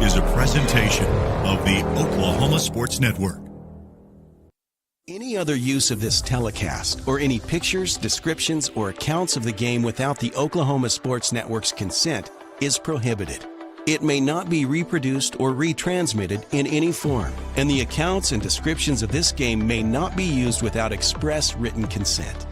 is a presentation of the Oklahoma Sports Network. Any other use of this telecast or any pictures, descriptions, or accounts of the game without the Oklahoma Sports Network's consent is prohibited. It may not be reproduced or retransmitted in any form, and the accounts and descriptions of this game may not be used without express written consent.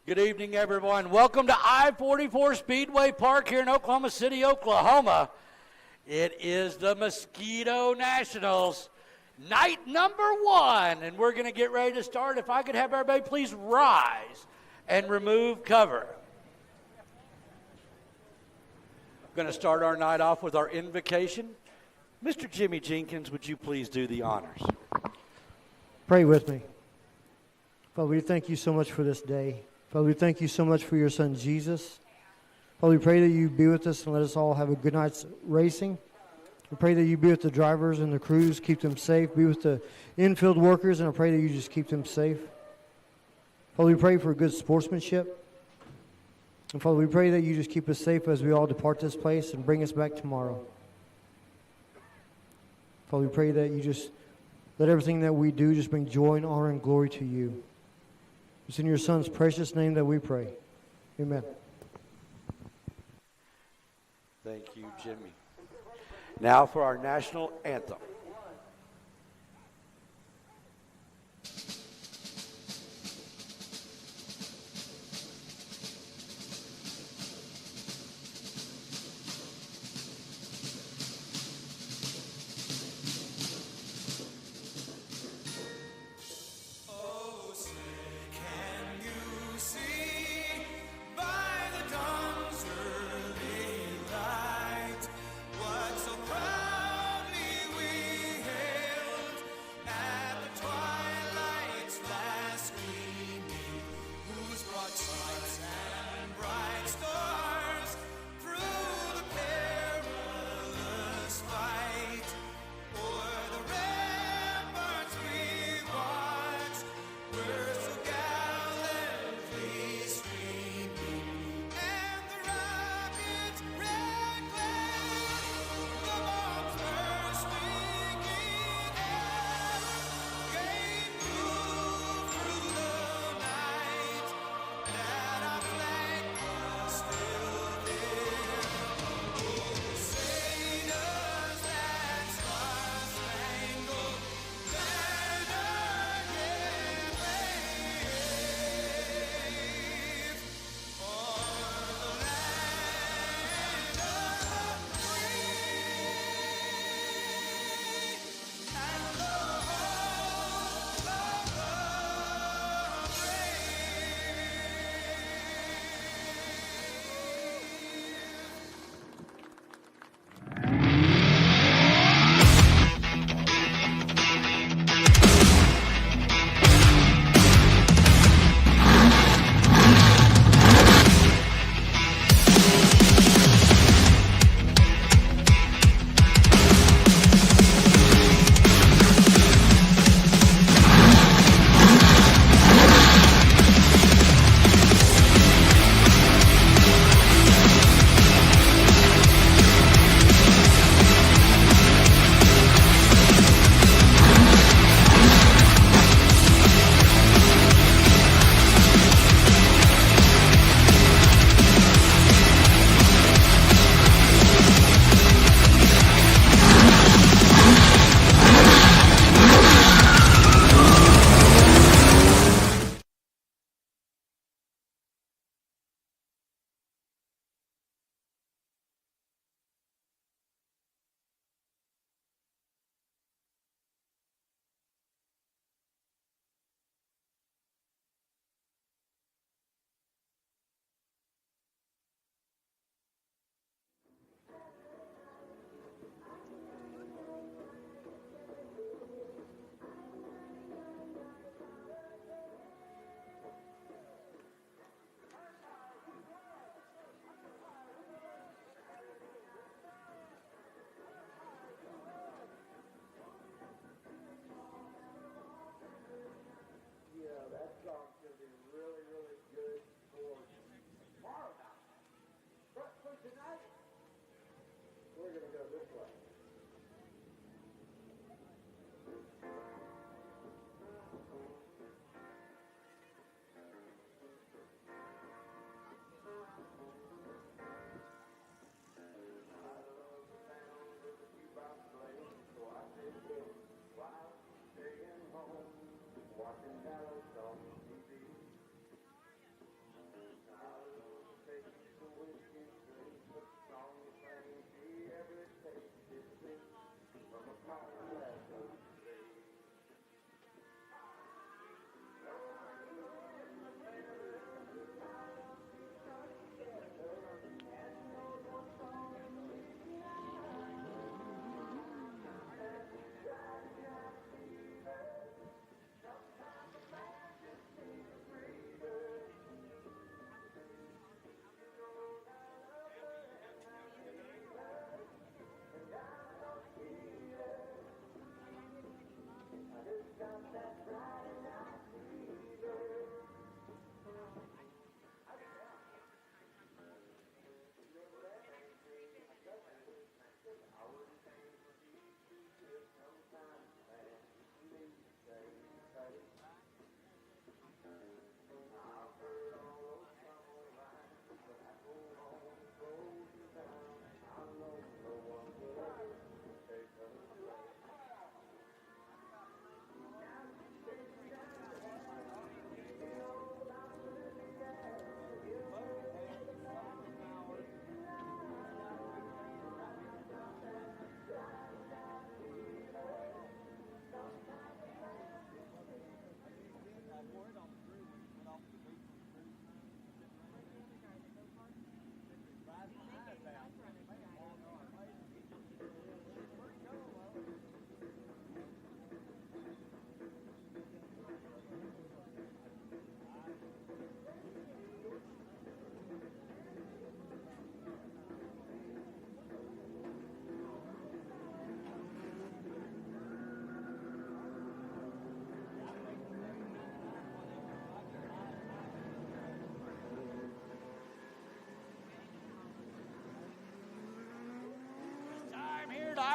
Good evening, everyone. Welcome to I-44 Speedway Park here in Oklahoma City, Oklahoma. It is the Mosquito Nationals, night number 1, and we're going to get ready to start. If I could have everybody please rise and remove cover. Going to start our night off with our invocation. Mr. Jimmy Jenkins, would you please do the honors? Pray with me. Father, we thank you so much for this day. Father, we thank you so much for your son, Jesus. Father, we pray that you be with us and let us all have a good night's racing. We pray that you be with the drivers and the crews, keep them safe. Be with the infield workers, and I pray that you just keep them safe. Father, we pray for good sportsmanship. And Father, we pray that you just keep us safe as we all depart this place and bring us back tomorrow. Father, we pray that you just let everything that we do just bring joy and honor and glory to you. It's in your son's precious name that we pray. Amen. Thank you, Jimmy. Now for our national anthem. What so proudly we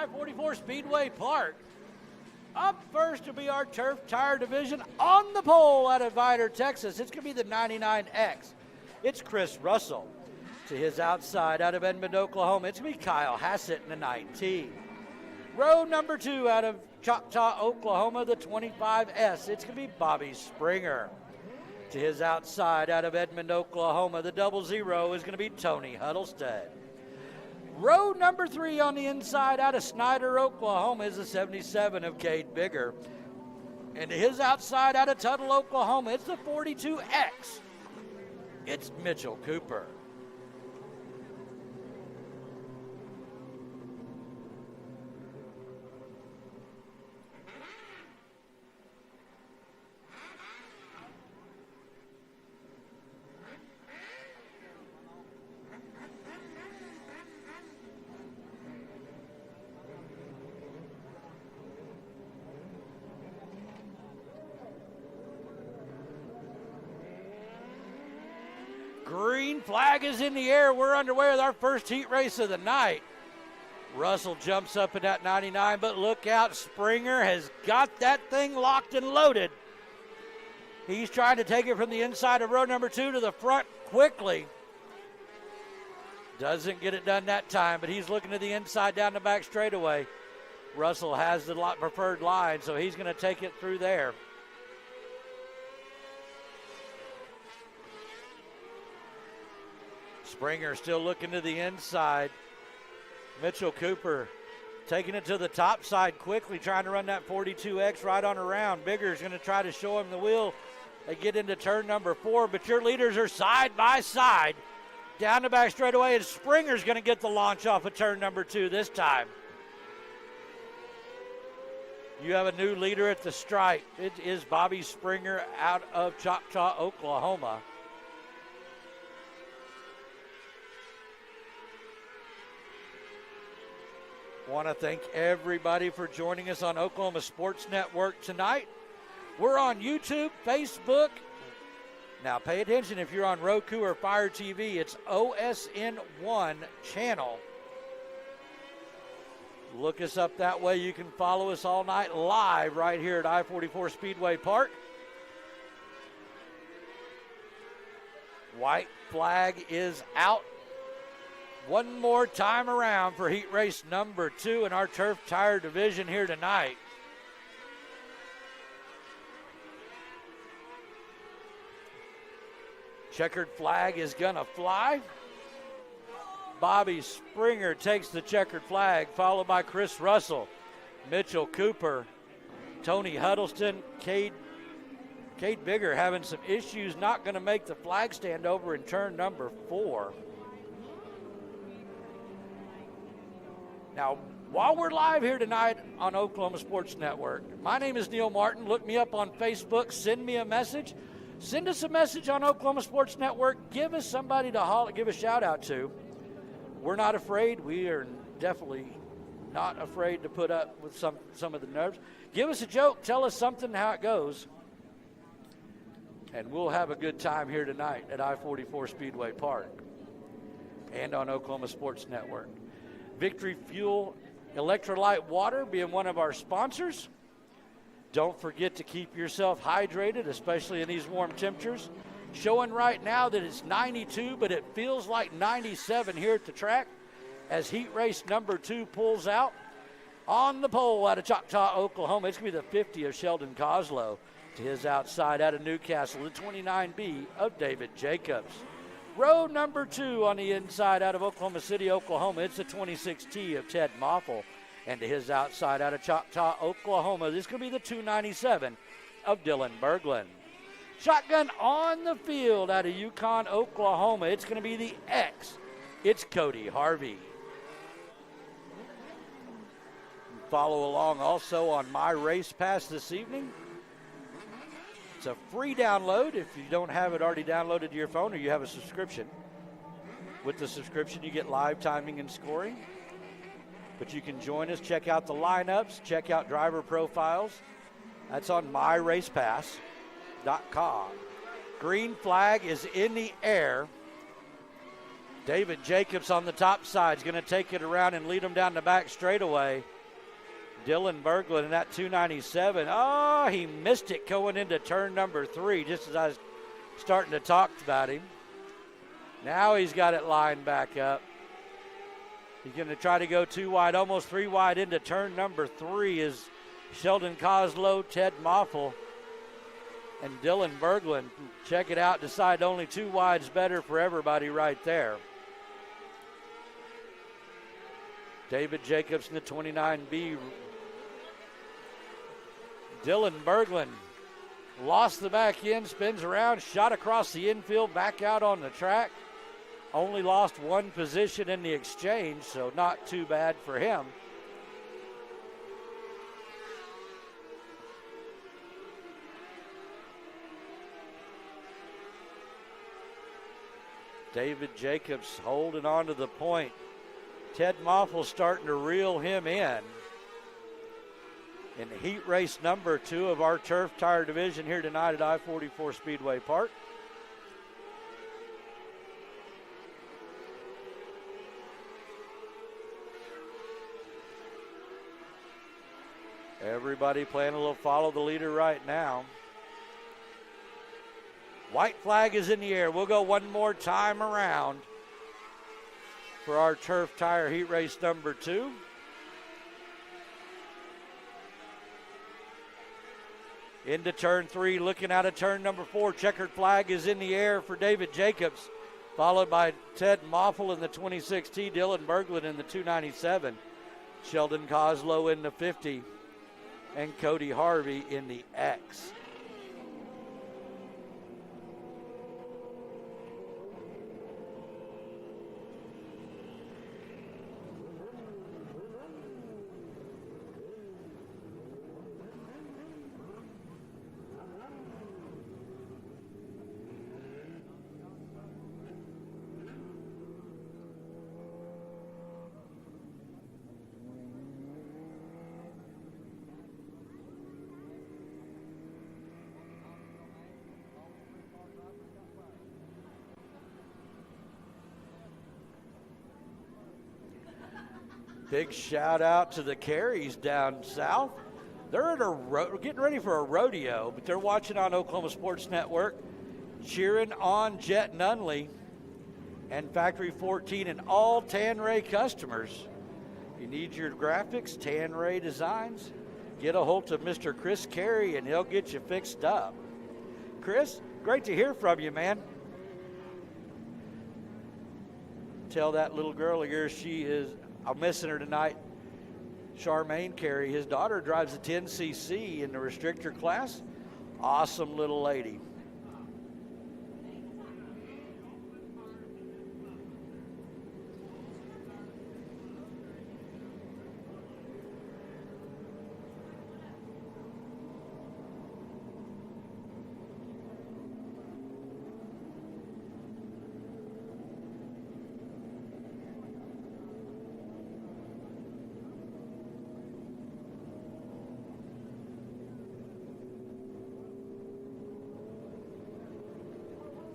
I-44 Speedway Park. Up first will be our turf tire division on the pole out of Vidor, Texas. It's going to be the 99X. It's Chris Russell. To his outside out of Edmond, Oklahoma, it's going to be Kyle Hassett in the 19. Row number 2 out of Choctaw, Oklahoma, the 25S. It's going to be Bobby Springer. To his outside out of Edmond, Oklahoma, the 00 is going to be Tony Huddlestead. Row number 3 on the inside out of Snyder, Oklahoma is the 77 of Cade Bigger. And to his outside out of Tuttle, Oklahoma, it's the 42X. It's Mitchell Cooper. Green flag is in the air. We're underway with our first heat race of the night. Russell jumps up at that 99, but look out, Springer has got that thing locked and loaded. He's trying to take it from the inside of row number 2 to the front quickly. Doesn't get it done that time, but he's looking to the inside down the back straightaway. Russell has the preferred line, so he's going to take it through there. Springer still looking to the inside. Mitchell Cooper taking it to the top side quickly, trying to run that 42X right on around. Bigger's going to try to show him the wheel. They get into turn number 4, but your leaders are side by side. Down the back straightaway, and Springer's going to get the launch off of turn number 2 this time. You have a new leader at the stripe. It is Bobby Springer out of Choctaw, Oklahoma. Want to thank everybody for joining us on Oklahoma Sports Network tonight. We're on YouTube, Facebook. Now pay attention if you're on Roku or Fire TV. It's OSN1 channel. Look us up that way. You can follow us all night live right here at I-44 Speedway Park. White flag is out. One more time around for heat race number 2 in our turf tire division here tonight. Checkered flag is gonna fly. Bobby Springer takes the checkered flag, followed by Chris Russell, Mitchell Cooper, Tony Huddleston, Cade Bigger having some issues, not gonna make the flag stand over in turn number 4. Now, while we're live here tonight on Oklahoma Sports Network, my name is Neil Martin. Look me up on Facebook. Send me a message. Send us a message on Oklahoma Sports Network. Give us somebody to give a shout-out to. We're not afraid. We are definitely not afraid to put up with some of the nerves. Give us a joke. Tell us something, how it goes. And we'll have a good time here tonight at I-44 Speedway Park and on Oklahoma Sports Network. Victory Fuel Electrolyte Water being one of our sponsors. Don't forget to keep yourself hydrated, especially in these warm temperatures. Showing right now that it's 92, but it feels like 97 here at the track as heat race number 2 pulls out. On the pole out of Choctaw, Oklahoma, it's going to be the 50 of Sheldon Coslow. To his outside out of Newcastle, the 29B of David Jacobs. Row number 2 on the inside out of Oklahoma City, Oklahoma. It's the 26T of Ted Moffel. And to his outside out of Choctaw, Oklahoma, this is going to be the 297 of Dylan Berglund. Shotgun on the field out of Yukon, Oklahoma. It's going to be the X. It's Cody Harvey. Follow along also on My Race Pass this evening. It's a free download if you don't have it already downloaded to your phone or you have a subscription. With the subscription, you get live timing and scoring. But you can join us, check out the lineups, check out driver profiles. That's on myracepass.com. Green flag is in the air David Jacobs on the top side is going to take it around and lead him down the back straightaway. Dylan Berglund in that 297. Oh, he missed it going into turn number 3 just as I was starting to talk about him. Now he's got it lined back up. He's going to try to go 2 wide, almost 3 wide into turn number 3 is Sheldon Coslow, Ted Moffel, and Dylan Berglund. Check it out, decide only 2 wide's better for everybody right there. David Jacobs in the 29B. Dylan Berglund lost the back end, spins around, shot across the infield, back out on the track. Only lost 1 position in the exchange, so not too bad for him. David Jacobs holding on to the point. Ted Moffel starting to reel him in heat race number 2 of our turf tire division here tonight at I-44 Speedway Park. Everybody playing a little follow the leader right now. White flag is in the air. We'll go one more time around for our turf tire heat race number 2. Into turn 3, looking out of turn number 4. Checkered flag is in the air for David Jacobs, followed by Ted Moffel in the 26T, Dylan Berglund in the 297, Sheldon Coslow in the 50, and Cody Harvey in the X. Big shout out to the Carries down south. They're at getting ready for a rodeo, but they're watching on Oklahoma Sports Network, cheering on Jet Nunley and Factory 14 and all Tanray customers. If you need your graphics, Tanray Designs, get a hold of Mr. Chris Carey and he'll get you fixed up. Chris, great to hear from you, man. Tell that little girl of yours I'm missing her tonight. Charmaine Carey, his daughter, drives a 10cc in the restrictor class. Awesome little lady.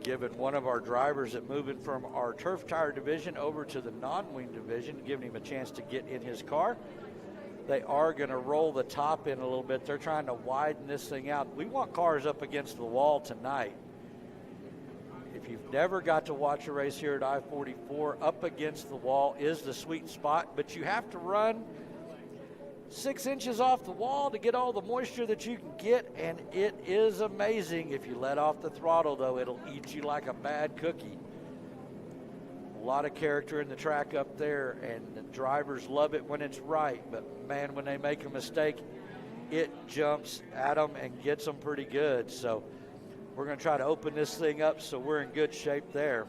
Giving one of our drivers that moving from our turf tire division over to the non-wing division, giving him a chance to get in his car. They are going to roll the top in a little bit. They're trying to widen this thing out. We want cars up against the wall tonight. If you've never got to watch a race here at I-44, up against the wall is the sweet spot, but you have to run 6 inches off the wall to get all the moisture that you can get, and it is amazing. If you let off the throttle, though, it'll eat you like a bad cookie. A lot of character in the track up there, and the drivers love it when it's right, but man, when they make a mistake, it jumps at them and gets them pretty good. So we're going to try to open this thing up so we're in good shape there.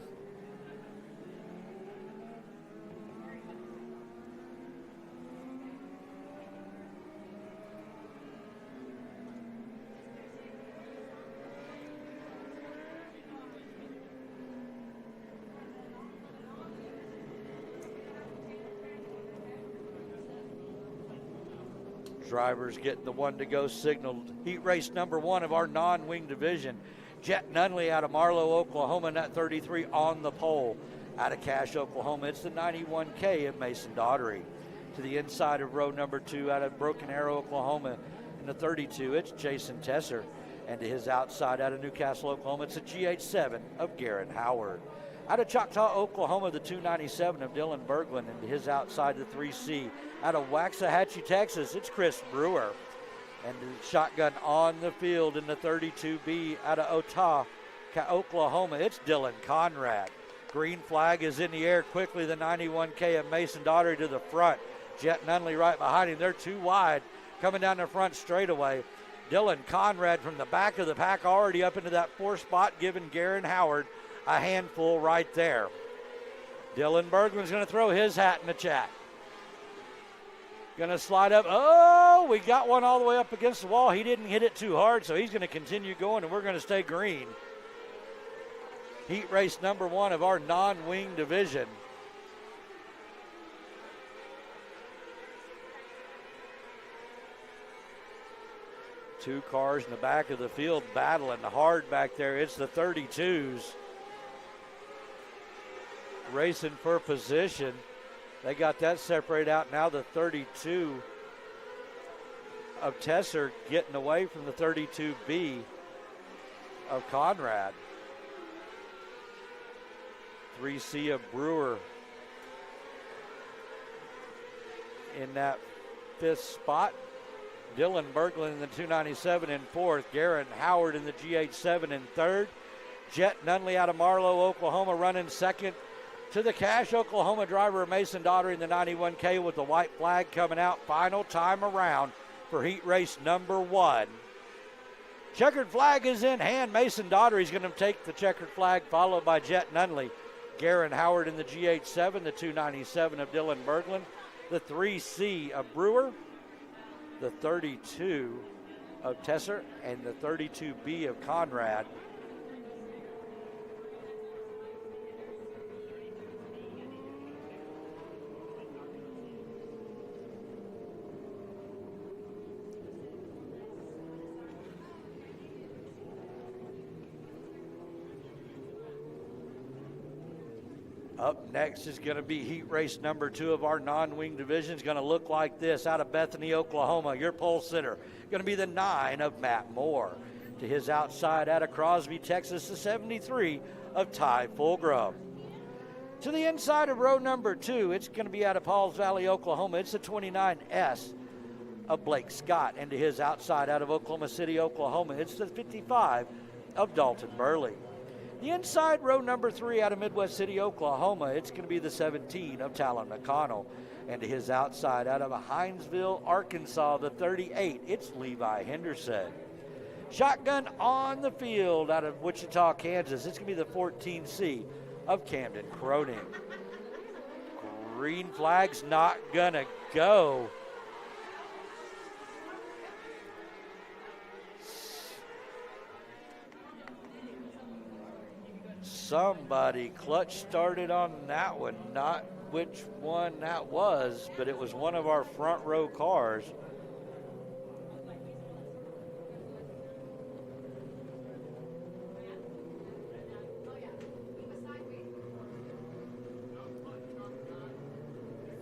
Drivers getting the one to go signal. Heat race number 1 of our non-wing division. Jet Nunley out of Marlow, Oklahoma, in that 33 on the pole. Out of Cache, Oklahoma, it's the 91K of Mason Daughtery. To the inside of row number 2, out of Broken Arrow, Oklahoma, in the 32, it's Jason Tesser. And to his outside, out of Newcastle, Oklahoma, it's a GH7 of Garrett Howard. Out of Choctaw, Oklahoma, the 297 of Dylan Berglund. And to his outside, the 3C. Out of Waxahachie, Texas, it's Chris Brewer. And the shotgun on the field in the 32B out of Otah, Oklahoma, it's Dylan Conrad. Green flag is in the air quickly. The 91K of Mason Daughtery to the front. Jet Nunley right behind him. They're too wide. Coming down the front straightaway. Dylan Conrad from the back of the pack already up into that 4th spot, giving Garrett Howard a handful right there. Dylan Bergman's going to throw his hat in the chat. Going to slide up. Oh, we got one all the way up against the wall. He didn't hit it too hard, so he's going to continue going, and we're going to stay green. Heat race number 1 of our non-wing division. Two cars in the back of the field battling hard back there. It's the 32s racing for position. They got that separated out. Now the 32 of Tesser getting away from the 32B of Conrad. 3C of Brewer in that 5th spot. Dylan Berglund in the 297 in 4th. Garrett Howard in the GH7 in 3rd. Jet Nunley out of Marlow, Oklahoma, running 2nd. To the Cache, Oklahoma driver Mason Daughtery in the 91K with the white flag coming out. Final time around for heat race number 1. Checkered flag is in hand. Mason Daughtery is going to take the checkered flag, followed by Jet Nunley. Garrett Howard in the GH7, the 297 of Dylan Berglund, the 3C of Brewer, the 32 of Tesser, and the 32B of Conrad. Up next is going to be heat race number 2 of our non-wing division. It's going to look like this. Out of Bethany, Oklahoma, your pole sitter going to be the 9 of Matt Moore. To his outside, out of Crosby, Texas, the 73 of Ty Fulgrim. To the inside of row number 2, it's going to be out of Pauls Valley, Oklahoma. It's the 29S of Blake Scott. And to his outside, out of Oklahoma City, Oklahoma, it's the 55 of Dalton Burley. The inside row number 3 out of Midwest City, Oklahoma, it's going to be the 17 of Talon McConnell. And to his outside, out of Hinesville, Arkansas, the 38, it's Levi Henderson. Shotgun on the field out of Wichita, Kansas, it's going to be the 14C of Camden Cronin. Green flag's not going to go. Somebody clutch started on that one, not which one that was, but it was one of our front row cars.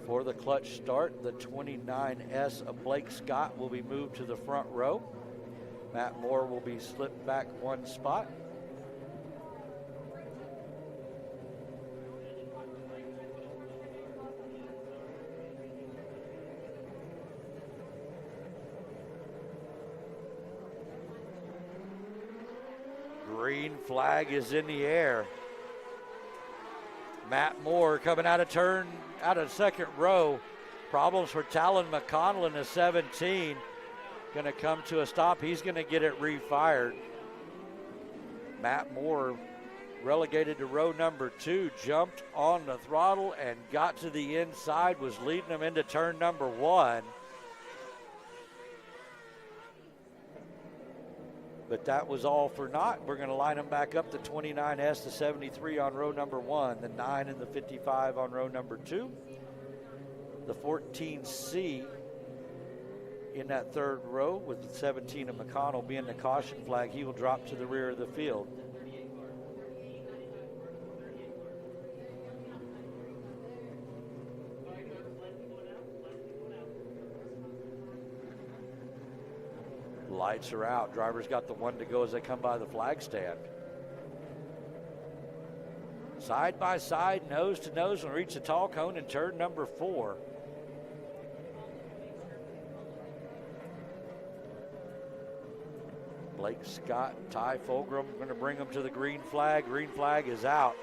For the clutch start, the 29S of Blake Scott will be moved to the front row. Matt Moore will be slipped back 1 spot. Green flag is in the air. Matt Moore coming out of second row. Problems for Talon McConnell in the 17. Going to come to a stop. He's going to get it refired. Matt Moore relegated to row number 2, jumped on the throttle and got to the inside, was leading them into turn number 1. But that was all for naught. We're going to line them back up, the 29S, the 73 on row number 1, the 9 and the 55 on row number 2. The 14C in that third row with the 17 of McConnell being the caution flag. He will drop to the rear of the field. Lights are out. Driver's got the one to go as they come by the flag stand. Side by side, nose to nose, and reach the tall cone in turn number 4. Blake Scott, Ty Fulgram going to bring them to the green flag. Green flag is out.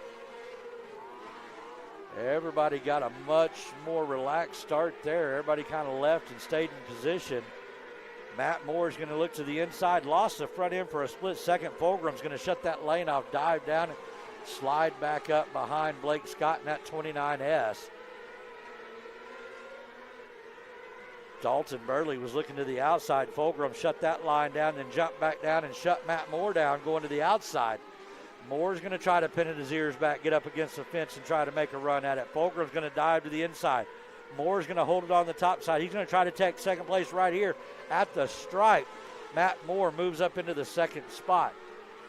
Everybody got a much more relaxed start there. Everybody kind of left and stayed in position. Matt Moore is going to look to the inside, lost the front end for a split second. Fulgram's going to shut that lane off, dive down, and slide back up behind Blake Scott in that 29S. Dalton Burley was looking to the outside. Fulgram shut that line down, then jumped back down and shut Matt Moore down, going to the outside. Moore's going to try to pin his ears back, get up against the fence, and try to make a run at it. Fulgram's going to dive to the inside. Moore's going to hold it on the top side. He's going to try to take second place right here at the stripe. Matt Moore moves up into the second spot.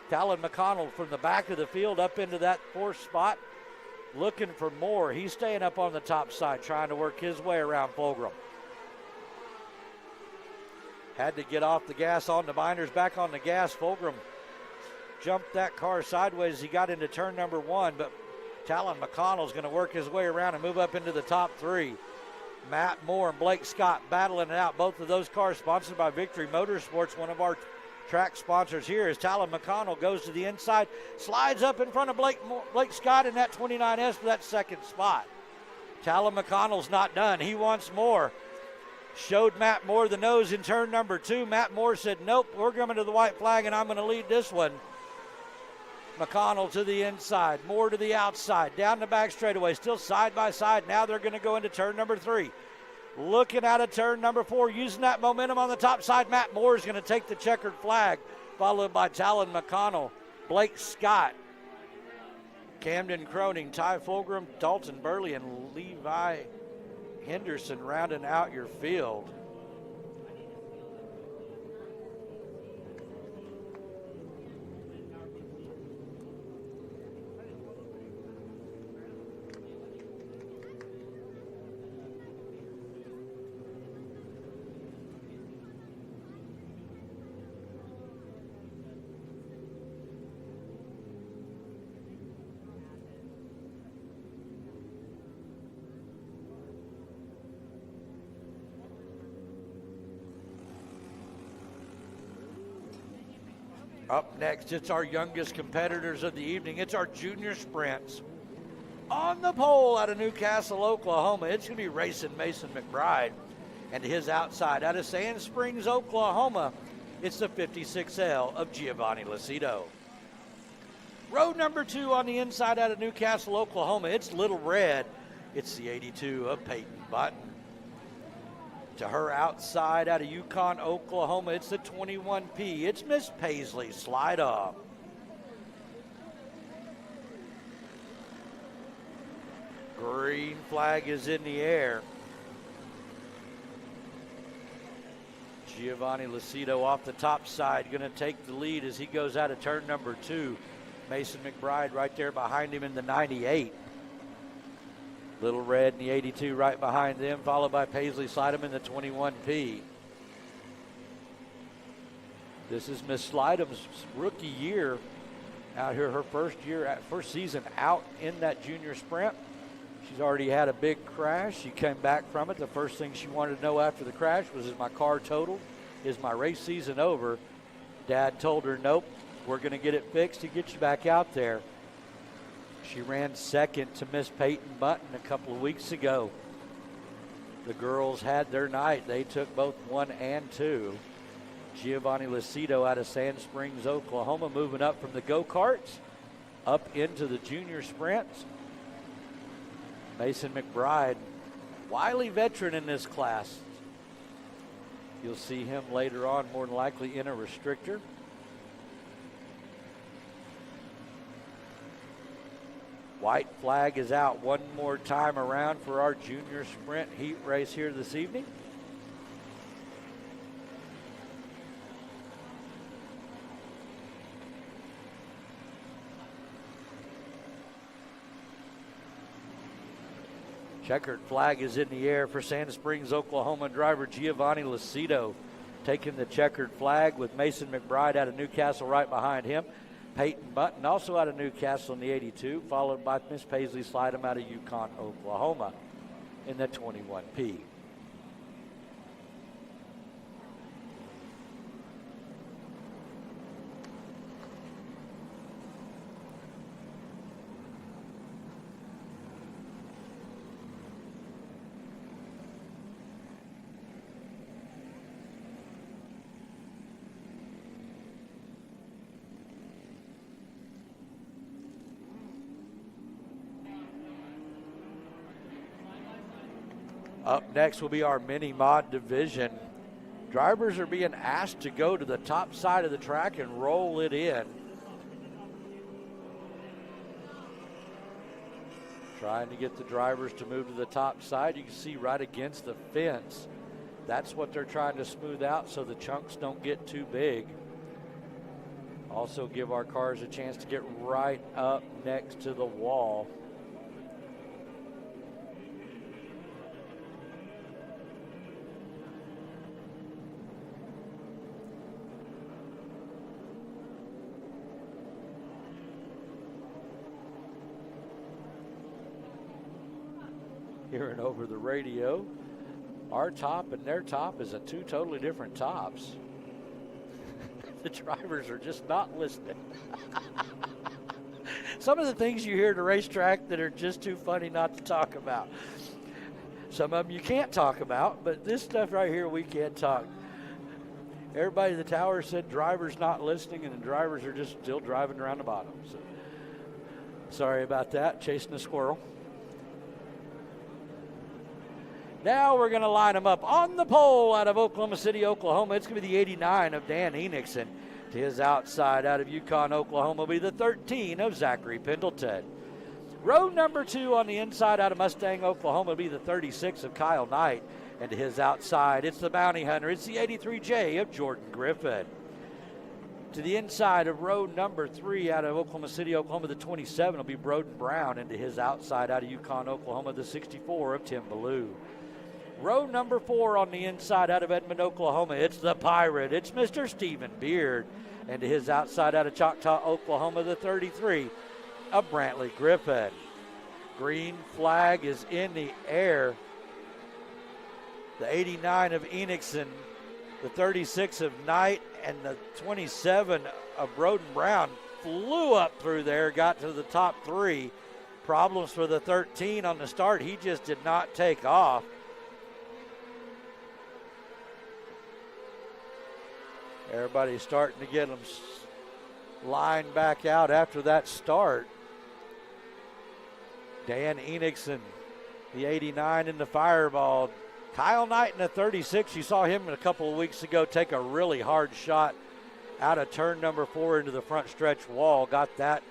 Talon McConnell from the back of the field up into that fourth spot, looking for Moore. He's staying up on the top side, trying to work his way around Fulgram. Had to get off the gas, on the binders, back on the gas. Fulgram jumped that car sideways as he got into turn number 1, but Talon McConnell's going to work his way around and move up into the top 3. Matt Moore and Blake Scott battling it out. Both of those cars sponsored by Victory Motorsports, one of our track sponsors here. As Talon McConnell goes to the inside, slides up in front of Blake Scott in that 29S for that second spot. Talon McConnell's not done. He wants more. Showed Matt Moore the nose in turn number 2. Matt Moore said, nope, we're coming to the white flag and I'm going to lead this one. McConnell to the inside, Moore to the outside, down the back straightaway, still side by side. Now they're going to go into turn number 3. Looking out of turn number 4, using that momentum on the top side. Matt Moore is going to take the checkered flag, followed by Talon McConnell, Blake Scott, Camden Croning, Ty Fulgram, Dalton Burley, and Levi Henderson rounding out your field. Up next, it's our youngest competitors of the evening. It's our junior sprints. On the pole out of Newcastle, Oklahoma, it's going to be racing Mason McBride. And to his outside, out of Sand Springs, Oklahoma, it's the 56L of Giovanni Lucido. Row number 2 on the inside out of Newcastle, Oklahoma, it's Little Red. It's the 82 of Peyton Button. To her outside out of Yukon, Oklahoma, it's the 21P. It's Miss Paisley. Slide off. Green flag is in the air. Giovanni Lucido off the top side, going to take the lead as he goes out of turn number 2. Mason McBride right there behind him in the 98. Little Red in the 82 right behind them, followed by Paisley Slidham in the 21P. This is Miss Slidham's rookie year out here, her first season out in that junior sprint. She's already had a big crash. She came back from it. The first thing she wanted to know after the crash was, is my car totaled? Is my race season over? Dad told her, nope, we're going to get it fixed to get you back out there. She ran second to Miss Peyton Button a couple of weeks ago. The girls had their night. They took both 1 and 2. Giovanni Lucido out of Sand Springs, Oklahoma, moving up from the go-karts up into the junior sprints. Mason McBride, wily veteran in this class. You'll see him later on, more than likely in a restrictor. White flag is out one more time around for our junior sprint heat race here this evening. Checkered flag is in the air for Sand Springs, Oklahoma driver Giovanni Lucido. taking the checkered flag with Mason McBride out of Newcastle right behind him. Peyton Button also out of Newcastle in the 82, followed by Miss Paisley Slidham out of Yukon, Oklahoma in the 21P. Up next will be our mini mod division. Drivers are being asked to go to the top side of the track and roll it in. Trying to get the drivers to move to the top side. You can see right against the fence. That's what they're trying to smooth out so the chunks don't get too big. Also give our cars a chance to get right up next to the wall. Hearing over the radio, our top and their top is two totally different tops. The drivers are just not listening. Some of the things you hear at a racetrack that are just too funny not to talk about. Some of them you can't talk about, but this stuff right here we can't talk. Everybody at the tower said drivers not listening, and the drivers are just still driving around the bottom. So, sorry about that, chasing a squirrel. Now we're going to line them up on the pole out of Oklahoma City, Oklahoma. It's going to be the 89 of Dan Enixon. To his outside out of Yukon, Oklahoma will be the 13 of Zachary Pendleton. Row number 2 on the inside out of Mustang, Oklahoma will be the 36 of Kyle Knight. And to his outside, it's the Bounty Hunter. It's the 83J of Jordan Griffin. To the inside of row number 3 out of Oklahoma City, Oklahoma, the 27 will be Broden Brown. And to his outside out of Yukon, Oklahoma, the 64 of Tim Ballou. Row number 4 on the inside out of Edmond, Oklahoma, it's the Pirate. It's Mr. Stephen Beard. And to his outside out of Choctaw, Oklahoma, the 33 of Brantley Griffin. Green flag is in the air. The 89 of Enixon, the 36 of Knight, and the 27 of Broden Brown flew up through there, got to the top 3. Problems for the 13 on the start. He just did not take off. Everybody's starting to get them lined back out after that start. Dan Enixon, the 89 in the Fireball. Kyle Knight in the 36. You saw him a couple of weeks ago take a really hard shot out of turn number 4 into the front stretch wall. Got that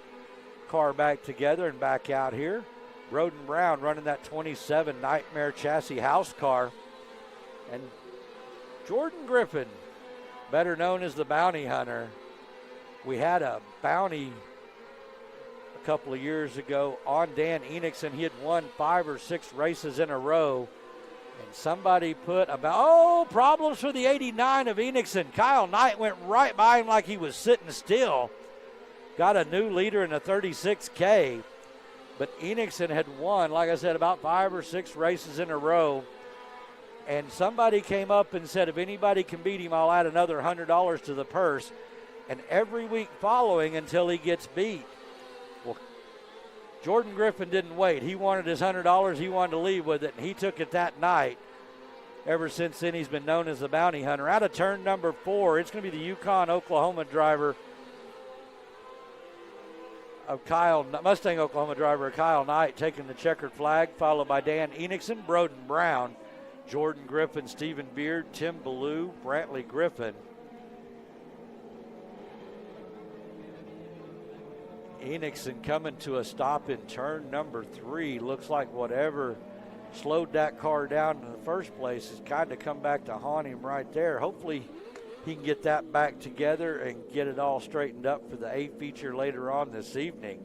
car back together and back out here. Broden Brown running that 27 Nightmare Chassis house car. And Jordan Griffin, better known as the Bounty Hunter. We had a bounty a couple of years ago on Dan Enixon. He had won 5 or 6 races in a row. And somebody put about, problems for the 89 of Enixon. Kyle Knight went right by him like he was sitting still. Got a new leader in the 36K. But Enixon had won, like I said, about 5 or 6 races in a row. And somebody came up and said, if anybody can beat him, I'll add another $100 to the purse. And every week following until he gets beat. Well, Jordan Griffin didn't wait. He wanted his $100. He wanted to leave with it, and he took it that night. Ever since then, he's been known as the Bounty Hunter. Out of turn number 4, it's going to be the Yukon, Oklahoma driver of Mustang, Oklahoma driver Kyle Knight taking the checkered flag, followed by Dan Enixon, Broden Brown, Jordan Griffin, Stephen Beard, Tim Ballou, Brantley Griffin. Enixon coming to a stop in turn number 3. Looks like whatever slowed that car down in the first place has kind of come back to haunt him right there. Hopefully he can get that back together and get it all straightened up for the A feature later on this evening.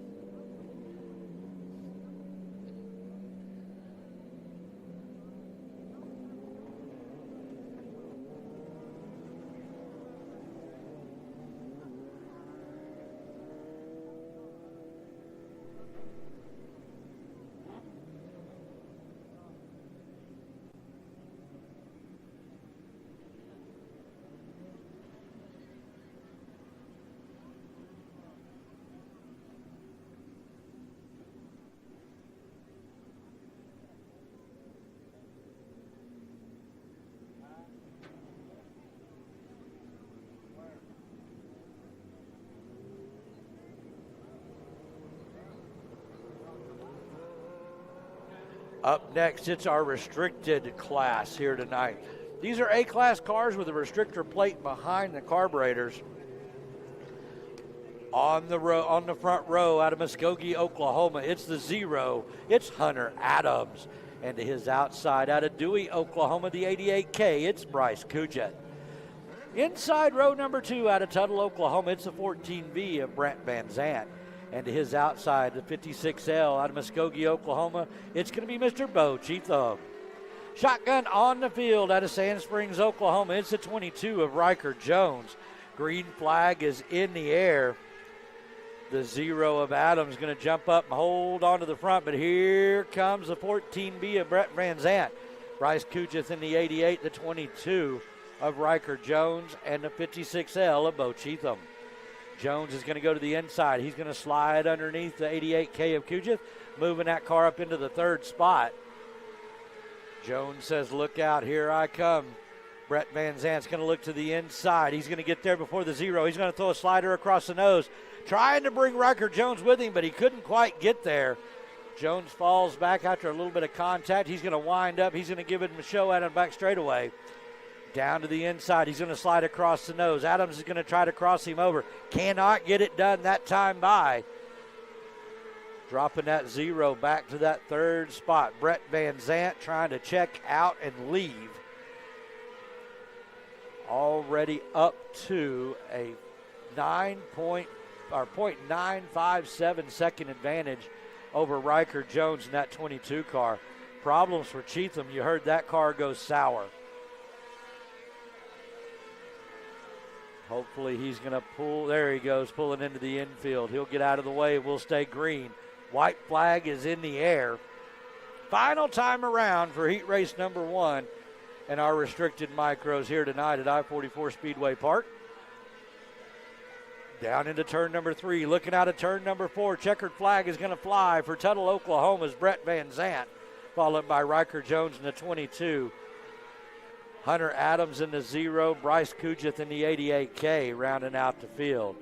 Up next, it's our restricted class here tonight. These are A-class cars with a restrictor plate behind the carburetors. On the front row out of Muskogee, Oklahoma, it's the 0. It's Hunter Adams. And to his outside out of Dewey, Oklahoma, the 88K, it's Bryce Kujat. Inside row number 2 out of Tuttle, Oklahoma, it's the 14V of Brent Van Zant. And to his outside, the 56L out of Muskogee, Oklahoma, it's going to be Mr. Bo Cheatham. Shotgun on the field out of Sand Springs, Oklahoma, it's the 22 of Riker Jones. Green flag is in the air. The 0 of Adams going to jump up and hold on to the front, but here comes the 14B of Brett Van Zant. Bryce Kujith in the 88, the 22 of Riker Jones, and the 56L of Bo Cheatham. Jones is going to go to the inside. He's going to slide underneath the 88K of Kujith, moving that car up into the 3rd spot. Jones says, look out, here I come. Brett Van Zant's going to look to the inside. He's going to get there before the 0. He's going to throw a slider across the nose, trying to bring Riker Jones with him, but he couldn't quite get there. Jones falls back after a little bit of contact. He's going to wind up. He's going to give it a show at him back straightaway. Down to the inside. He's going to slide across the nose. Adams is going to try to cross him over. Cannot get it done that time by. Dropping that 0 back to that 3rd spot. Brett Van Zant trying to check out and leave. Already up to a 0.957 second advantage over Riker Jones in that 22 car. Problems for Cheatham. You heard that car go sour. Hopefully he's going to pull. There he goes, pulling into the infield. He'll get out of the way. We'll stay green. White flag is in the air. Final time around for heat race number 1 and our restricted micros here tonight at I-44 Speedway Park. Down into turn number 3. Looking out of turn number 4. Checkered flag is going to fly for Tuttle, Oklahoma's Brett Van Zant, followed by Riker Jones in the 22. Hunter Adams in the 0. Bryce Kujith in the 88K rounding out the field.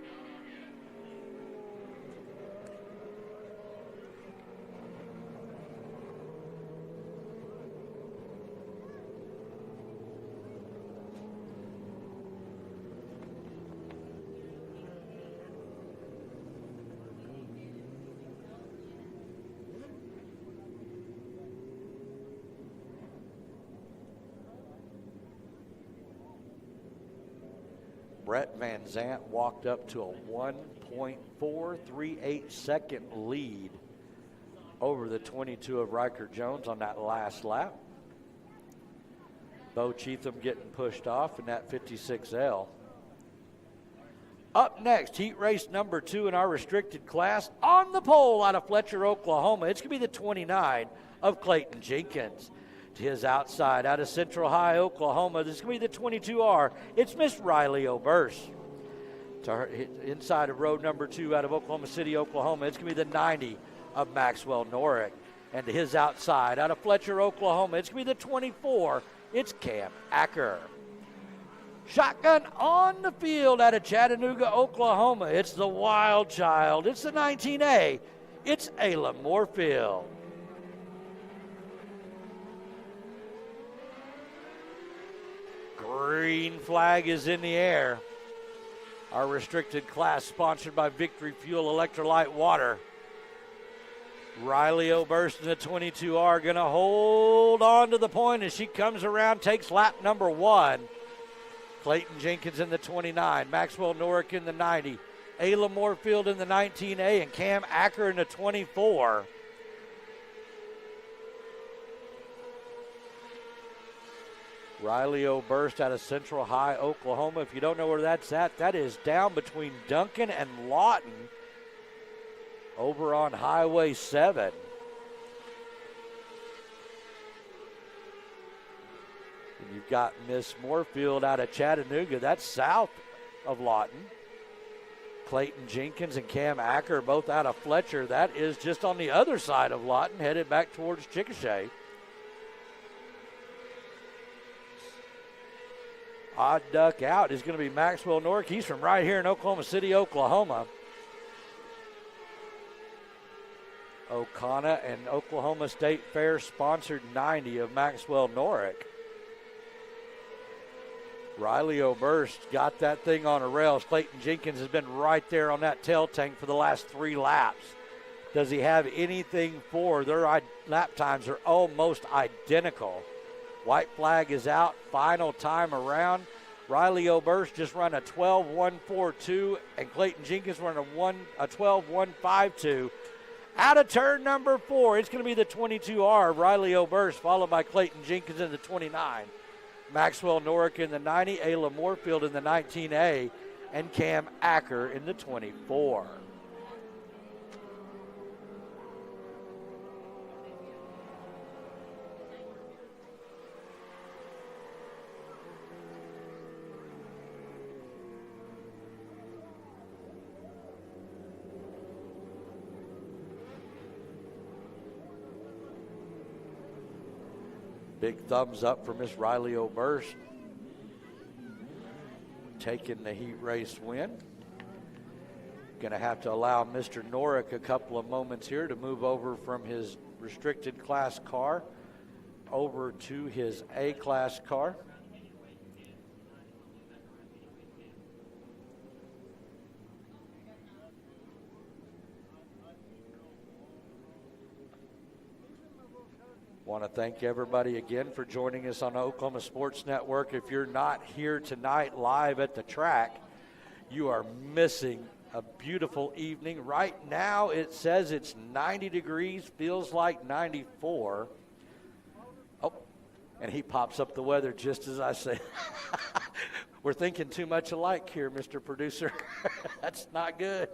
Brett Van Zant walked up to a 1.438 second lead over the 22 of Riker Jones on that last lap. Bo Cheatham getting pushed off in that 56L. Up next, heat race number 2 in our restricted class. On the pole out of Fletcher, Oklahoma, it's going to be the 29 of Clayton Jenkins. To his outside out of Central High, Oklahoma, this is going to be the 22R. It's Miss Riley Oberse. To her, inside of road number 2 out of Oklahoma City, Oklahoma, it's going to be the 90 of Maxwell Norrick. And to his outside out of Fletcher, Oklahoma, it's going to be the 24. It's Cam Acker. Shotgun on the field out of Chattanooga, Oklahoma. It's the Wild Child. It's the 19A. It's Ayla Moorfield. Green flag is in the air. Our restricted class sponsored by Victory Fuel Electrolyte Water. Riley Oberst in the 22R going to hold on to the point as she comes around, takes lap number 1. Clayton Jenkins in the 29, Maxwell Norrick in the 90, Ayla Moorfield in the 19A, and Cam Acker in the 24. Riley Oberst out of Central High, Oklahoma. If you don't know where that's at, that is down between Duncan and Lawton over on Highway 7. And you've got Miss Moorfield out of Chattanooga. That's south of Lawton. Clayton Jenkins and Cam Acker both out of Fletcher. That is just on the other side of Lawton, headed back towards Chickasha. Odd duck out is going to be Maxwell Norrick. He's from right here in Oklahoma City, Oklahoma. O'Connor and Oklahoma State Fair sponsored 90 of Maxwell Norick. Riley Oberst got that thing on a rails. Clayton Jenkins has been right there on that tail tank for the last 3 laps. Does he have anything for? Their lap times are almost identical. White flag is out. Final time around. Riley Oberst just run a 12.142, and Clayton Jenkins run a 12.152. Out of turn number 4, it's going to be the 22R, Riley Oberst, followed by Clayton Jenkins in the 29. Maxwell Norick in the 90, Ayla Moorfield in the 19A, and Cam Acker in the 24. Big thumbs up for Miss Riley Oberst, taking the heat race win. Going to have to allow Mr. Norick a couple of moments here to move over from his restricted class car over to his A-class car. Want to thank everybody again for joining us on the Oklahoma Sports Network. If you're not here tonight live at the track, you are missing a beautiful evening. Right now it says it's 90 degrees, feels like 94. Oh, and he pops up the weather just as I say. We're thinking too much alike here, Mr. Producer. That's not good.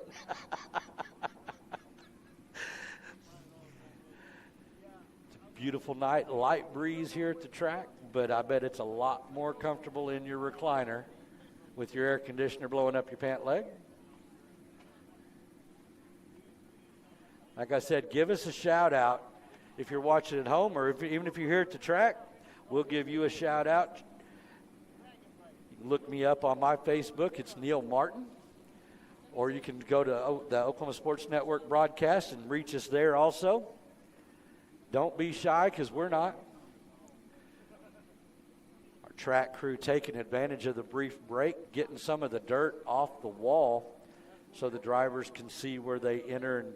Beautiful night, light breeze here at the track, but I bet it's a lot more comfortable in your recliner with your air conditioner blowing up your pant leg. Like I said, give us a shout out if you're watching at home, or even if you're here at the track, we'll give you a shout out. You can look me up on my Facebook, it's Neil Martin, or you can go to the Oklahoma Sports Network broadcast and reach us there also. Don't be shy, because we're not. Our track crew taking advantage of the brief break, getting some of the dirt off the wall so the drivers can see where they enter and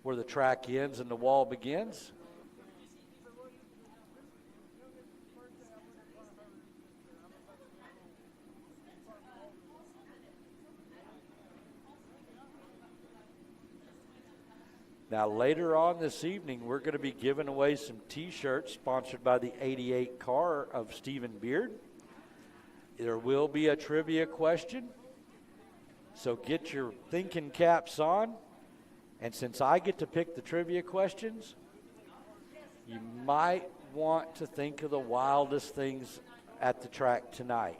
where the track ends and the wall begins. Now, later on this evening, we're going to be giving away some T-shirts sponsored by the 88 car of Stephen Beard. There will be a trivia question, so get your thinking caps on. And since I get to pick the trivia questions, you might want to think of the wildest things at the track tonight.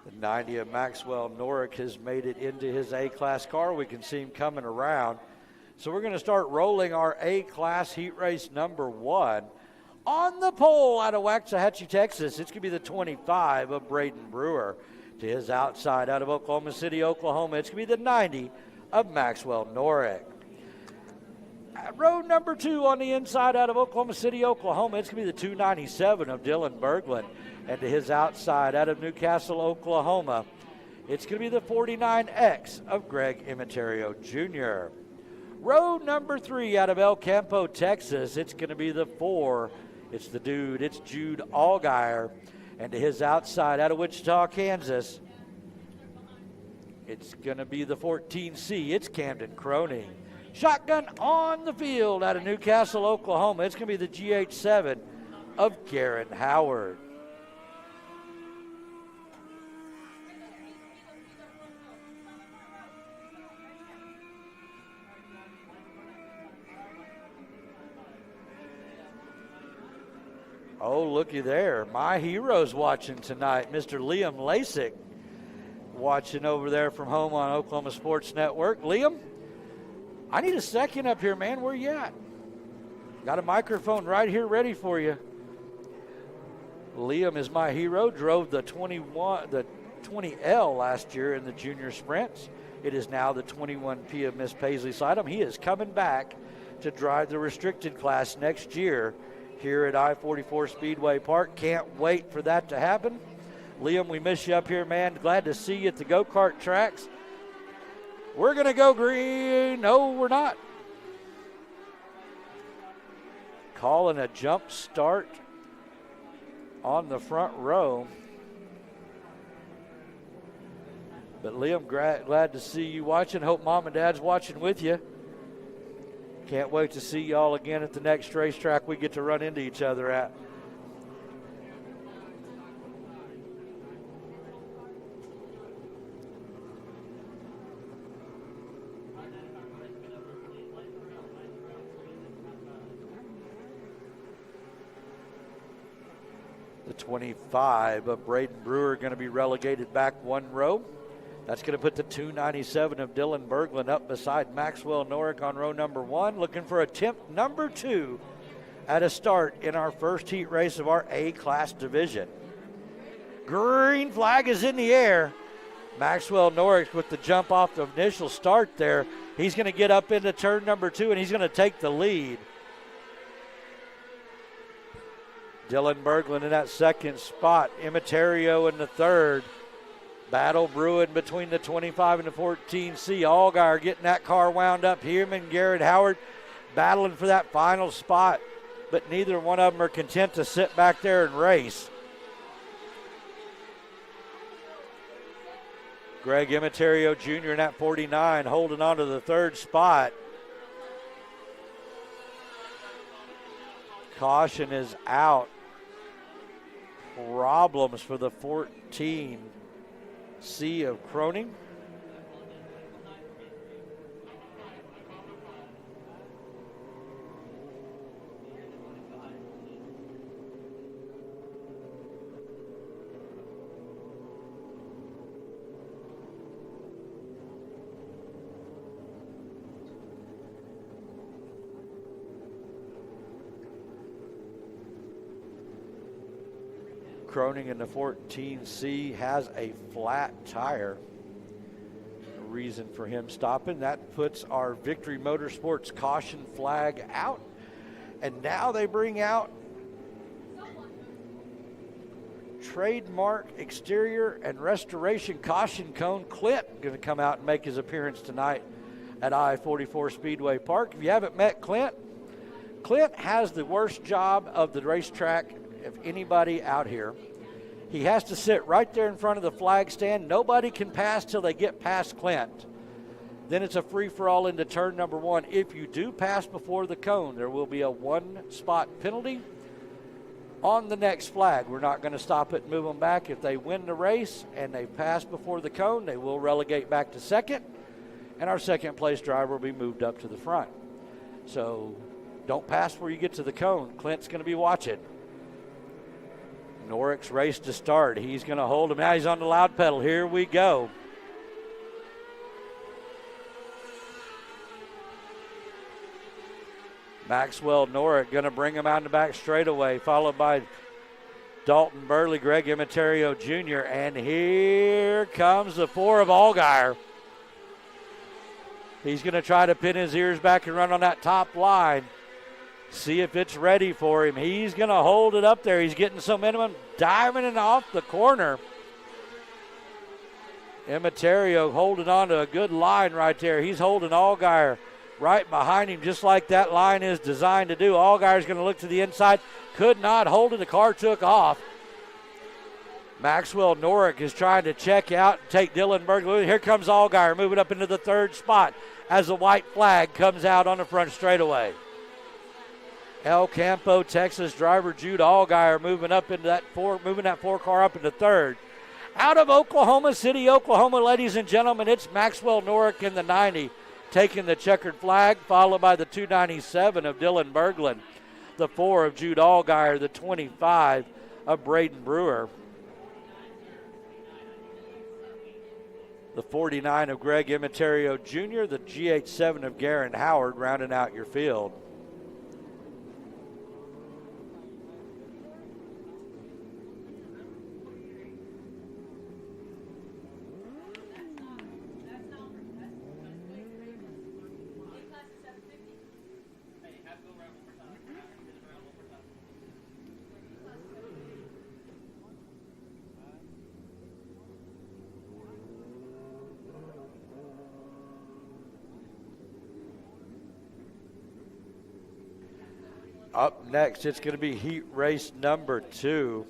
The 90 of Maxwell Norick has made it into his A-class car. We can see him coming around. So we're going to start rolling our A-class heat race number 1. On the pole out of Waxahachie, Texas, it's going to be the 25 of Braden Brewer. To his outside out of Oklahoma City, Oklahoma, it's going to be the 90 of Maxwell Norick. Road number 2 on the inside out of Oklahoma City, Oklahoma, it's going to be the 297 of Dylan Berglund. And to his outside out of Newcastle, Oklahoma, it's going to be the 49X of Greg Imitario Jr. Road number 3 out of El Campo, Texas, it's going to be the 4. It's the dude, it's Jude Allgaier. And to his outside out of Wichita, Kansas, it's going to be the 14C. It's Camden Croning. Shotgun on the field out of Newcastle, Oklahoma. It's going to be the GH7 of Garen Howard. Oh, looky there. My hero's watching tonight, Mr. Liam Lasik, watching over there from home on Oklahoma Sports Network. Liam, I need a second up here, man. Where you at? Got a microphone right here ready for you. Liam is my hero. Drove the 20L last year in the junior sprints. It is now the 21P of Miss Paisley Sightum. He is coming back to drive the restricted class next year here at I-44 Speedway Park. Can't wait for that to happen. Liam, we miss you up here, man. Glad to see you at the go-kart tracks. We're going to go green. No, we're not. Calling a jump start on the front row. But Liam, glad to see you watching. Hope Mom and Dad's watching with you. Can't wait to see y'all again at the next racetrack we get to run into each other at. The 25 of Braden Brewer going to be relegated back one row. That's going to put the 297 of Dylan Berglund up beside Maxwell Norick on row number 1, looking for attempt number 2 at a start in our first heat race of our A-class division. Green flag is in the air. Maxwell Norick with the jump off the initial start there. He's going to get up into turn number 2, and he's going to take the lead. Dylan Berglund in that second spot. Imitario in the third. Battle brewing between the 25 and the 14C. Allgaier getting that car wound up. Him and Garrett Howard battling for that final spot, but neither one of them are content to sit back there and race. Greg Imitario Jr. in that 49 holding on to the third spot. Caution is out. Problems for the 14C of Croning. Croning in the 14C has a flat tire. Reason for him stopping. That puts our Victory Motorsports caution flag out. And now they bring out trademark exterior and restoration caution cone. Clint going to come out and make his appearance tonight at I-44 Speedway Park. If you haven't met Clint, Clint has the worst job of the racetrack of anybody out here. He has to sit right there in front of the flag stand. Nobody can pass till they get past Clint. Then it's a free-for-all into turn number 1. If you do pass before the cone, there will be a 1-spot penalty on the next flag. We're not going to stop it and move them back. If they win the race and they pass before the cone, they will relegate back to second, and our second-place driver will be moved up to the front. So don't pass before you get to the cone. Clint's going to be watching. Norick's race to start. He's going to hold him. Now he's on the loud pedal. Here we go. Maxwell Norick going to bring him out in the back straightaway, followed by Dalton Burley, Greg Imitario Jr., and here comes the 4 of Allgaier. He's going to try to pin his ears back and run on that top line. See if it's ready for him. He's going to hold it up there. He's getting some minimum, diving it off the corner. Imitario holding on to a good line right there. He's holding Allgaier right behind him, just like that line is designed to do. Allgaier's going to look to the inside. Could not hold it. The car took off. Maxwell Norick is trying to check out and take Dylan Berglund. Here comes Allgaier moving up into the third spot as the white flag comes out on the front straightaway. El Campo, Texas driver Jude Allgaier moving up into that moving that 4 car up into third. Out of Oklahoma City, Oklahoma, ladies and gentlemen, it's Maxwell Norick in the 90 taking the checkered flag, followed by the 297 of Dylan Berglund. the 4 of Jude Allgaier, the 25 of Braden Brewer, the 49 of Greg Imitario Jr., the GH7 of Garen Howard rounding out your field. Up next, it's going to be heat race number 2.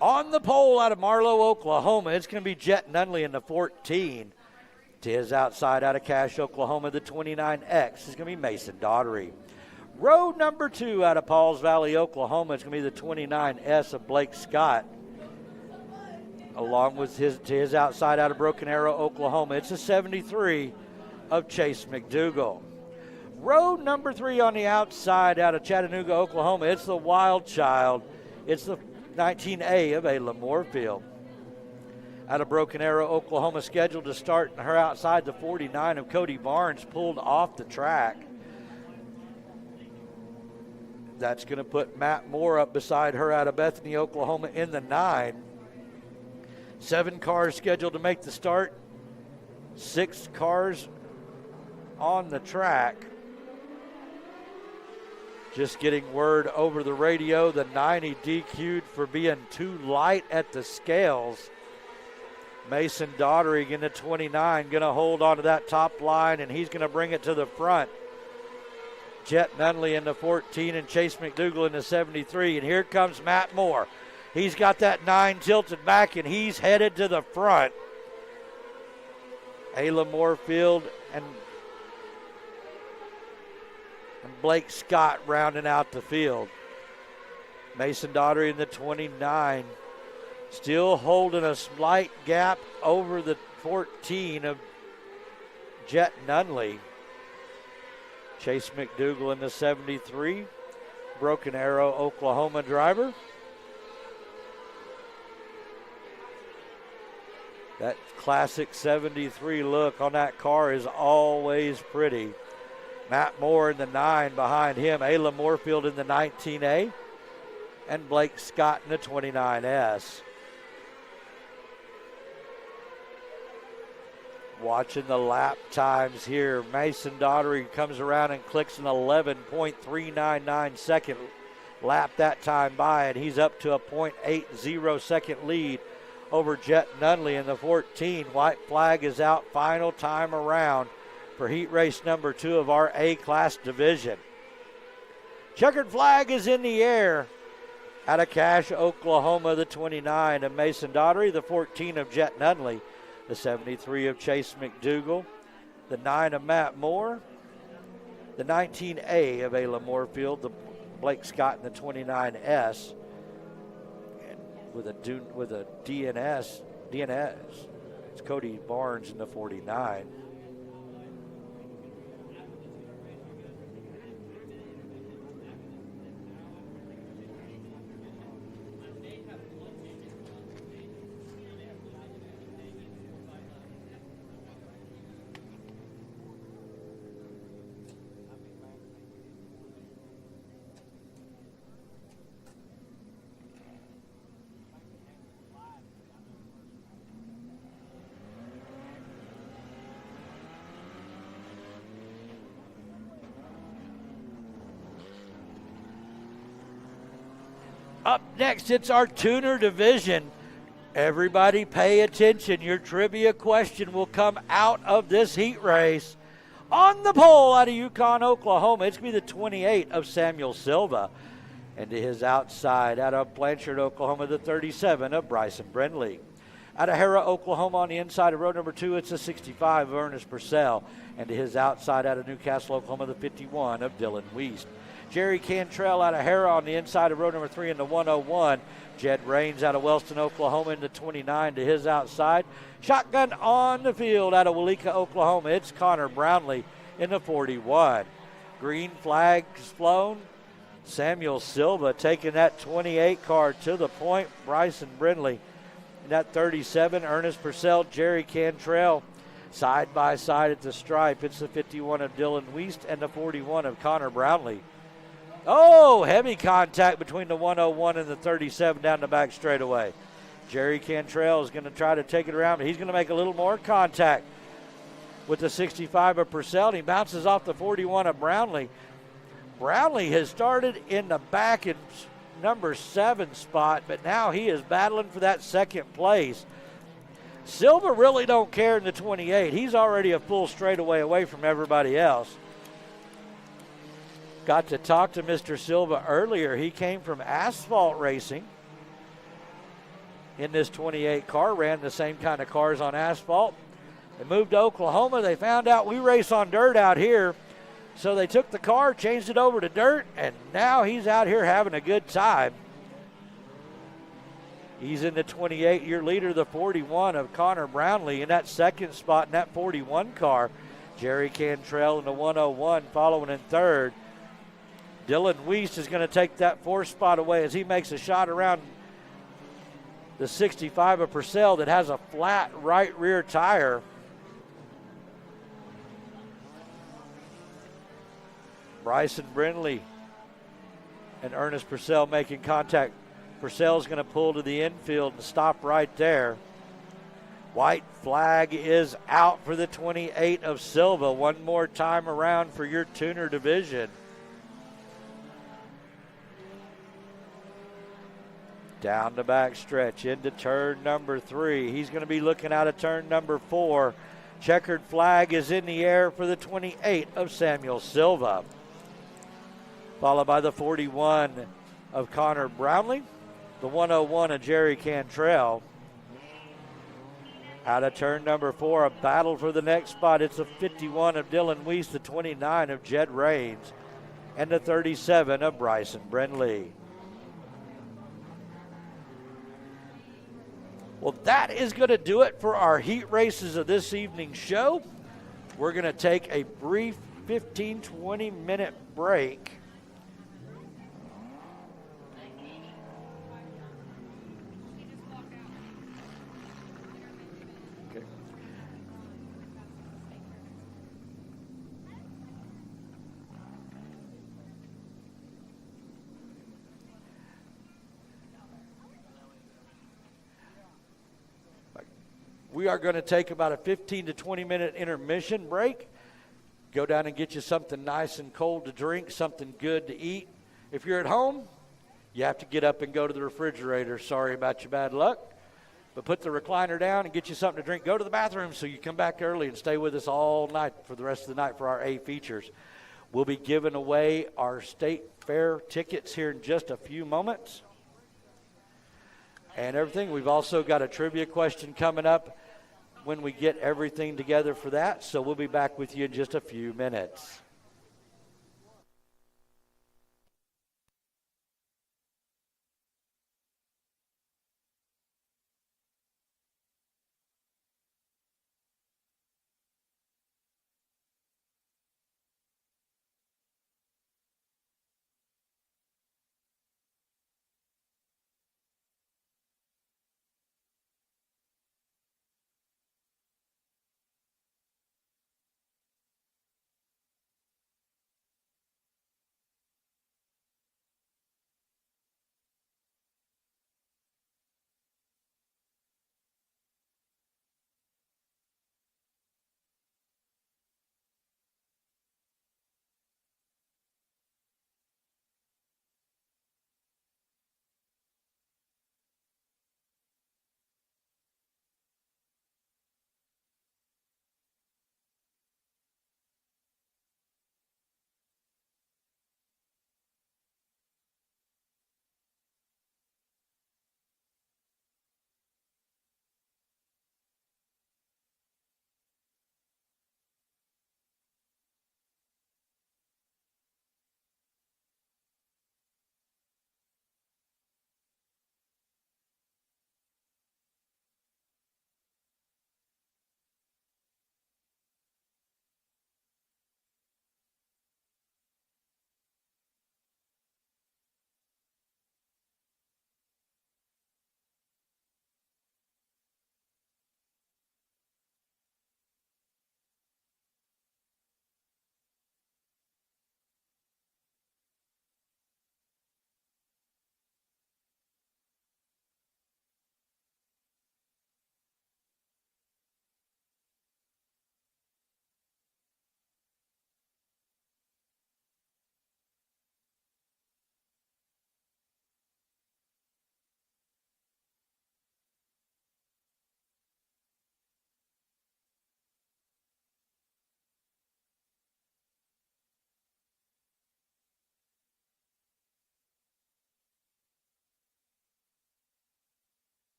On the pole out of Marlow, Oklahoma, it's going to be Jet Nunley in the 14. To his outside out of Cache, Oklahoma, the 29X is going to be Mason Daughtery. Road number 2 out of Pauls Valley, Oklahoma, it's going to be the 29S of Blake Scott. Along with to his outside out of Broken Arrow, Oklahoma, it's a 73 of Chase McDougal. Road number 3 on the outside out of Chattanooga, Oklahoma, it's the Wild Child. It's the 19A of Ayla Moorfield. Out of Broken Arrow, Oklahoma, scheduled to start her outside, the 49 of Cody Barnes, pulled off the track. That's going to put Matt Moore up beside her out of Bethany, Oklahoma in the 9. 7 cars scheduled to make the start. 6 cars on the track. Just getting word over the radio, the 90 DQ'd for being too light at the scales. Mason Daughtery in the 29, going to hold on to that top line, and he's going to bring it to the front. Jet Nunley in the 14 and Chase McDougal in the 73, and here comes Matt Moore. He's got that 9 tilted back, and he's headed to the front. Ayla Moorfield and Blake Scott rounding out the field. Mason Daughtery in the 29, still holding a slight gap over the 14 of Jet Nunley. Chase McDougal in the 73, Broken Arrow, Oklahoma driver. That classic 73 look on that car is always pretty. Matt Moore in the 9 behind him. Ayla Moorfield in the 19A. And Blake Scott in the 29S. Watching the lap times here. Mason Daughtery comes around and clicks an 11.399 second lap that time by, and he's up to a 0.80 second lead over Jet Nunley in the 14. White flag is out, final time around for heat race number 2 of our A-class division. Checkered flag is in the air out of Cache, Oklahoma, the 29 of Mason Daughtery, the 14 of Jet Nunley, the 73 of Chase McDougal, the 9 of Matt Moore, the 19A of Ayla Moorfield, the Blake Scott in the 29S, with a DNS, it's Cody Barnes in the 49. Up next, it's our tuner division. Everybody pay attention. Your trivia question will come out of this heat race. On the pole out of Yukon, Oklahoma, it's going to be the 28 of Samuel Silva. And to his outside, out of Blanchard, Oklahoma, the 37 of Bryson Brindley. Out of Hera, Oklahoma, on the inside of row number 2, it's the 65 of Ernest Purcell. And to his outside, out of Newcastle, Oklahoma, the 51 of Dylan Wiest. Jerry Cantrell out of Hera on the inside of row number 3 in the 101. Jed Raines out of Wellston, Oklahoma in the 29 to his outside. Shotgun on the field out of Walika, Oklahoma. It's Connor Brownlee in the 41. Green flags flown. Samuel Silva taking that 28 car to the point. Bryson Brindley in that 37. Ernest Purcell, Jerry Cantrell side by side at the stripe. It's the 51 of Dylan Wiest and the 41 of Connor Brownlee. Oh, heavy contact between the 101 and the 37 down the back straightaway. Jerry Cantrell is going to try to take it around, but he's going to make a little more contact with the 65 of Purcell. He bounces off the 41 of Brownlee. Brownlee has started in the back in number 7 spot, but now he is battling for that second place. Silva really don't care in the 28. He's already a full straightaway away from everybody else. Got to talk to Mr. Silva earlier. He came from asphalt racing in this 28 car, ran the same kind of cars on asphalt. They moved to Oklahoma. They found out we race on dirt out here. So they took the car, changed it over to dirt, and now he's out here having a good time. He's in the 28, your leader, the 41 of Connor Brownlee in that second spot in that 41 car. Jerry Cantrell in the 101 following in third. Dylan Wiest is going to take that 4th spot away as he makes a shot around the 65 of Purcell that has a flat right rear tire. Bryson Brindley and Ernest Purcell making contact. Purcell's going to pull to the infield and stop right there. White flag is out for the 28 of Silva. One more time around for your tuner division. Down the back stretch into turn number 3. He's going to be looking out of turn number 4. Checkered flag is in the air for the 28 of Samuel Silva. Followed by the 41 of Connor Brownlee, the 101 of Jerry Cantrell. Out of turn number 4, a battle for the next spot. It's the 51 of Dylan Wiest, the 29 of Jed Raines, and the 37 of Bryson Brindley. Well, that is going to do it for our heat races of this evening's show. We're going to take a brief 15-20 minute break. We are going to take about a 15 to 20 minute intermission break. Go down and get you something nice and cold to drink, something good to eat. If you're at home, you have to get up and go to the refrigerator. Sorry about your bad luck. But put the recliner down and get you something to drink. Go to the bathroom so you come back early and stay with us all night for the rest of the night for our A features. We'll be giving away our state fair tickets here in just a few moments. And everything. We've also got a trivia question coming up when we get everything together for that. So we'll be back with you in just a few minutes.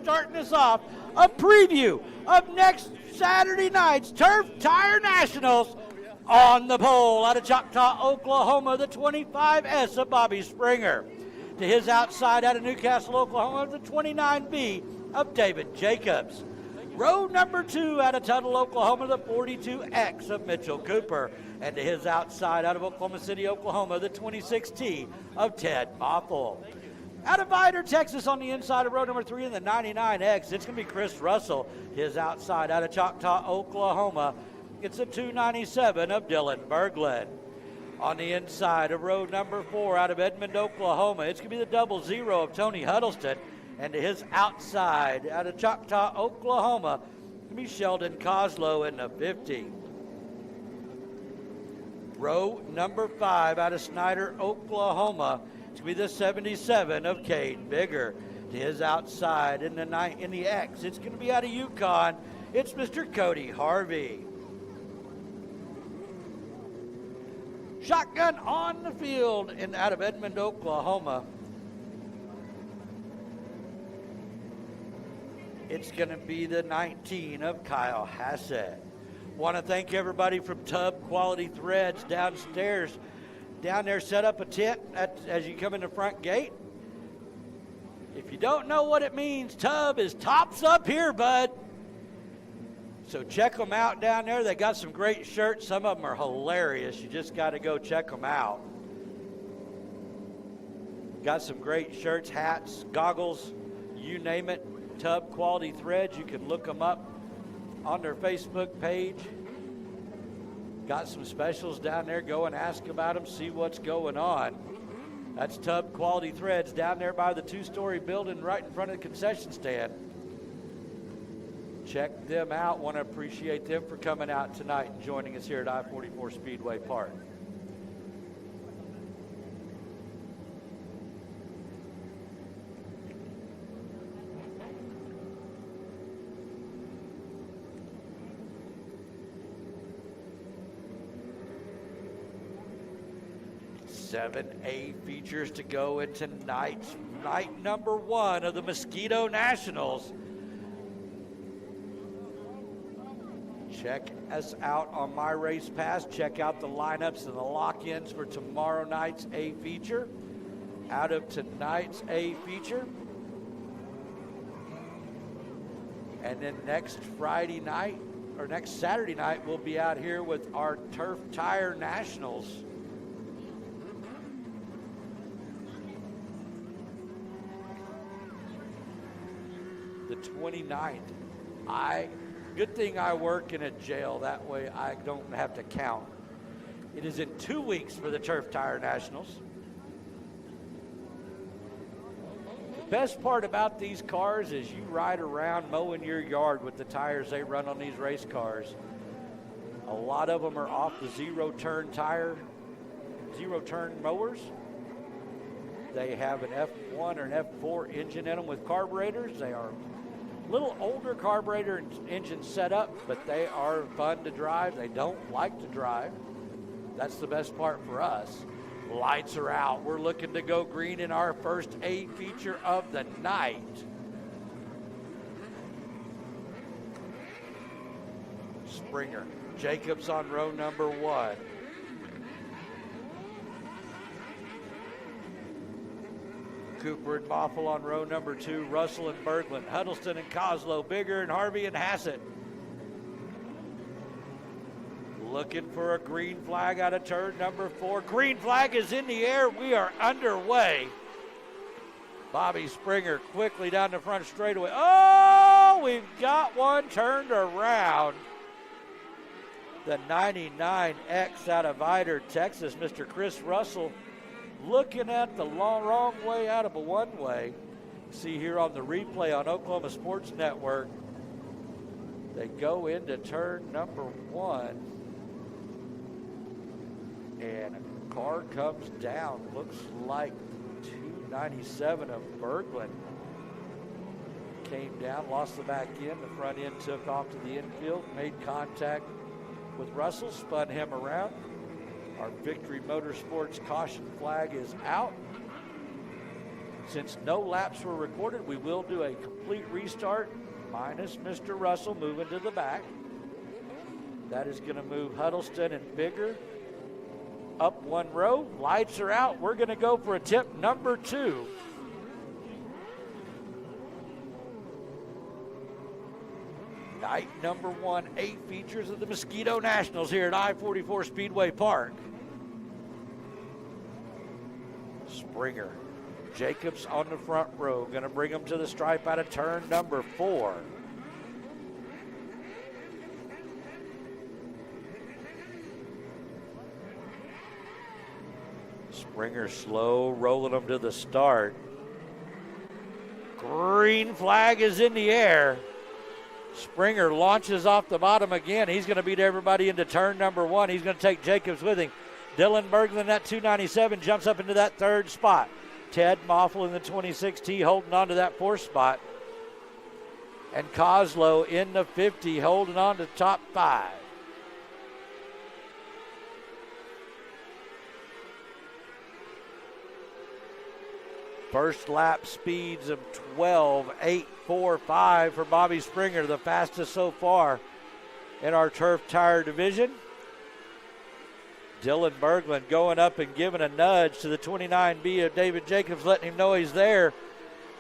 starting us off, a preview of next Saturday night's Turf Tire Nationals. On the pole out of Choctaw, Oklahoma, the 25S of Bobby Springer. To his outside out of Newcastle, Oklahoma, the 29B of David Jacobs. Row number 2 out of Tuttle, Oklahoma, the 42X of Mitchell Cooper. And to his outside out of Oklahoma City, Oklahoma, the 26T of Ted Moffel. Out of Vidor, Texas, on the inside of row number 3 in the 99X, it's going to be Chris Russell. His outside out of Choctaw, Oklahoma, it's a 297 of Dylan Berglund. On the inside of row number 4 out of Edmond, Oklahoma, it's going to be the 00 of Tony Huddleston. And to his outside out of Choctaw, Oklahoma, it's going to be Sheldon Coslow in the 50. Row number 5 out of Snyder, Oklahoma, it's going to be the 77 of Cade Bigger. To his outside in the X, it's going to be out of Yukon, it's Mr. Cody Harvey. Shotgun on the field and out of Edmond, Oklahoma. It's going to be the 19 of Kyle Hassett. Want to thank everybody from Tub Quality Threads downstairs. Down there, set up a tent as you come in the front gate. If you don't know what it means, Tub is tops up here, bud. So check them out down there. They got some great shirts. Some of them are hilarious. You just got to go check them out. Got some great shirts, hats, goggles, you name it. Tub Quality Threads. You can look them up on their Facebook page. Got some specials down there. Go and ask about them. See what's going on. That's Tub Quality Threads down there by the 2-story building right in front of the concession stand. Check them out. Want to appreciate them for coming out tonight and joining us here at I-44 Speedway Park. Seven A features to go in tonight's night number 1 of the Mosquito Nationals. Check us out on My Race Pass. Check out the lineups and the lock-ins for tomorrow night's A feature. Out of tonight's A feature. And then next Friday night, or next Saturday night, we'll be out here with our Turf Tire Nationals. The 29th. Good thing I work in a jail. That way I don't have to count. It is in 2 weeks for the Turf Tire Nationals. The best part about these cars is you ride around mowing your yard with the tires they run on these race cars. A lot of them are off the zero-turn mowers. They have an F1 or an F4 engine in them with carburetors. They are little older carburetor and engine setup, but they are fun to drive. They don't like to drive. That's the best part for us. Lights are out. We're looking to go green in our first A feature of the night. Springer. Jacobs on row number 1. Cooper and Moffel on row number 2. Russell and Berglund. Huddleston and Coslow. Bigger and Harvey and Hassett. Looking for a green flag out of turn number 4. Green flag is in the air. We are underway. Bobby Springer quickly down the front straightaway. Oh, we've got one turned around. The 99X out of Vidor, Texas, Mr. Chris Russell, looking at the wrong way out of a one-way. See here on the replay on Oklahoma Sports Network, they go into turn number 1, and a car comes down. Looks like 297 of Berglund came down, lost the back end. The front end took off to the infield, made contact with Russell, spun him around. Our Victory Motorsports caution flag is out. Since no laps were recorded, we will do a complete restart, minus Mr. Russell moving to the back. That is going to move Huddleston and Bigger up one row. Lights are out. We're going to go for attempt number 2. Night number 1, 8 features of the Mosquito Nationals here at I-44 Speedway Park. Springer, Jacobs on the front row, going to bring them to the stripe out of turn number 4. Springer slow, rolling them to the start. Green flag is in the air. Springer launches off the bottom again. He's going to beat everybody into turn number 1. He's going to take Jacobs with him. Dylan Berglund, that 297, jumps up into that 3rd spot. Ted Moffel in the 26T holding on to that 4th spot. And Coslow in the 50 holding on to top 5. First lap speeds of 12.845 for Bobby Springer, the fastest so far in our turf tire division. Dylan Berglund going up and giving a nudge to the 29B of David Jacobs, letting him know he's there.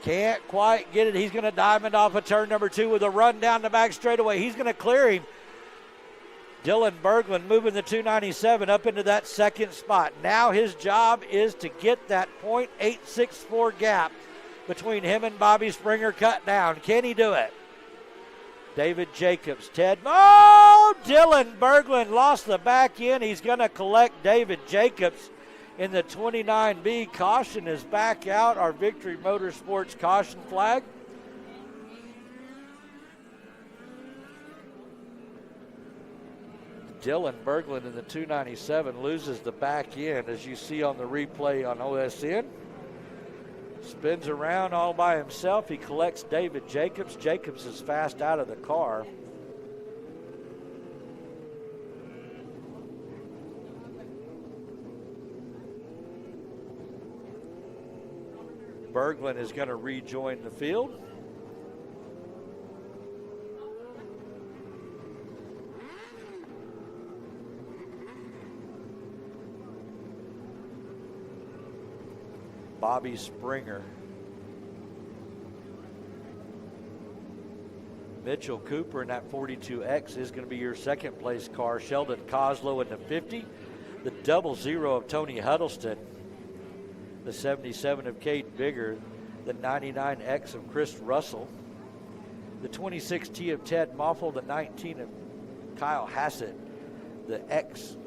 Can't quite get it. He's going to diamond off of turn number 2 with a run down the back straightaway. He's going to clear him. Dylan Berglund moving the 297 up into that 2nd spot. Now his job is to get that .864 gap between him and Bobby Springer cut down. Can he do it? David Jacobs, Dylan Berglund lost the back end. He's going to collect David Jacobs in the 29B. Caution is back out. Our Victory Motorsports caution flag. Dylan Berglund in the 297 loses the back end, as you see on the replay on OSN. Spins around all by himself. He collects David Jacobs. Jacobs is fast out of the car. Berglund is going to rejoin the field. Bobby Springer. Mitchell Cooper in that 42X is going to be your 2nd place car. Sheldon Coslow in the 50. The 00 of Tony Huddleston. The 77 of Cade Bigger. The 99X of Chris Russell. The 26T of Ted Moffel. The 19 of Kyle Hassett. The X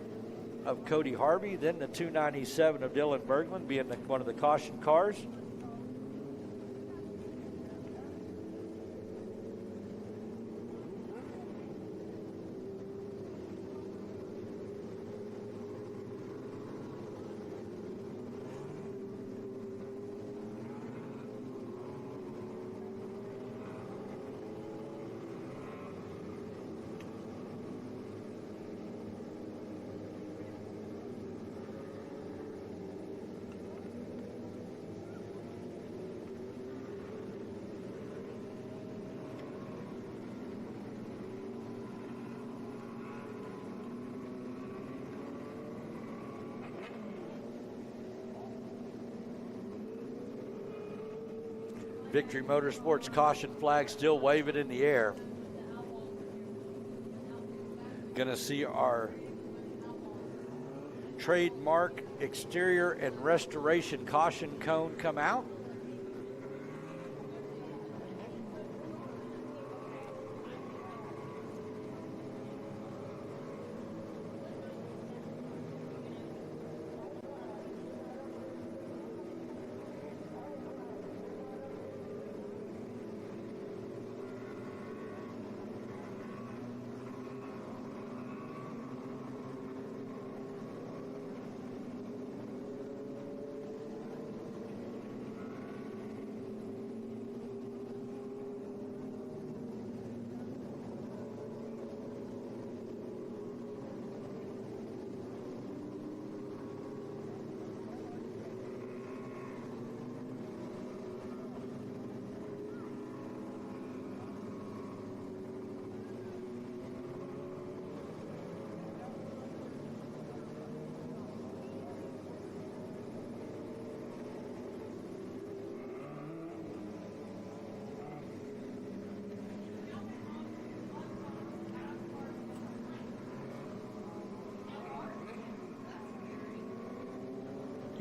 of Cody Harvey, then the 297 of Dylan Berglund being one of the caution cars. Victory Motorsports caution flag still waving in the air. Gonna see our trademark exterior and restoration caution cone come out.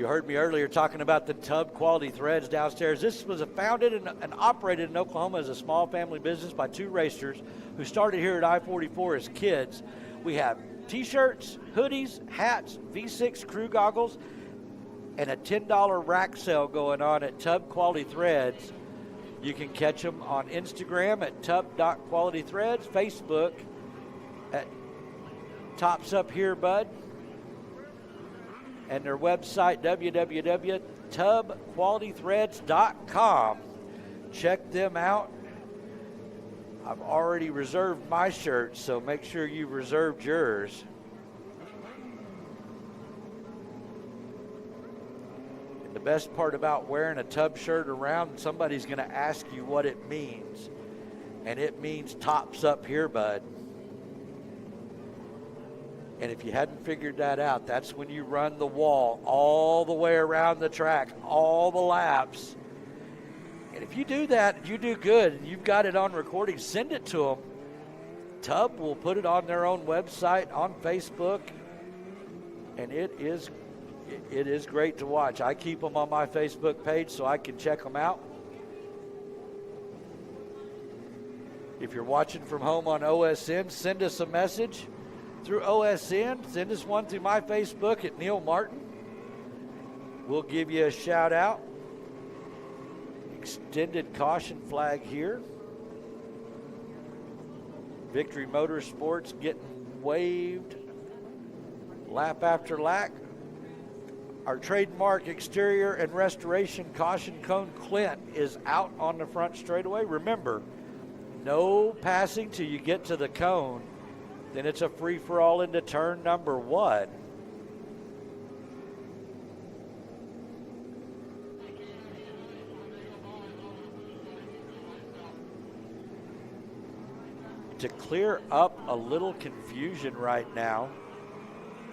You heard me earlier talking about the Tub Quality Threads downstairs. This was founded and operated in Oklahoma as a small family business by two racers who started here at I-44 as kids. We have T-shirts, hoodies, hats, V6 crew goggles, and a $10 rack sale going on at Tub Quality Threads. You can catch them on Instagram at tub.qualitythreads, Facebook at Tops Up Here Bud, and their website, www.tubqualitythreads.com. Check them out. I've already reserved my shirt, so make sure you've reserved yours. And the best part about wearing a Tub shirt around, somebody's going to ask you what it means. And it means Tops Up Here, bud. And if you hadn't figured that out, that's when you run the wall all the way around the track, all the laps. And if you do that, you do good, and you've got it on recording, send it to them. Tub will put it on their own website, on Facebook, and it is great to watch. I keep them on my Facebook page so I can check them out. If you're watching from home on OSN, send us a message through OSN. Send us one through my Facebook at Neil Martin. We'll give you a shout out. Extended caution flag here. Victory Motorsports getting waved lap after lap. Our trademark exterior and restoration caution cone Clint is out on the front straightaway. Remember, no passing till you get to the cone. Then it's a free-for-all into turn number 1. To clear up a little confusion right now,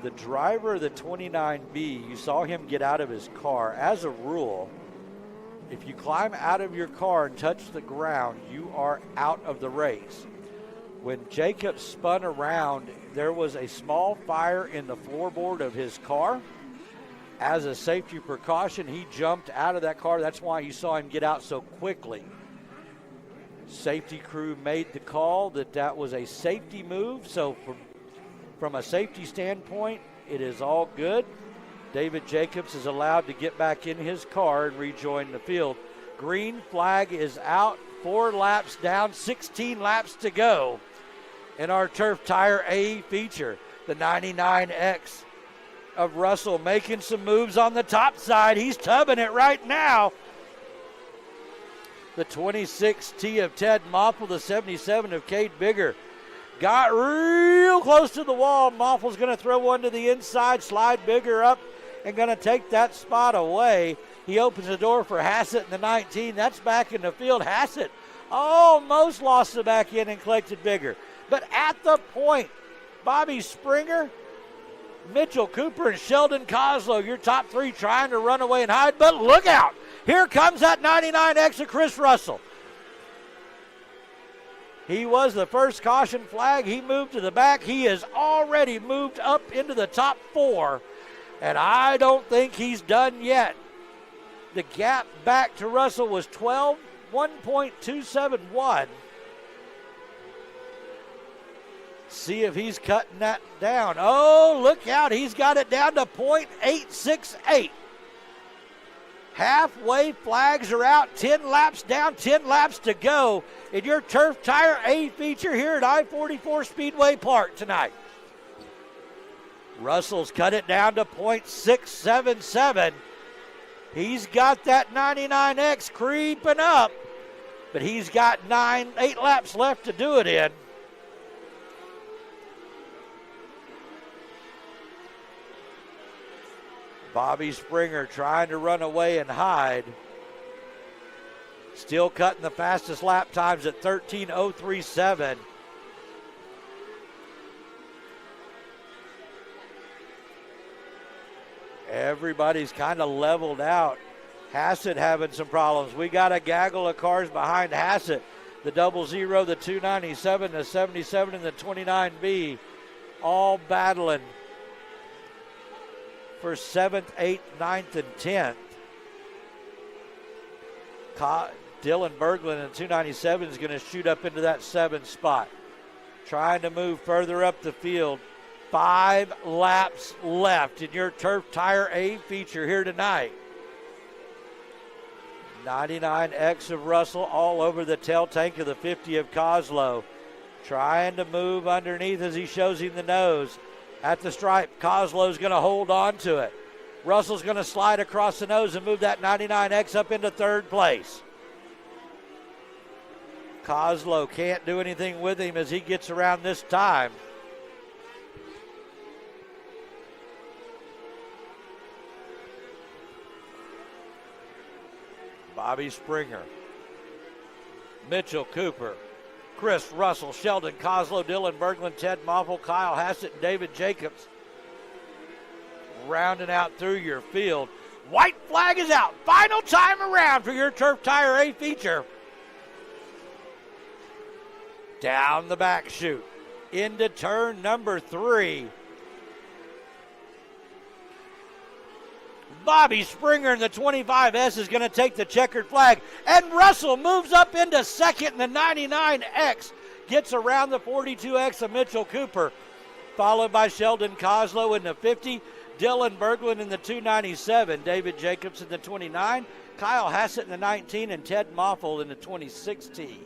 the driver of the 29B, you saw him get out of his car. As a rule, if you climb out of your car and touch the ground, you are out of the race. When Jacob spun around, there was a small fire in the floorboard of his car. As a safety precaution, he jumped out of that car. That's why you saw him get out so quickly. Safety crew made the call that was a safety move. So from a safety standpoint, it is all good. David Jacobs is allowed to get back in his car and rejoin the field. Green flag is out. 4 laps down, 16 laps to go in our Turf Tire A feature. The 99X of Russell making some moves on the top side. He's tubbing it right now. The 26T of Ted Moffel, the 77 of Cade Bigger, got real close to the wall. Moffel's going to throw one to the inside, slide Bigger up, and going to take that spot away. He opens the door for Hassett in the 19. That's back in the field. Hassett almost lost the back end and collected Bigger. But at the point, Bobby Springer, Mitchell Cooper, and Sheldon Coslow, your top 3 trying to run away and hide. But look out. Here comes that 99X of Chris Russell. He was the first caution flag. He moved to the back. He has already moved up into the top 4. And I don't think he's done yet. The gap back to Russell was 1.271. See if he's cutting that down. Oh, look out. He's got it down to 0.868. Halfway flags are out. 10 laps down, 10 laps to go in your Turf Tire A feature here at I-44 Speedway Park tonight. Russell's cut it down to 0.677. He's got that 99X creeping up, but he's got 8 laps left to do it in. Bobby Springer trying to run away and hide. Still cutting the fastest lap times at 13:037. Everybody's kind of leveled out. Hassett having some problems. We got a gaggle of cars behind Hassett. The 00, the 297, the 77, and the 29B all battling for 7th, 8th, 9th, and 10th. Dylan Berglund in 297 is going to shoot up into that 7th spot. Trying to move further up the field. 5 laps left in your Turf Tire A feature here tonight. 99X of Russell all over the tail tank of the 50 of Kozlow. Trying to move underneath as he shows him the nose. At the stripe, Koslow's going to hold on to it. Russell's going to slide across the nose and move that 99X up into 3rd place. Kozlow can't do anything with him as he gets around this time. Bobby Springer, Mitchell Cooper, Chris Russell, Sheldon Kozlow, Dylan Berglund, Ted Moffel, Kyle Hassett, and David Jacobs. Rounding out through your field. White flag is out. Final time around for your Turf Tire A feature. Down the back chute. Into turn number 3. Bobby Springer in the 25S is going to take the checkered flag. And Russell moves up into 2nd in the 99X. Gets around the 42X of Mitchell Cooper. Followed by Sheldon Kozlow in the 50. Dylan Berglund in the 297. David Jacobs in the 29. Kyle Hassett in the 19. And Ted Moffel in the 2016.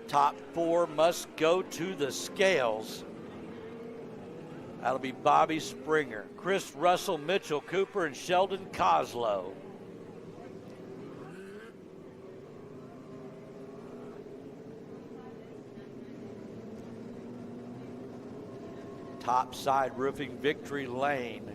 Top 4 must go to the scales. That'll be Bobby Springer, Chris Russell, Mitchell Cooper, and Sheldon Kozlow. Topside roofing victory lane.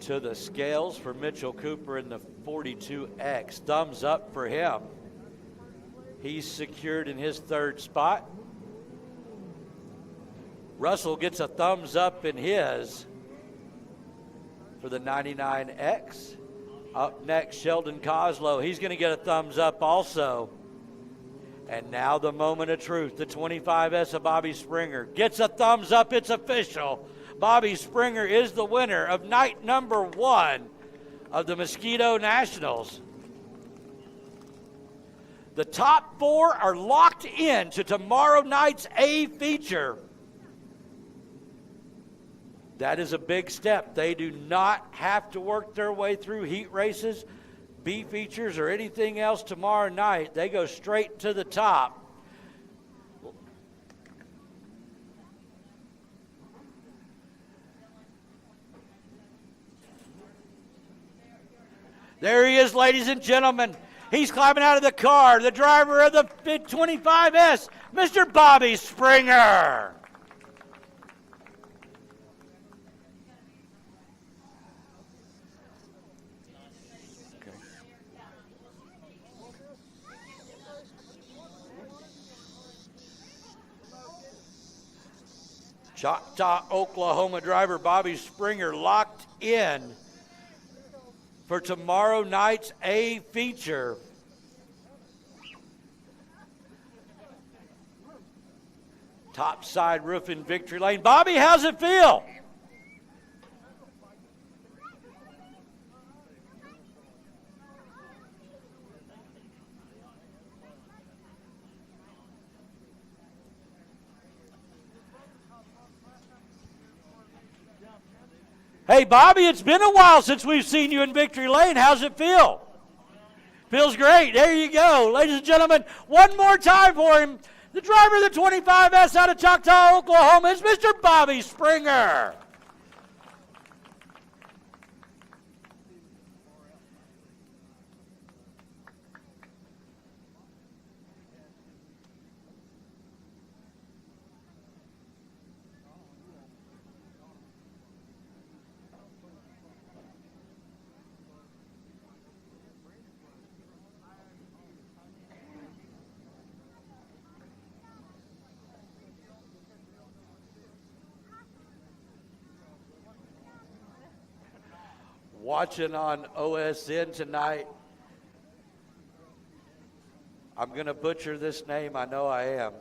To the scales for Mitchell Cooper in the 42X. Thumbs up for him. He's secured in his 3rd spot. Russell gets a thumbs up in his for the 99X. Up next, Sheldon Kozlow. He's going to get a thumbs up also. And now the moment of truth. The 25S of Bobby Springer gets a thumbs up. It's official. Bobby Springer is the winner of night number 1 of the Mosquito Nationals. The top 4 are locked in to tomorrow night's A feature. That is a big step. They do not have to work their way through heat races, B features, or anything else tomorrow night. They go straight to the top. There he is, ladies and gentlemen. He's climbing out of the car. The driver of the 25S, Mr. Bobby Springer. Choctaw, Oklahoma driver Bobby Springer locked in for tomorrow night's A feature. Topside roof in victory lane. Bobby, how's it feel? Hey, Bobby, it's been a while since we've seen you in victory lane. How's it feel? Feels great. There you go. Ladies and gentlemen, one more time for him. The driver of the 25S out of Choctaw, Oklahoma is Mr. Bobby Springer. watching on OSN tonight. I'm going to butcher this name. I know I am.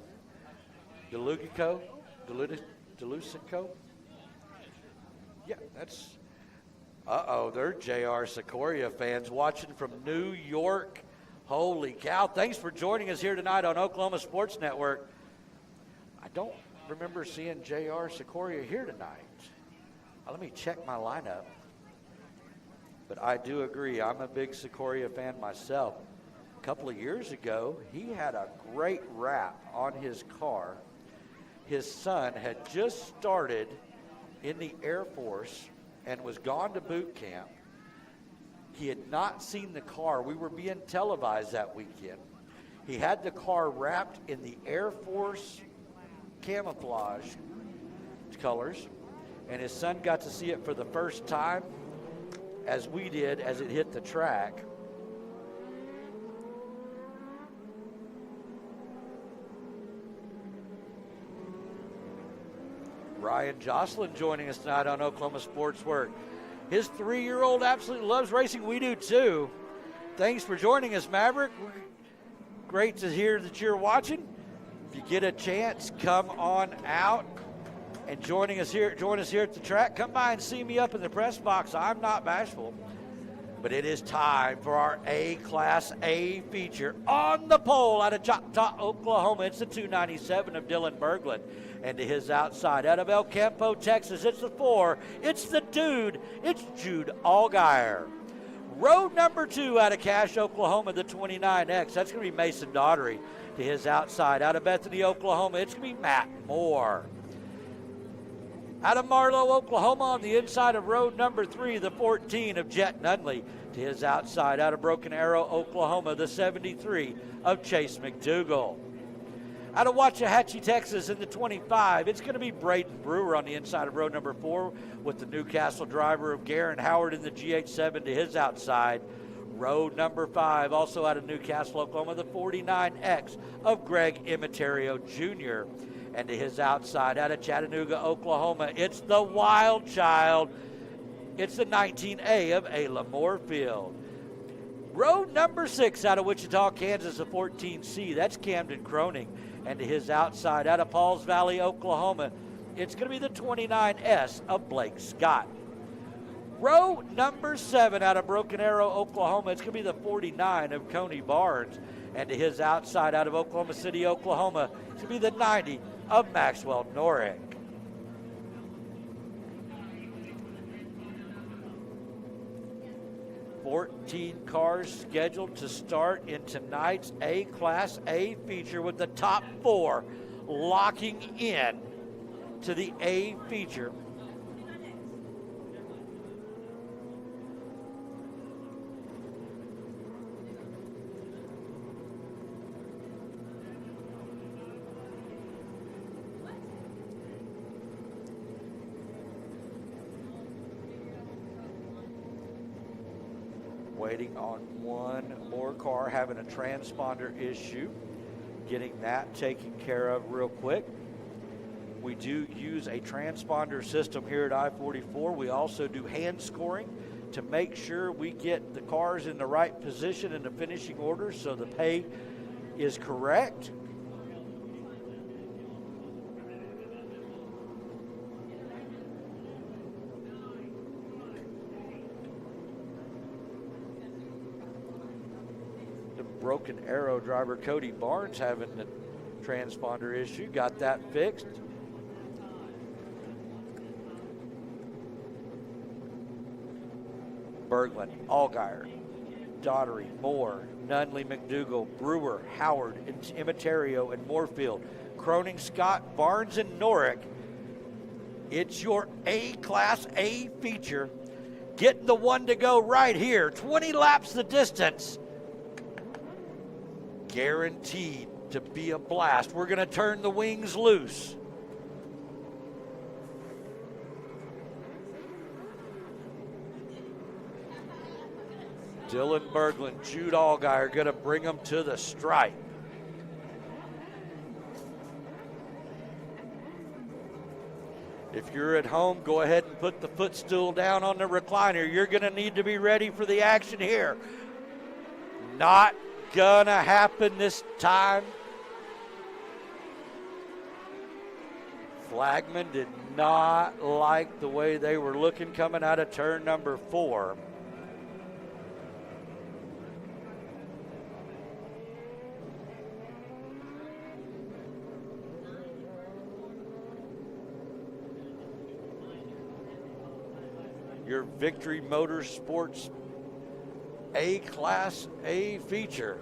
Delusico? Yeah, that's. They're J.R. Sikoria fans watching from New York. Holy cow. Thanks for joining us here tonight on Oklahoma Sports Network. I don't remember seeing J.R. Sikoria here tonight. Let me check my lineup. But I do agree. I'm a big Sikoria fan myself. A couple of years ago, he had a great wrap on his car. His son had just started in the Air Force and was gone to boot camp. He had not seen the car. We were being televised that weekend. He had the car wrapped in the Air Force camouflage colors, and his son got to see it for the first time, as we did, as it hit the track. Ryan Jocelyn joining us tonight on Oklahoma Sports Work. His 3-year-old absolutely loves racing. We do too. Thanks for joining us, Maverick. Great to hear that you're watching. If you get a chance, come on out and join us here at the track. Come by and see me up in the press box. I'm not bashful. But it is time for our A-Class A feature on the pole out of Choctaw, Oklahoma. It's the 297 of Dylan Berglund. And to his outside, out of El Campo, Texas, it's the 4. It's the dude. It's Jude Allgaier. Road number 2 out of Cache, Oklahoma, the 29X. That's going to be Mason Daughtery. To his outside, out of Bethany, Oklahoma, it's going to be Matt Moore. Out of Marlow, Oklahoma, on the inside of road number 3, the 14 of Jet Nunley. To his outside, out of Broken Arrow, Oklahoma, the 73 of Chase McDougal. Out of Waxahachie, Texas, in the 25, it's going to be Braden Brewer on the inside of road number 4 with the Newcastle driver of Garen Howard in the GH7 to his outside. Road number 5, also out of Newcastle, Oklahoma, the 49X of Greg Imitario Jr. And to his outside, out of Chattanooga, Oklahoma, it's the Wild Child. It's the 19A of Ayla Moorfield. Road number 6 out of Wichita, Kansas, the 14C. That's Camden Croning. And to his outside, out of Pauls Valley, Oklahoma, it's going to be the 29S of Blake Scott. Row number 7 out of Broken Arrow, Oklahoma, it's going to be the 49 of Coney Barnes. And to his outside, out of Oklahoma City, Oklahoma, it's going to be the 90 of Maxwell Norick. Fourteen cars scheduled to start in tonight's A-Class A feature, with the top 4 locking in to the A feature. Waiting on one more car having a transponder issue. Getting that taken care of real quick. We do use a transponder system here at I-44. We also do hand scoring to make sure we get the cars in the right position in the finishing order so the pay is correct. Broken Arrow driver Cody Barnes having the transponder issue. Got that fixed. Berglund, Allgaier, Daughtery, Moore, Nunley, McDougal, Brewer, Howard, Imitario, and Moorfield. Croning, Scott, Barnes, and Norick. It's your A-Class A feature. Getting the one to go right here. 20 laps the distance. Guaranteed to be a blast. We're going to turn the wings loose. Dylan Berglund, Jude Allgaier are going to bring them to the stripe. If you're at home, go ahead and put the footstool down on the recliner. You're going to need to be ready for the action here. Not going to happen this time. Flagman did not like the way they were looking coming out of turn number 4. Your Victory Motorsports A-Class A feature.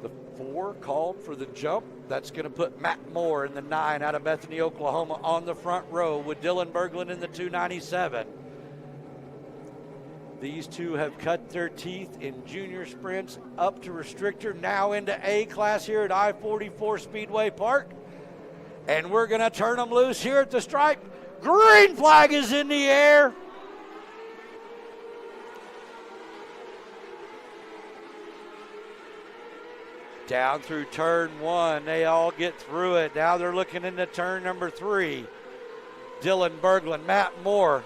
The 4 called for the jump. That's going to put Matt Moore in the 9 out of Bethany, Oklahoma on the front row with Dylan Berglund in the 297. These two have cut their teeth in junior sprints up to restrictor, now into A-Class here at I-44 Speedway Park. And we're going to turn them loose here at the stripe. Green flag is in the air. Down through turn 1, they all get through it. Now they're looking into turn number 3. Dylan Berglund, Matt Moore,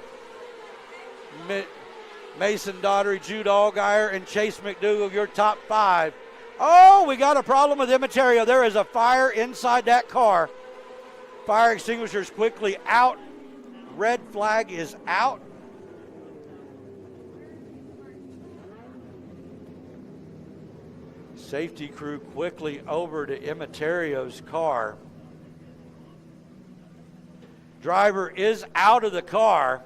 Mason Daugherty, Jude Allgaier, and Chase McDougall, your top 5. Oh, we got a problem with Immaterio. There is a fire inside that car. Fire extinguishers quickly out. Red flag is out. Safety crew quickly over to Immaterio's car. Driver is out of the car.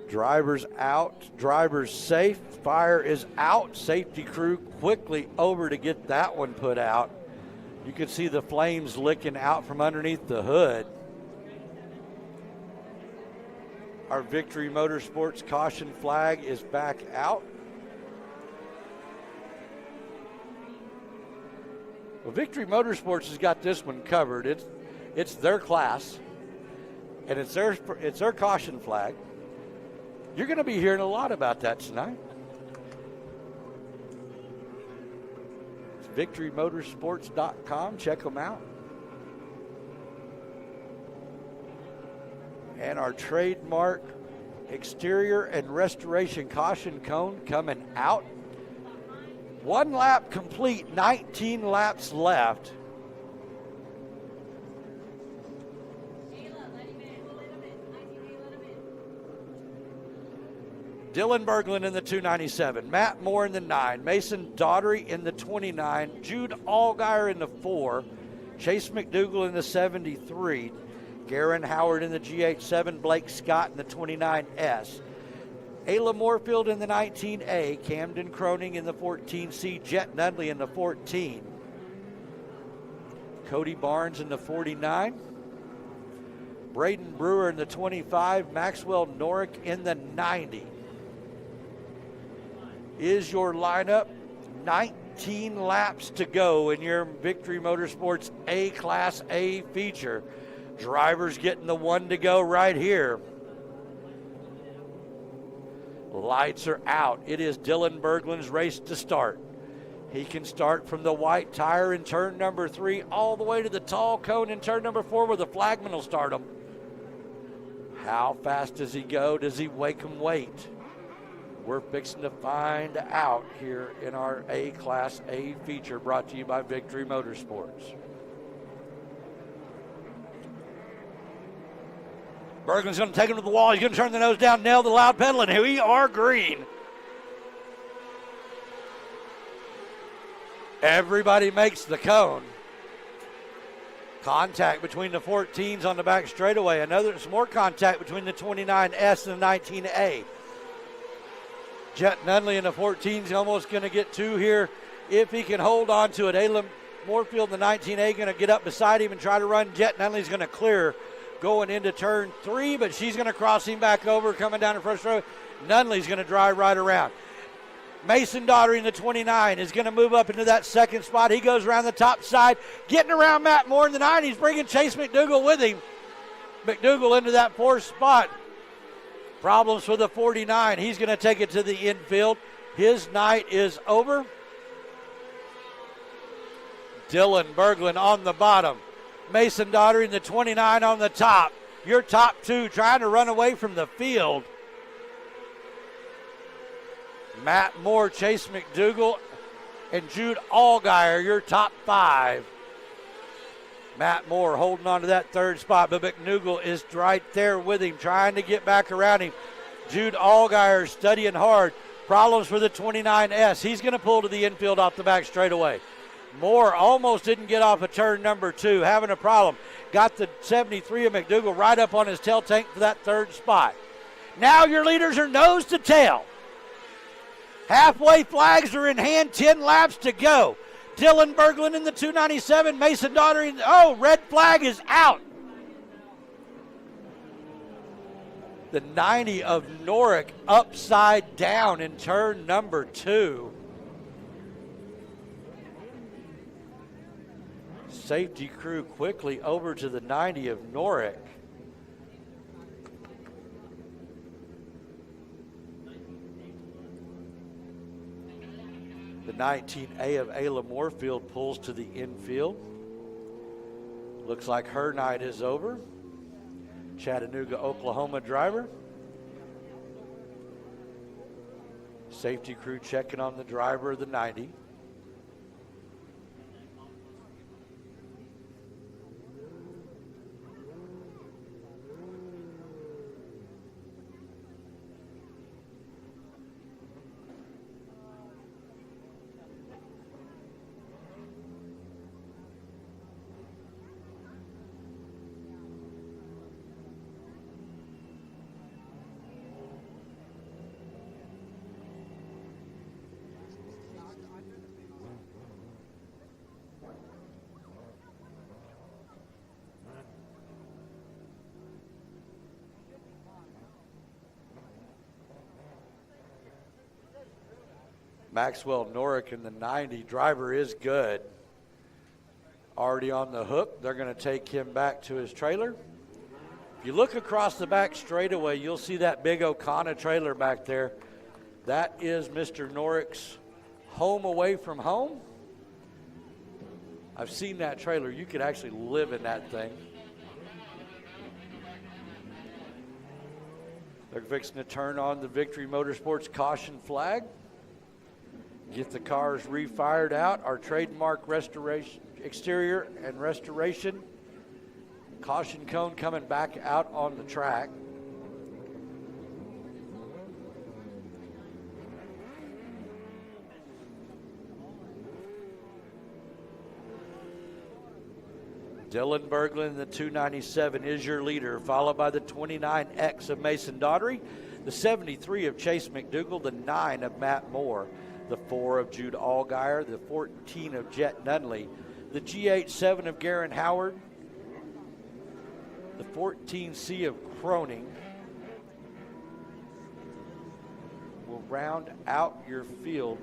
Drivers out, drivers safe, fire is out. Safety crew quickly over to get that one put out. You can see the flames licking out from underneath the hood. Our Victory Motorsports caution flag is back out. Well, Victory Motorsports has got this one covered. It's their class, and it's their caution flag. You're going to be hearing a lot about that tonight. It's victorymotorsports.com. Check them out. And our trademark exterior and restoration caution cone coming out. 1 lap complete, 19 laps left. Dylan Berglund in the 297, Matt Moore in the 9, Mason Daugherty in the 29, Jude Allgaier in the 4, Chase McDougall in the 73, Garen Howard in the GH7, Blake Scott in the 29S, Ayla Moorfield in the 19A, Camden Croning in the 14C, Jet Nunley in the 14, Cody Barnes in the 49, Braden Brewer in the 25, Maxwell Norick in the 90. Is your lineup. 19 laps to go in your Victory Motorsports A-Class A feature. Drivers getting the 1 to go right here. Lights are out. It is Dylan Berglund's race to start. He can start from the white tire in turn number 3 all the way to the tall cone in turn number 4 where the flagman will start him. How fast does he go? Does he wake him wait? We're fixing to find out here in our A-Class A feature brought to you by Victory Motorsports. Berglund's going to take him to the wall. He's going to turn the nose down, nail the loud pedal, and we are green. Everybody makes the cone. Contact between the 14s on the back straightaway. Some more contact between the 29S and the 19A. Jet Nunley in the 14 is almost going to get 2 here if he can hold on to it. Ayla Moorfield in the 19A going to get up beside him and try to run. Jet Nunley's going to clear going into turn 3, but she's going to cross him back over, coming down the first row. Nunley's going to drive right around. Mason Daughtery in the 29 is going to move up into that second spot. He goes around the top side, getting around Matt Moore in the 9. He's bringing Chase McDougal with him. McDougal into that 4th spot. Problems for the 49. He's going to take it to the infield. His night is over. Dylan Berglund on the bottom. Mason Daughtery in the 29 on the top. Your top 2 trying to run away from the field. Matt Moore, Chase McDougal, and Jude Allgaier, your top 5. Matt Moore holding on to that 3rd spot, but McDougal is right there with him, trying to get back around him. Jude Allgaier studying hard. Problems for the 29S. He's going to pull to the infield off the back straightaway. Moore almost didn't get off of turn number 2, having a problem. Got the 73 of McDougal right up on his tail tank for that 3rd spot. Now your leaders are nose to tail. Halfway flags are in hand, 10 laps to go. Dylan Berglund in the 297, Mason Daughtery. Oh, red flag is out. The 90 of Norick upside down in turn number 2. Safety crew quickly over to the 90 of Norick. The 19A of Ayla Moorfield pulls to the infield. Looks like her night is over. Chattanooga, Oklahoma driver. Safety crew checking on the driver of the 90. Maxwell Norick in the 90. Driver is good. Already on the hook. They're going to take him back to his trailer. If you look across the back straightaway, you'll see that big Okana trailer back there. That is Mr. Norick's home away from home. I've seen that trailer. You could actually live in that thing. They're fixing to turn on the Victory Motorsports caution flag. Get the cars refired out. Our trademark restoration, exterior and restoration. Caution cone coming back out on the track. Dylan Berglund in the 297 is your leader, followed by the 29X of Mason Daughtery, the 73 of Chase McDougal, the 9 of Matt Moore, the 4 of Jude Allgaier, the 14 of Jet Nunley, the G87 of Garen Howard, the 14C of Croning. Will round out your field.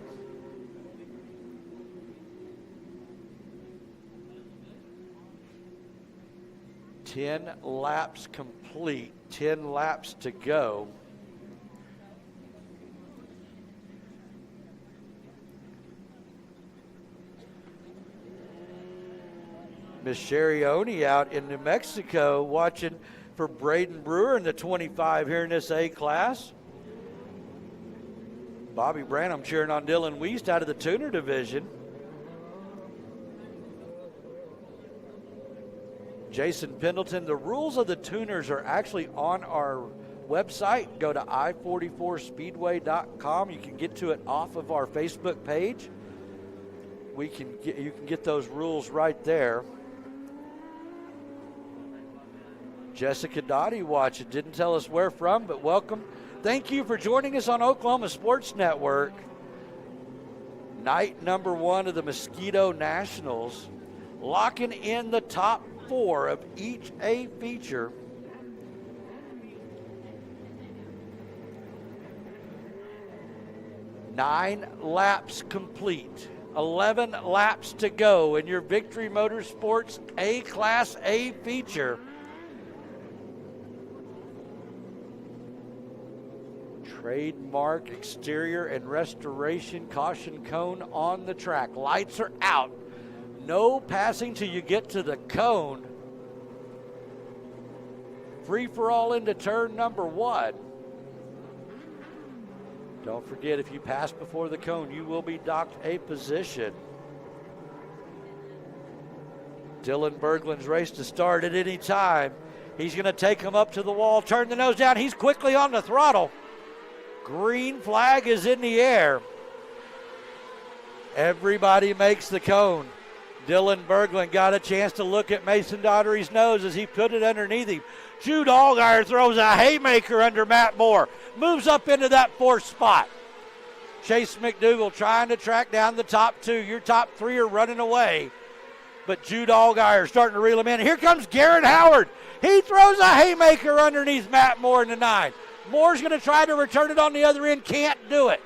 Ten laps complete, 10 laps to go. Miss Sherry Oney out in New Mexico watching for Braden Brewer in the 25 here in this A class. Bobby Branham cheering on Dylan Wiest out of the tuner division. Jason Pendleton, the rules of the tuners are actually on our website. Go to I-44speedway.com. You can get to it off of our Facebook page. You can get those rules right there. Jessica Dottie watching. Didn't tell us where from, but welcome. Thank you for joining us on Oklahoma Sports Network. Night number 1 of the Mosquito Nationals, locking in the top 4 of each A feature. Nine laps complete. 11 laps to go in your Victory Motorsports A-Class A feature. Trademark exterior and restoration caution cone on the track. Lights are out. No passing till you get to the cone. Free for all into turn number 1. Don't forget, if you pass before the cone, you will be docked a position. Dylan Berglund's race to start at any time. He's going to take him up to the wall, turn the nose down. He's quickly on the throttle. Green flag is in the air. Everybody makes the cone. Dylan Berglund got a chance to look at Mason Daugherty's nose as he put it underneath him. Jude Allgaier throws a haymaker under Matt Moore. Moves up into that 4th spot. Chase McDougall trying to track down the top 2. Your top 3 are running away. But Jude Allgaier starting to reel him in. Here comes Garrett Howard. He throws a haymaker underneath Matt Moore in the 9. Moore's going to try to return it on the other end. Can't do it.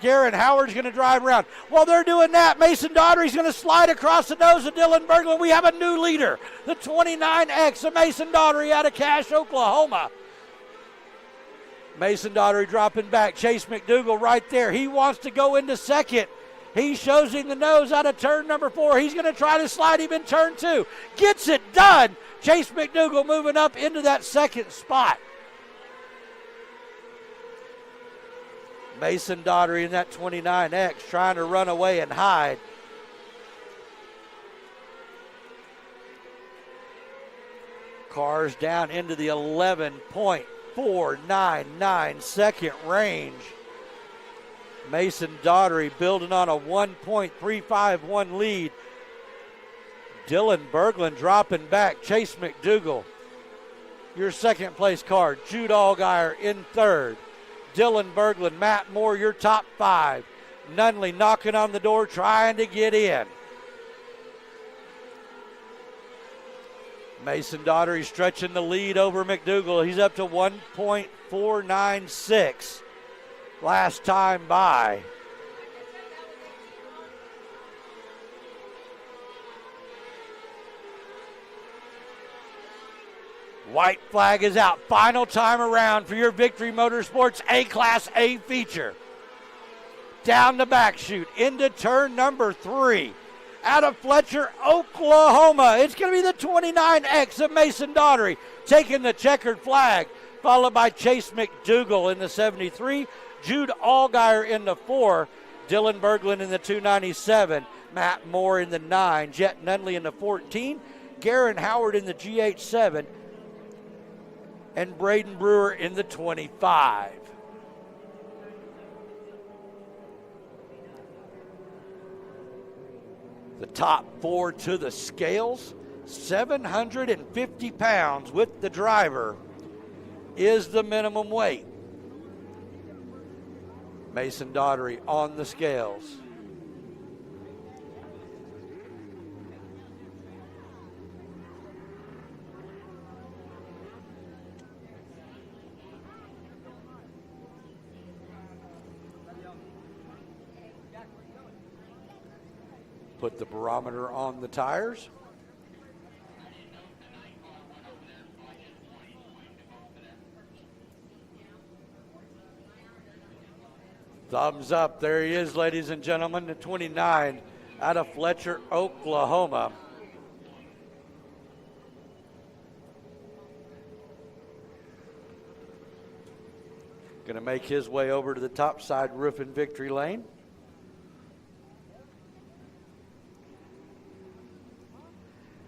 Garrett Howard's going to drive around. While they're doing that, Mason Daugherty's going to slide across the nose of Dylan Berglund. We have a new leader, the 29X of Mason Daugherty out of Cache, Oklahoma. Mason Daugherty dropping back. Chase McDougall right there. He wants to go into second. He shows him the nose out of turn number 4. He's going to try to slide him in turn 2. Gets it done. Chase McDougall moving up into that 2nd spot. Mason Daugherty in that 29X trying to run away and hide. Cars down into the 11.499 second range. Mason Daugherty building on a 1.351 lead. Dylan Berglund dropping back. Chase McDougall, your 2nd place car. Jude Allgaier in 3rd. Dylan Berglund, Matt Moore, your top 5. Nunley knocking on the door, trying to get in. Mason Daugherty stretching the lead over McDougall. He's up to 1.496 last time by. White flag is out. Final time around for your Victory Motorsports A-Class A feature. Down the back chute into turn number 3. Out of Fletcher, Oklahoma. It's going to be the 29X of Mason Daugherty taking the checkered flag, followed by Chase McDougall in the 73. Jude Allgaier in the 4. Dylan Berglund in the 297. Matt Moore in the 9. Jet Nunley in the 14. Garrett Howard in the GH7. And Braden Brewer in the 25. The top 4 to the scales, 750 pounds with the driver is the minimum weight. Mason Daugherty on the scales. Put the barometer on the tires. Thumbs up. There he is, ladies and gentlemen, the 29 out of Fletcher, Oklahoma. Going to make his way over to the top side roof in victory lane.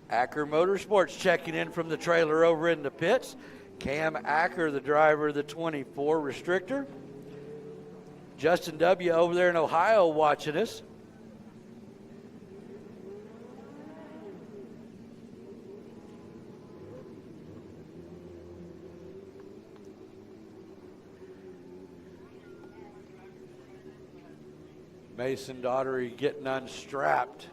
Acker Motorsports checking in from the trailer over in the pits. Cam Acker, the driver of the 24 restrictor. Justin W. over there in Ohio watching us. Mason Daughtery getting unstrapped.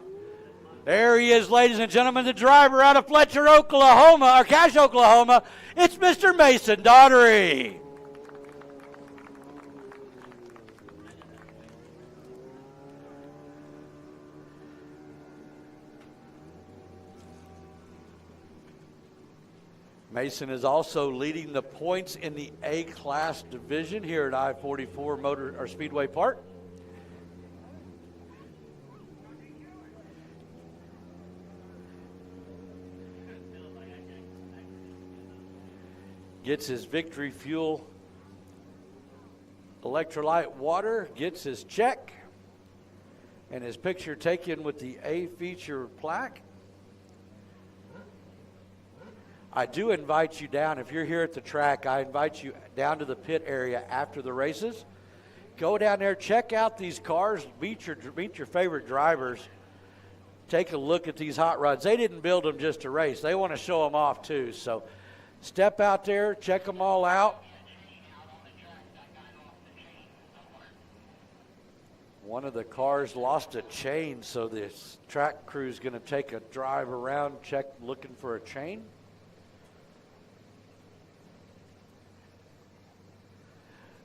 There he is, ladies and gentlemen, the driver out of Fletcher, Oklahoma, or Cache, Oklahoma. It's Mr. Mason Daughtery. Mason is also leading the points in the A-Class division here at I-44 Motor or Speedway Park. Gets his Victory Fuel electrolyte water, gets his check, and his picture taken with the A feature plaque. I do invite you down. If you're here at the track, I invite you down to the pit area after the races. Go down there, check out these cars, meet your favorite drivers. Take a look at these hot rods. They didn't build them just to race. They want to show them off too. So step out there, check them all out. One of the cars lost a chain, so this track crew is going to take a drive around, check, looking for a chain.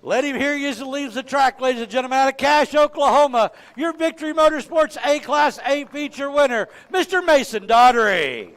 Let him hear you as he leaves the track, ladies and gentlemen, out of Cache, Oklahoma, your Victory Motorsports A-Class A feature winner, Mr. Mason Daughtery.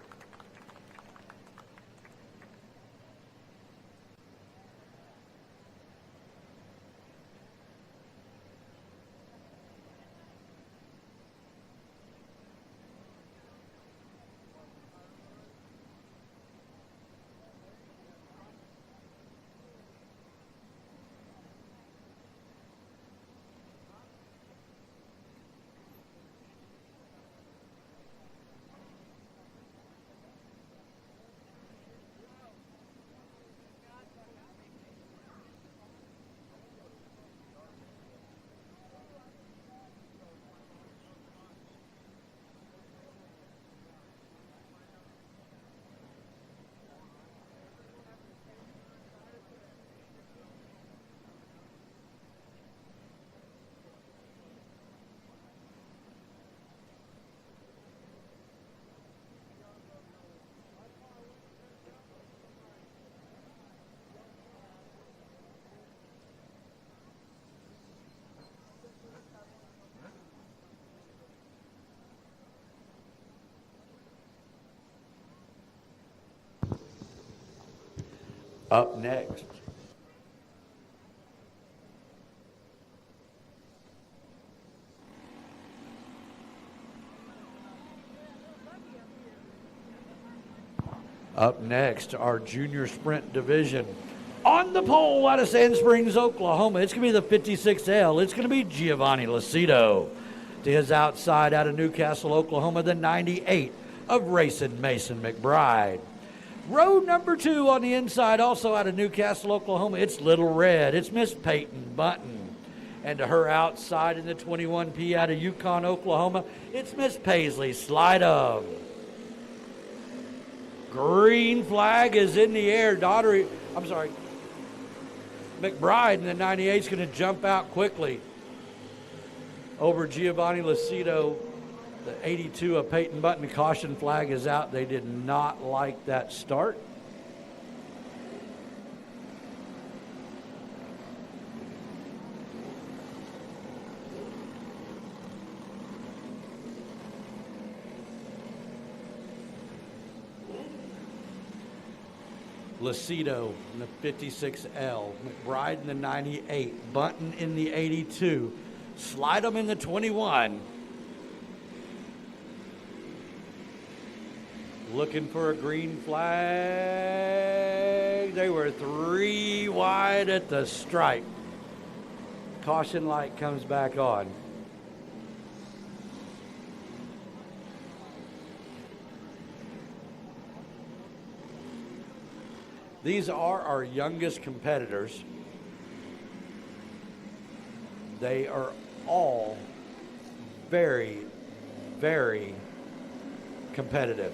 Up next, our junior sprint division. On the pole out of Sand Springs, Oklahoma, it's going to be the 56L. It's going to be Giovanni Lucido. To his outside out of Newcastle, Oklahoma, the 98 of Racing Mason McBride. Row number 2 on the inside, also out of Newcastle, Oklahoma, it's Little Red. It's Miss Peyton Button. And to her outside in the 21P out of Yukon, Oklahoma, it's Miss Paisley Slidum. Green flag is in the air. McBride in the 98 is going to jump out quickly over Giovanni Lucido. The 82 of Peyton Button, caution flag is out. They did not like that start. Lucido in the 56L, McBride in the 98, Button in the 82, Slidum in the 21. Looking for a green flag. They were 3 wide at the stripe. Caution light comes back on. These are our youngest competitors. They are all very, very competitive.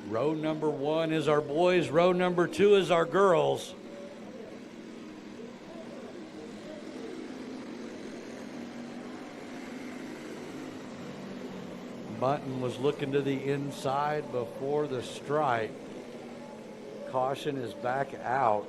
Row number 1 is our boys. Row number 2 is our girls. Bunton was looking to the inside before the stripe. Caution is back out.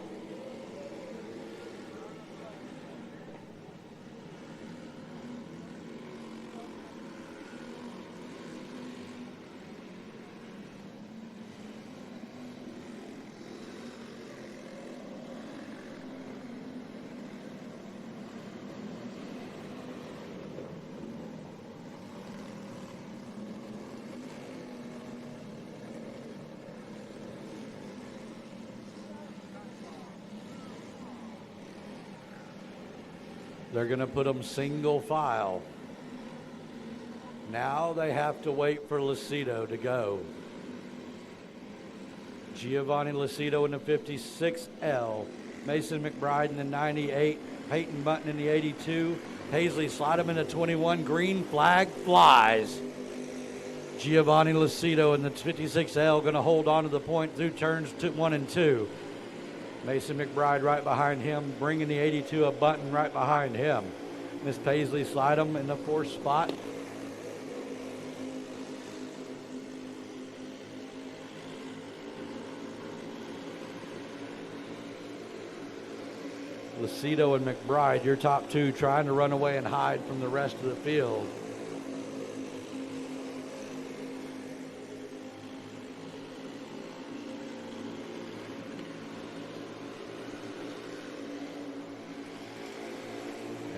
They're going to put them single file. Now they have to wait for Lucido to go. Giovanni Lucido in the 56L. Mason McBride in the 98. Peyton Bunton in the 82. Paisley Slidham in the 21. Green flag flies. Giovanni Lucido in the 56L going to hold on to the point through turns 1 and 2. Mason McBride right behind him, bringing the 82 of Bunton right behind him. Miss Paisley Slidham in the 4th spot. Lucido and McBride, your top 2, trying to run away and hide from the rest of the field.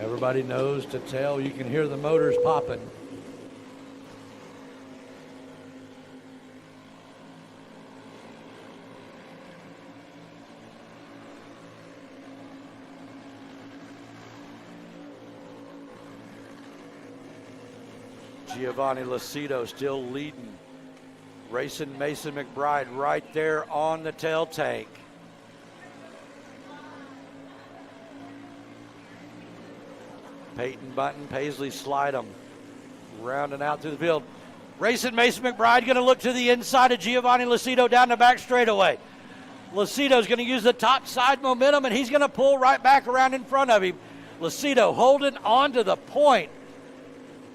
Everybody knows to tell. You can hear the motors popping. Giovanni Lucido still leading. Racing Mason McBride right there on the tail tank. Peyton Bunton, Paisley Slidham, rounding out through the field. Racing Mason McBride going to look to the inside of Giovanni Lucido down the back straightaway. Lucido's going to use the top side momentum, and he's going to pull right back around in front of him. Lucido holding on to the point.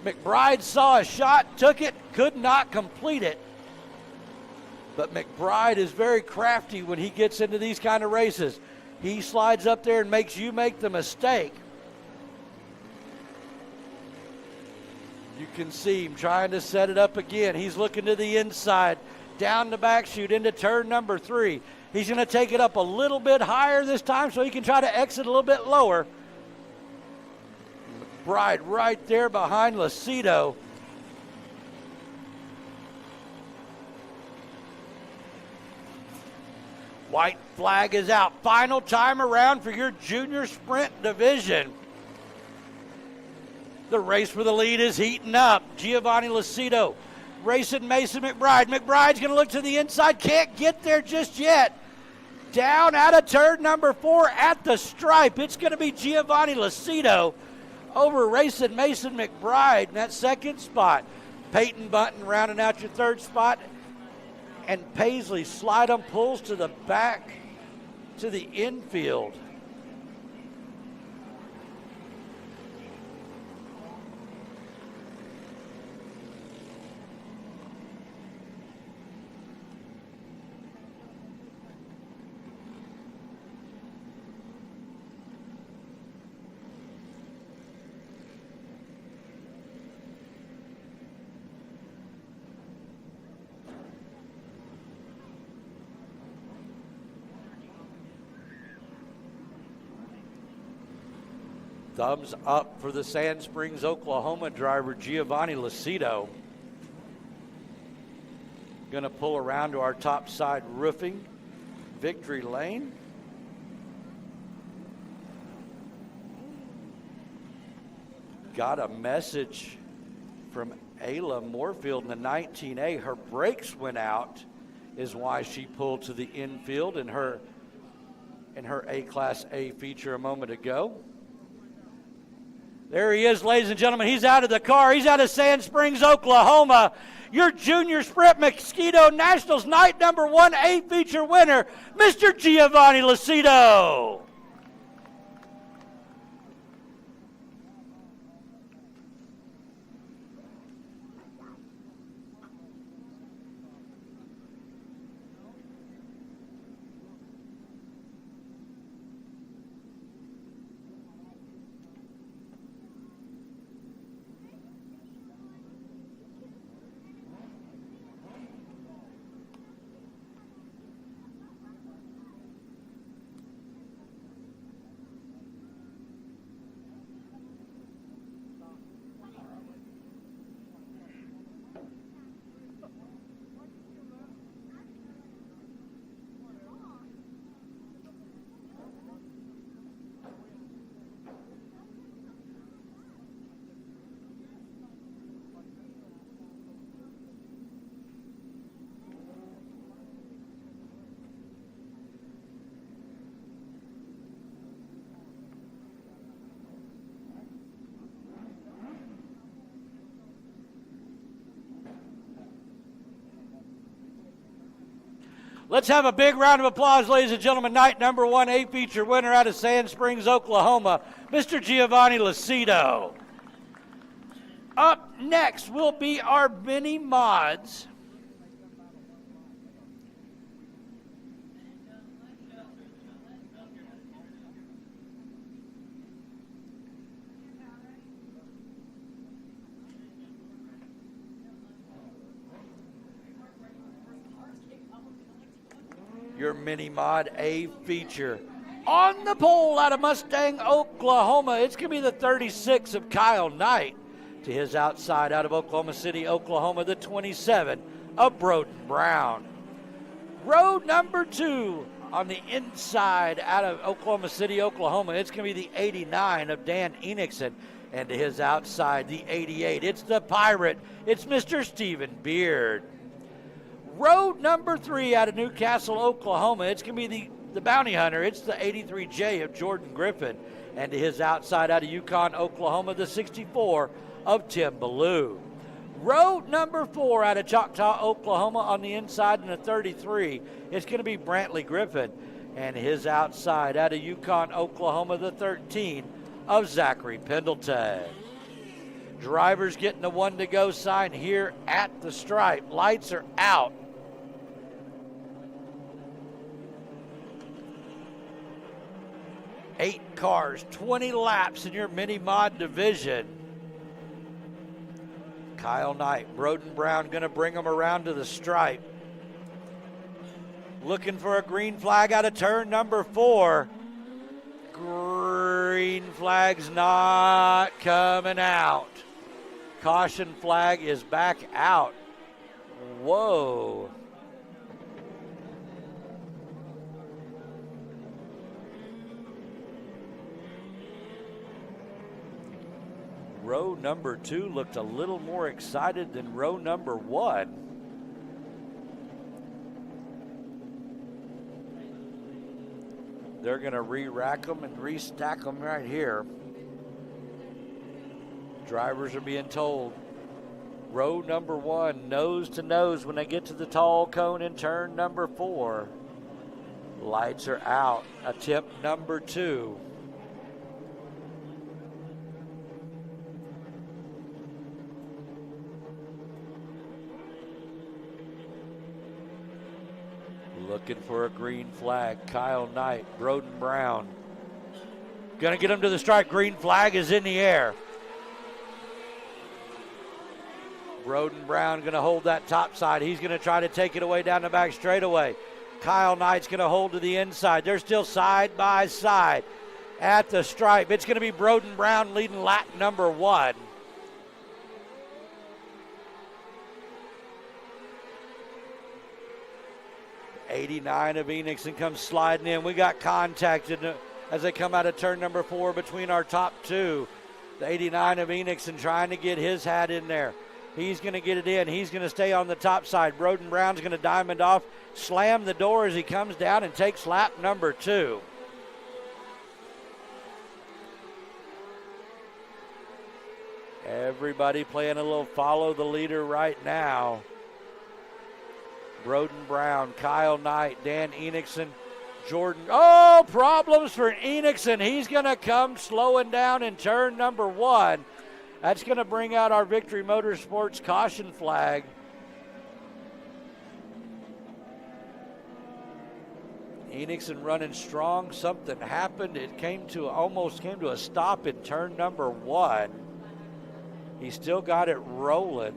McBride saw a shot, took it, could not complete it. But McBride is very crafty when he gets into these kind of races. He slides up there and makes you make the mistake. You can see him trying to set it up again. He's looking to the inside, down the back chute into turn number 3. He's going to take it up a little bit higher this time so he can try to exit a little bit lower. McBride right there behind Lucido. White flag is out. Final time around for your junior sprint division. The race for the lead is heating up. Giovanni Lucido racing Mason McBride. McBride's going to look to the inside. Can't get there just yet. Down out of turn number 4 at the stripe. It's going to be Giovanni Lucido over racing Mason McBride in that 2nd spot. Peyton Bunton rounding out your 3rd spot. And Paisley Slidham pulls to the back to the infield. Thumbs up for the Sand Springs, Oklahoma driver, Giovanni Lucido. Going to pull around to our top side roofing, Victory Lane. Got a message from Ayla Moorfield in the 19A. Her brakes went out is why she pulled to the infield in her A-Class A feature a moment ago. There he is, ladies and gentlemen. He's out of the car. He's out of Sand Springs, Oklahoma. Your Junior Sprint Mosquito Nationals night number 1 A-feature winner, Mr. Giovanni Lucido. Let's have a big round of applause, ladies and gentlemen. Night number 1 A-feature winner out of Sand Springs, Oklahoma, Mr. Giovanni Lucido. Up next will be our mini mods. Your mini mod A feature. On the pole out of Mustang, Oklahoma, it's going to be the 36 of Kyle Knight. To his outside out of Oklahoma City, Oklahoma, the 27 of Broden Brown. Row number 2 on the inside out of Oklahoma City, Oklahoma, it's going to be the 89 of Dan Enixon. And to his outside, the 88, it's the Pirate. It's Mr. Stephen Beard. Road number 3 out of Newcastle, Oklahoma. It's going to be the Bounty Hunter. It's the 83J of Jordan Griffin. And to his outside out of Yukon, Oklahoma, the 64 of Tim Ballou. Road number 4 out of Choctaw, Oklahoma on the inside in the 33. It's going to be Brantley Griffin. And his outside out of Yukon, Oklahoma, the 13 of Zachary Pendleton. Drivers getting the 1 to go sign here at the stripe. Lights are out. Eight cars, 20 laps in your mini mod division. Kyle Knight, Broden Brown going to bring them around to the stripe. Looking for a green flag out of turn number 4. Green flag's not coming out. Caution flag is back out. Whoa. Row number 2 looked a little more excited than row number 1. They're going to re-rack them and restack them right here. Drivers are being told, row number 1, nose to nose when they get to the tall cone in turn number 4. Lights are out. Attempt number 2. Looking for a green flag. Kyle Knight, Broden Brown. Going to get him to the stripe. Green flag is in the air. Broden Brown going to hold that top side. He's going to try to take it away down the back straightaway. Kyle Knight's going to hold to the inside. They're still side by side at the stripe. It's going to be Broden Brown leading lap number 1. '89 of Enixon comes sliding in. We got contacted as they come out of turn number 4 between our top 2. The '89 of Enixon trying to get his hat in there. He's going to get it in. He's going to stay on the top side. Broden Brown's going to diamond off, slam the door as he comes down and takes lap number 2. Everybody playing a little follow the leader right now. Broden Brown, Kyle Knight, Dan Enixon, Jordan. Oh, problems for Enixon. He's going to come slowing down in turn number 1. That's going to bring out our Victory Motorsports caution flag. Enixon running strong. Something happened. It almost came to a stop in turn number 1. He still got it rolling.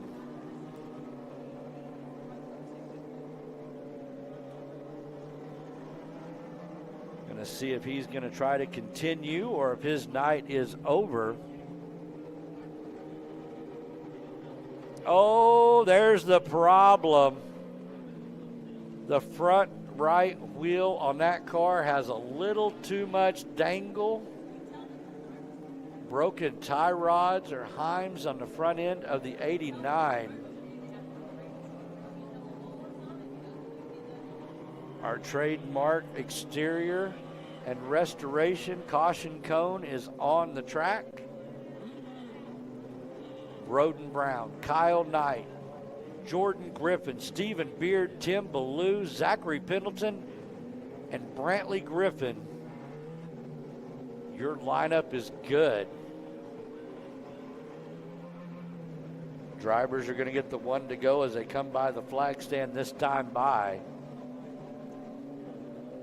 Going to see if he's going to try to continue or if his night is over. Oh, there's the problem. The front right wheel on that car has a little too much dangle. Broken tie rods or heims on the front end of the 89. Our trademark exterior and restoration caution cone is on the track. Broden Brown, Kyle Knight, Jordan Griffin, Stephen Beard, Tim Ballou, Zachary Pendleton, and Brantley Griffin. Your lineup is good. Drivers are going to get the 1 to go as they come by the flag stand this time by.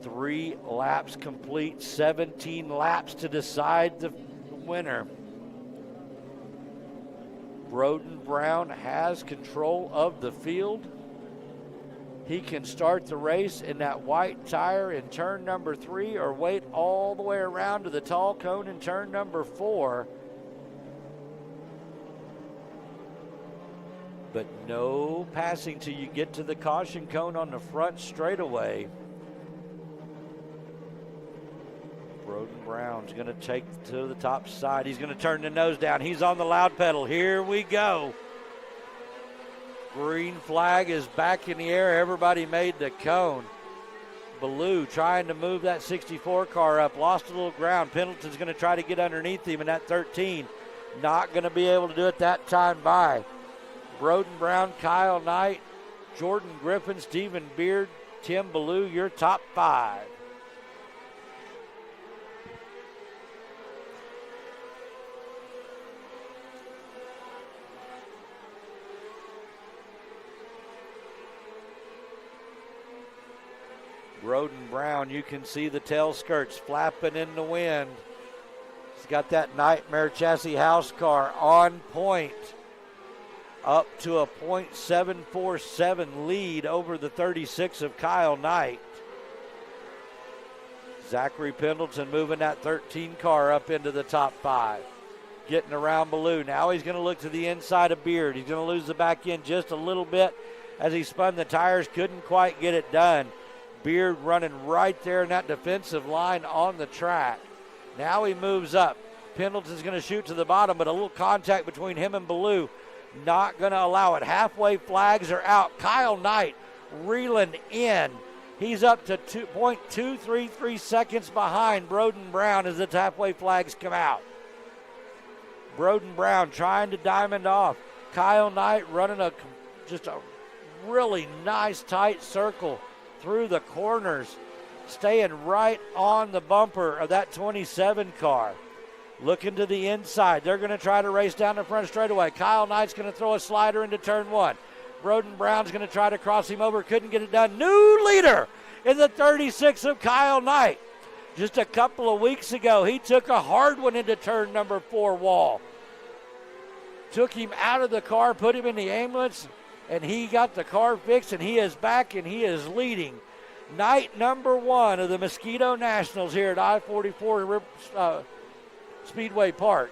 3 laps complete, 17 laps to decide the winner. Broden Brown has control of the field. He can start the race in that white tire in turn number 3 or wait all the way around to the tall cone in turn number 4. But no passing till you get to the caution cone on the front straightaway. Broden Brown's going to take to the top side. He's going to turn the nose down. He's on the loud pedal. Here we go. Green flag is back in the air. Everybody made the cone. Ballou trying to move that 64 car up. Lost a little ground. Pendleton's going to try to get underneath him in that 13. Not going to be able to do it that time by. Broden Brown, Kyle Knight, Jordan Griffin, Stephen Beard, Tim Ballou, your top 5. Broden Brown, you can see the tail skirts flapping in the wind. He's got that Nightmare Chassis house car on point. Up to a .747 lead over the 36 of Kyle Knight. Zachary Pendleton moving that 13 car up into the top 5. Getting around Ballou. Now he's going to look to the inside of Beard. He's going to lose the back end just a little bit as he spun the tires. Couldn't quite get it done. Beard running right there in that defensive line on the track. Now he moves up. Pendleton's going to shoot to the bottom, but a little contact between him and Ballou. Not going to allow it. Halfway flags are out. Kyle Knight reeling in. He's up to 2.233 seconds behind Broden Brown as the halfway flags come out. Broden Brown trying to diamond off. Kyle Knight running just a really nice tight circle through the corners, staying right on the bumper of that 27 car. Looking to the inside. They're going to try to race down the front straightaway. Kyle Knight's going to throw a slider into turn 1. Broden Brown's going to try to cross him over. Couldn't get it done. New leader in the 36 of Kyle Knight. Just a couple of weeks ago, he took a hard one into turn number 4 wall. Took him out of the car, put him in the ambulance, and he got the car fixed, and he is back, and he is leading. Night number 1 of the Mosquito Nationals here at I-44 Speedway Park.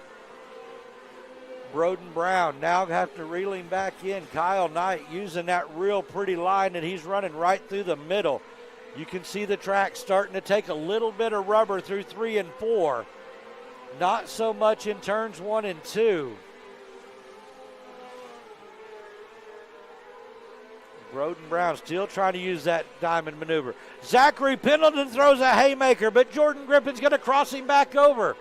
Broden Brown now have to reel him back in. Kyle Knight using that real pretty line that he's running right through the middle. You can see the track starting to take a little bit of rubber through 3 and 4. Not so much in turns 1 and 2. Broden Brown still trying to use that diamond maneuver. Zachary Pendleton throws a haymaker, but Jordan Griffin's going to cross him back over.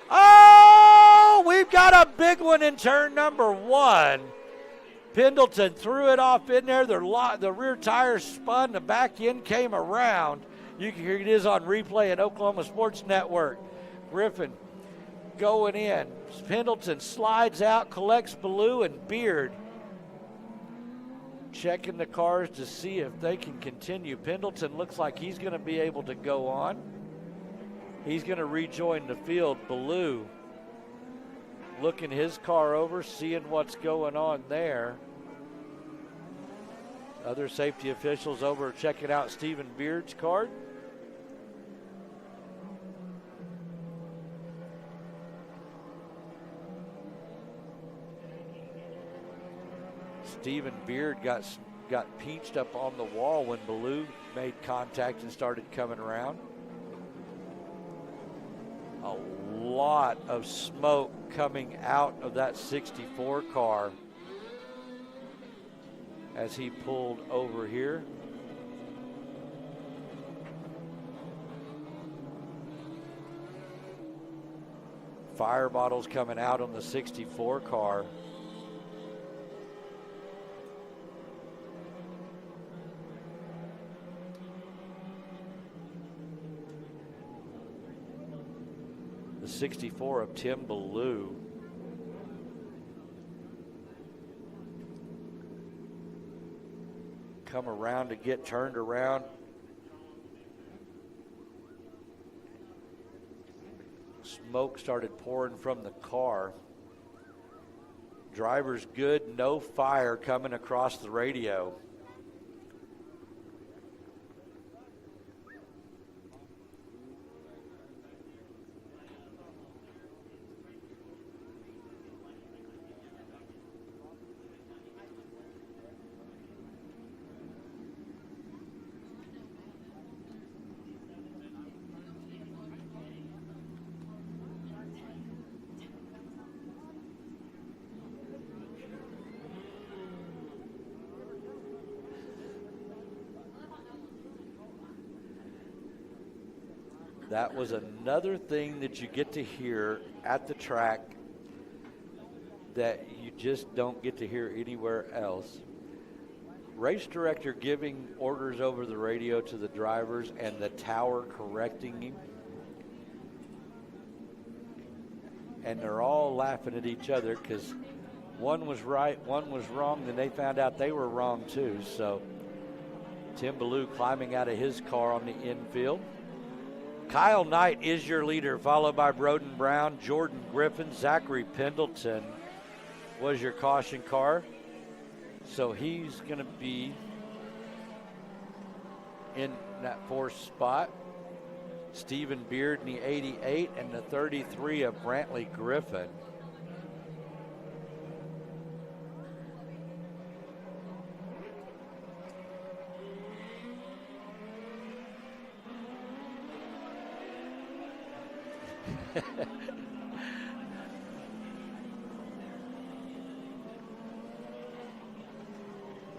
Oh, we've got a big one in turn number 1. Pendleton threw it off in there. The rear tire spun. The back end came around. You can hear it is on replay at Oklahoma Sports Network. Griffin going in. Pendleton slides out, collects Ballou and Beard. Checking the cars to see if they can continue. Pendleton looks like he's going to be able to go on. He's going to rejoin the field. Ballou looking his car over, seeing what's going on there. Other safety officials over checking out Stephen Beard's card. Stephen Beard got pinched up on the wall when Ballou made contact and started coming around. A lot of smoke coming out of that 64 car as he pulled over here. Fire bottles coming out on the 64 car. The 64 of Tim Ballou. Come around to get turned around. Smoke started pouring from the car. Driver's good, no fire coming across the radio. That was another thing that you get to hear at the track that you just don't get to hear anywhere else. Race director giving orders over the radio to the drivers and the tower correcting him. And they're all laughing at each other because one was right, one was wrong, then they found out they were wrong too. So Tim Ballou climbing out of his car on the infield. Kyle Knight is your leader, followed by Broden Brown, Jordan Griffin, Zachary Pendleton was your caution car. So he's going to be in that 4th spot. Stephen Beard in the 88 and the 33 of Brantley Griffin.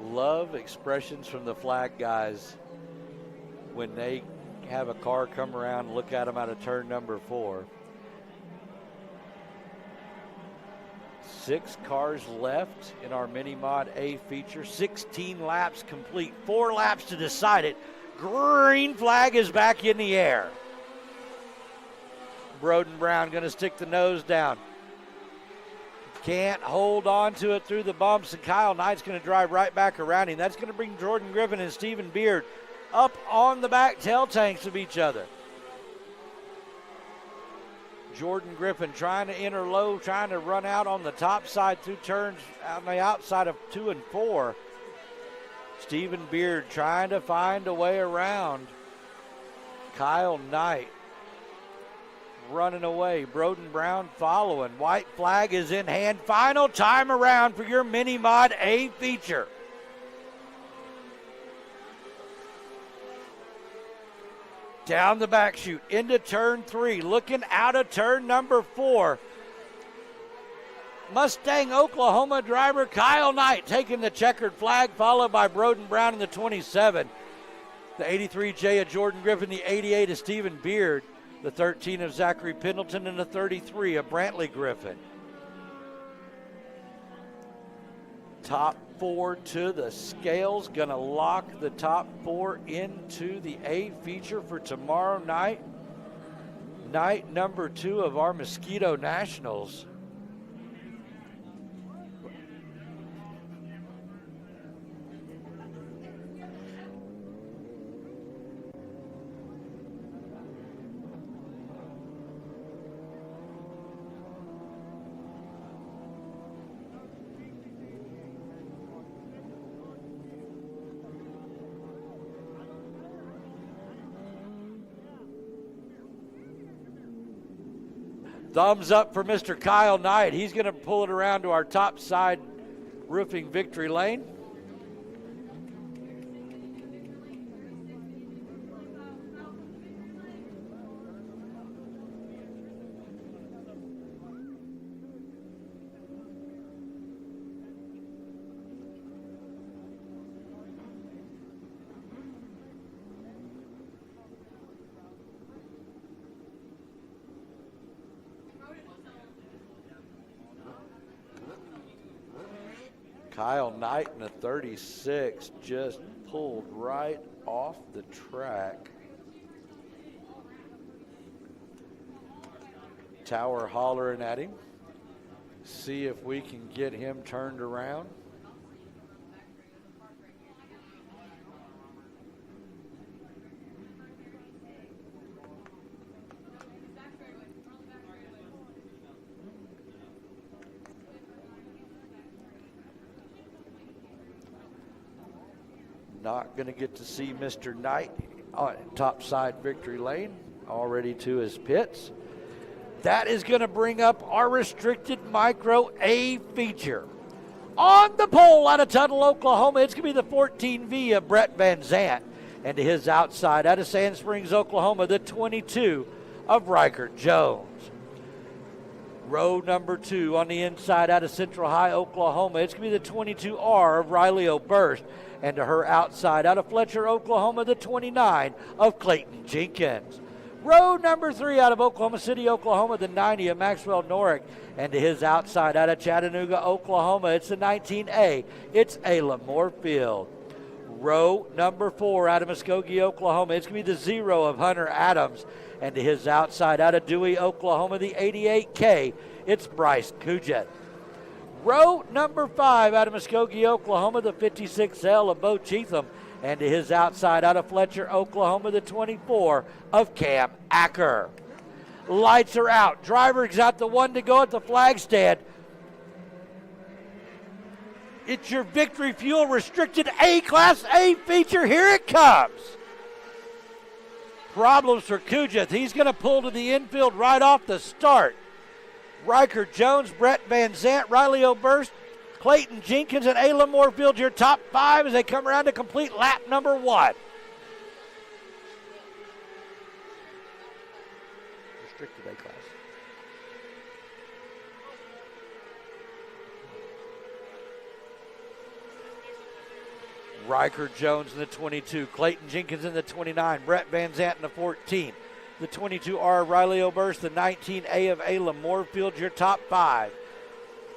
Love expressions from the flag guys when they have a car come around and look at them out of turn number 4. 6 cars left in our Mini Mod A feature. 16 laps complete. 4 laps to decide it. Green flag is back in the air. Broden Brown going to stick the nose down. Can't hold on to it through the bumps, and Kyle Knight's going to drive right back around him. That's going to bring Jordan Griffin and Stephen Beard up on the back tail tanks of each other. Jordan Griffin trying to enter low, trying to run out on the top side through turns on the outside of 2 and 4. Stephen Beard trying to find a way around. Kyle Knight running away. Broden Brown following. White flag is in hand. Final time around for your Mini Mod A feature. Down the back chute into turn 3. Looking out of turn number 4. Mustang, Oklahoma driver Kyle Knight taking the checkered flag, followed by Broden Brown in the 27. The 83J of Jordan Griffin, the 88 of Stephen Beard, the 13 of Zachary Pendleton, and the 33 of Brantley Griffin. Top 4 to the scales. Going to lock the top 4 into the A feature for tomorrow night. Night number 2 of our Mosquito Nationals. Thumbs up for Mr. Kyle Knight. He's going to pull it around to our top side roofing victory lane. Kyle Knight in the 36 just pulled right off the track. Tower hollering at him. See if we can get him turned around. Not going to get to see Mr. Knight on top side victory lane, already to his pits. That is going to bring up our restricted micro A feature. On the pole out of Tuttle, Oklahoma, it's going to be the 14V of Brett Van Zant. And to his outside out of Sand Springs, Oklahoma, the 22 of Riker Jones. Row number 2 on the inside out of Central High, Oklahoma. It's going to be the 22R of Riley O'Burst. And to her outside out of Fletcher, Oklahoma, the 29 of Clayton Jenkins. Row number 3 out of Oklahoma City, Oklahoma, the 90 of Maxwell Norick. And to his outside out of Chattanooga, Oklahoma, it's the 19A. It's Ayla Moorfield. Row number 4 out of Muskogee, Oklahoma. It's going to be the 0 of Hunter Adams. And to his outside out of Dewey, Oklahoma, the 88K. It's Bryce Kujat. Row number 5 out of Muskogee, Oklahoma, the 56L of Bo Cheatham. And to his outside out of Fletcher, Oklahoma, the 24 of Cam Acker. Lights are out. Driver's got the 1 to go at the flag stand. It's your Victory Fuel Restricted A Class A feature. Here it comes. Problems for Kujat. He's going to pull to the infield right off the start. Riker Jones, Brett Van Zant, Riley O'Burst, Clayton Jenkins, and Ayla Moorfield, your top 5 as they come around to complete lap number 1. Restricted A class. Riker Jones in the 22, Clayton Jenkins in the 29, Brett Van Zant in the 14. The 22R Riley O'Burst, the 19A of Ayla Moorfield, your top 5.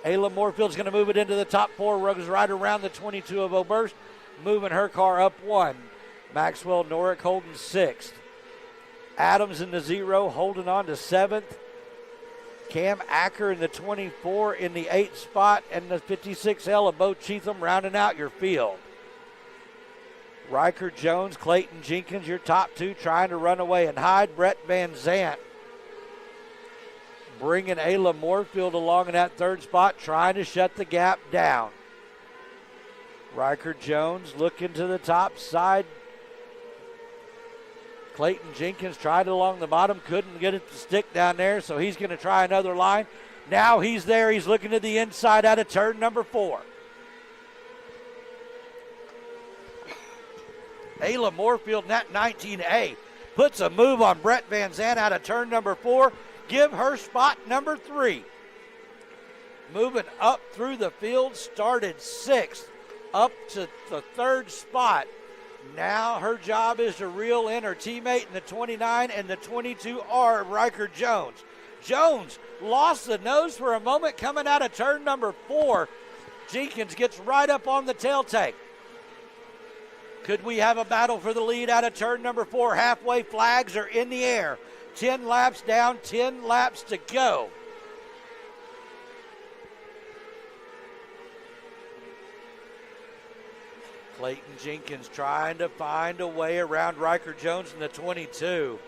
Ayla Moorfield's going to move it into the top 4, rugs right around the 22 of O'Burst, moving her car up 1. Maxwell Norick holding 6th. Adams in the 0, holding on to 7th. Cam Acker in the 24 in the 8th spot, and the 56L of Bo Cheatham rounding out your field. Riker Jones, Clayton Jenkins, your top 2 trying to run away and hide. Brett Van Zant bringing Ayla Moorfield along in that 3rd spot, trying to shut the gap down. Riker Jones looking to the top side. Clayton Jenkins tried it along the bottom, couldn't get it to stick down there, so he's going to try another line. Now he's there. He's looking to the inside out of turn number 4. Ayla Moorfield in that 19A puts a move on Brett Van Zant out of turn number 4. Give her spot number 3. Moving up through the field, started 6th, up to the 3rd spot. Now her job is to reel in her teammate in the 29 and the 22R, Riker Jones. Jones lost the nose for a moment coming out of turn number 4. Jenkins gets right up on the tail tank. Could we have a battle for the lead out of turn number 4? Halfway flags are in the air. 10 laps down, 10 laps to go. Clayton Jenkins trying to find a way around Riker Jones in the 22.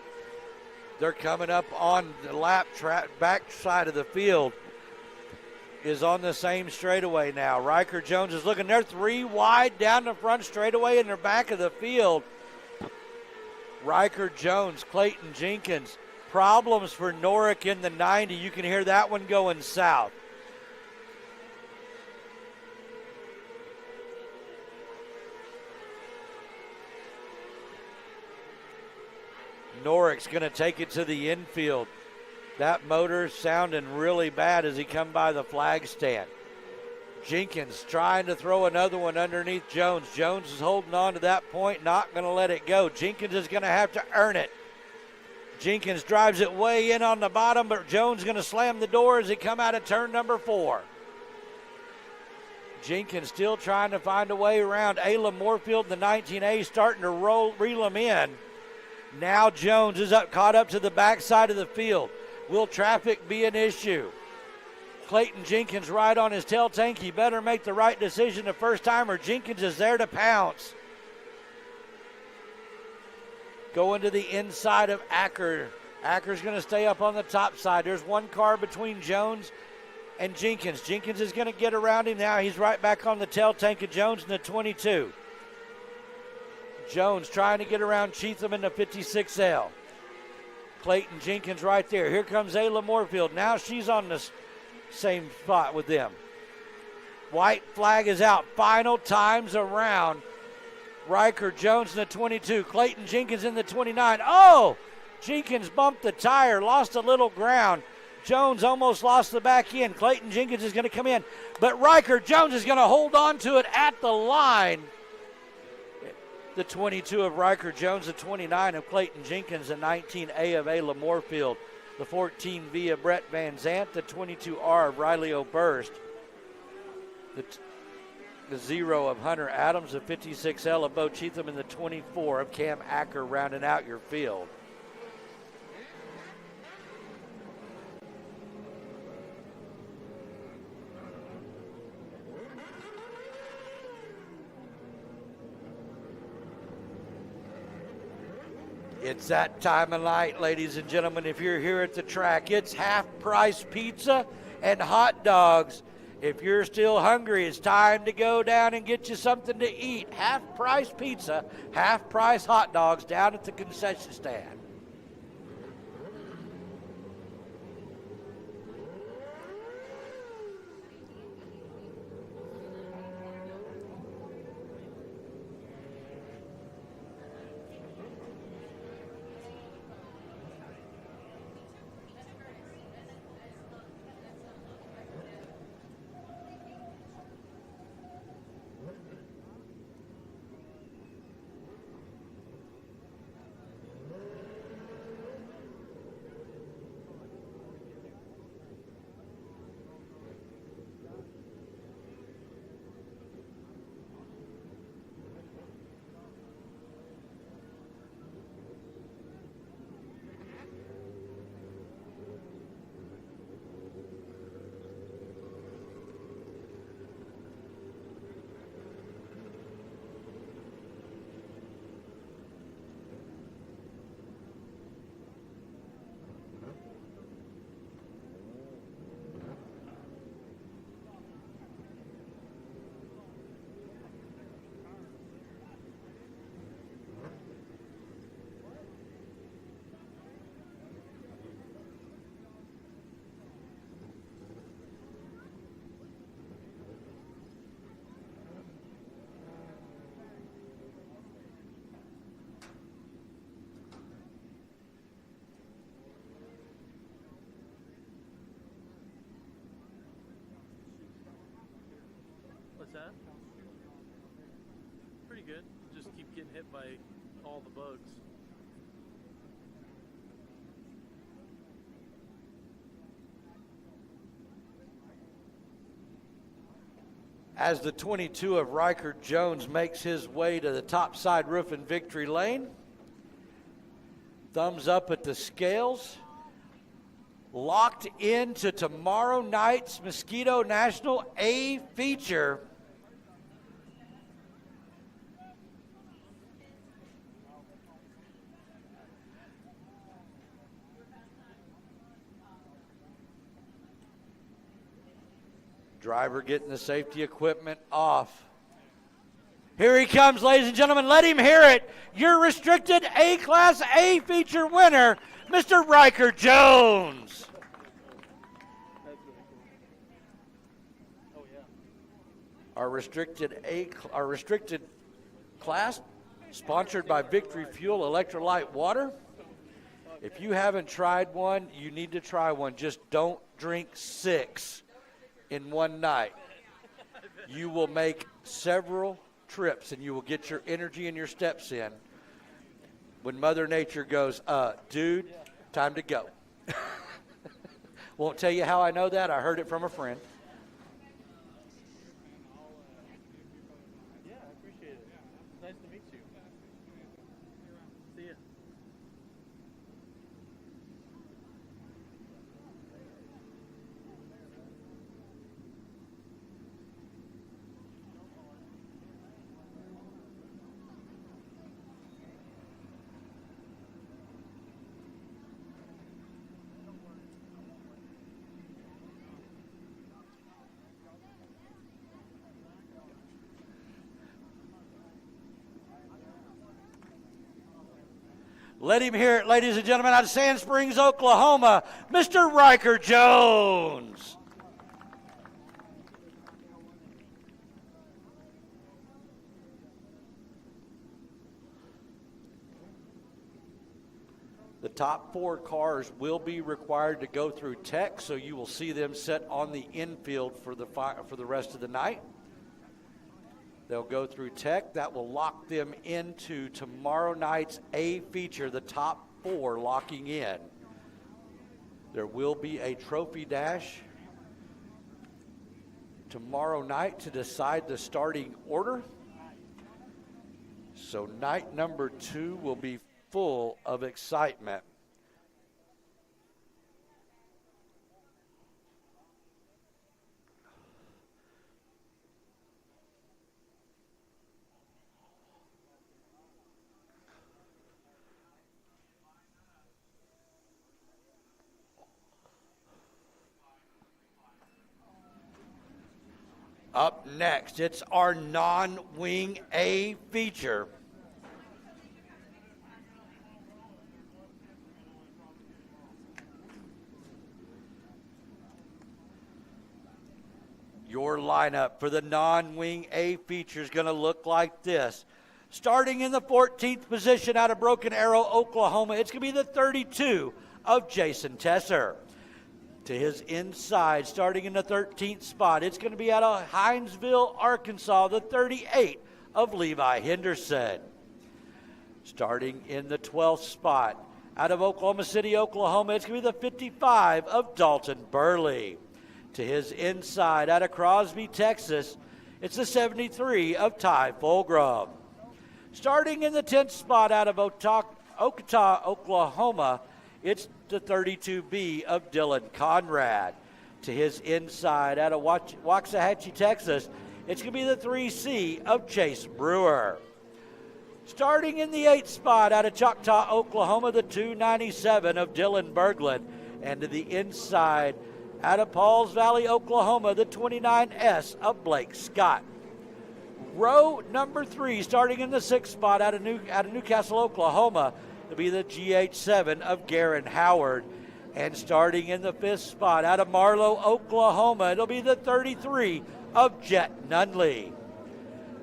They're coming up on the lap track, back side of the field. Is on the same straightaway now. Riker Jones is looking. They're 3 wide down the front straightaway in the back of the field. Riker Jones, Clayton Jenkins. Problems for Norick in the 90. You can hear that one going south. Norick's going to take it to the infield. That motor sounding really bad as he come by the flag stand. Jenkins trying to throw another one underneath Jones. Jones is holding on to that point, not going to let it go. Jenkins is going to have to earn it. Jenkins drives it way in on the bottom, but Jones is going to slam the door as he come out of turn number 4. Jenkins still trying to find a way around. Ayla Moorfield, the 19A, starting to reel him in. Now Jones is caught up to the backside of the field. Will traffic be an issue? Clayton Jenkins right on his tail tank. He better make the right decision the first time or Jenkins is there to pounce. Going to the inside of Acker. Acker's going to stay up on the top side. There's one car between Jones and Jenkins. Jenkins is going to get around him now. He's right back on the tail tank of Jones in the 22. Jones trying to get around Cheatham in the 56L. Clayton Jenkins right there. Here comes Ayla Moorfield. Now she's on the same spot with them. White flag is out. Final times around. Riker Jones in the 22. Clayton Jenkins in the 29. Oh! Jenkins bumped the tire, lost a little ground. Jones almost lost the back end. Clayton Jenkins is going to come in. But Riker Jones is going to hold on to it at the line. The 22 of Riker Jones, the 29 of Clayton Jenkins, the 19A of Ayla Moorfield, the 14V of Brett Van Zant, the 22R of Riley O'Burst, the 0 of Hunter Adams, the 56L of Bo Cheatham, and the 24 of Cam Acker rounding out your field. It's that time of night, ladies and gentlemen. If you're here at the track, it's half-price pizza and hot dogs. If you're still hungry, it's time to go down and get you something to eat. Half-price pizza, half-price hot dogs down at the concession stand. That? Pretty good. Just keep getting hit by all the bugs. as the 22 of Riker Jones makes his way to the top side roof in victory lane. Thumbs up at the scales. Locked into tomorrow night's Mosquito National A feature. Driver getting the safety equipment off. Here he comes, ladies and gentlemen. Let him hear it. Your restricted A-Class A feature winner, Mr. Riker Jones. Our restricted class, sponsored by Victory Fuel Electrolyte Water. If you haven't tried one, you need to try one. Just don't drink 6 in one night. You will make several trips and you will get your energy and your steps in when Mother Nature goes, dude, time to go. Won't tell you how I know that. I heard it from a friend. Yeah, I appreciate it. Nice to meet you. See ya. Let him hear it, ladies and gentlemen, out of Sand Springs, Oklahoma, Mr. Riker Jones. The top 4 cars will be required to go through tech, so you will see them set on the infield for the rest of the night. They'll go through tech. That will lock them into tomorrow night's A feature, the top 4 locking in. There will be a trophy dash tomorrow night to decide the starting order. So night number 2 will be full of excitement. Up next, it's our non-wing A feature. Your lineup for the non-wing A feature is going to look like this. Starting in the 14th position out of Broken Arrow, Oklahoma, it's going to be the 32 of Jason Tesser. To his inside, starting in the 13th spot, it's going to be out of Hinesville, Arkansas, the 38 of Levi Henderson. Starting in the 12th spot, out of Oklahoma City, Oklahoma, it's going to be the 55 of Dalton Burley. To his inside, out of Crosby, Texas, it's the 73 of Ty Fulgrim. Starting in the 10th spot, out of Okata, Oklahoma, it's the 32B of Dylan Conrad. To his inside, out of Waxahachie, Texas, it's going to be the 3C of Chase Brewer. Starting in the 8th spot, out of Choctaw, Oklahoma, the 297 of Dylan Berglund. And to the inside, out of Pauls Valley, Oklahoma, the 29S of Blake Scott. Row number 3, starting in the 6th spot, out of Newcastle, Oklahoma, to be the GH7 of Garen Howard. And starting in the 5th spot, out of Marlow, Oklahoma, it'll be the 33 of Jet Nunley.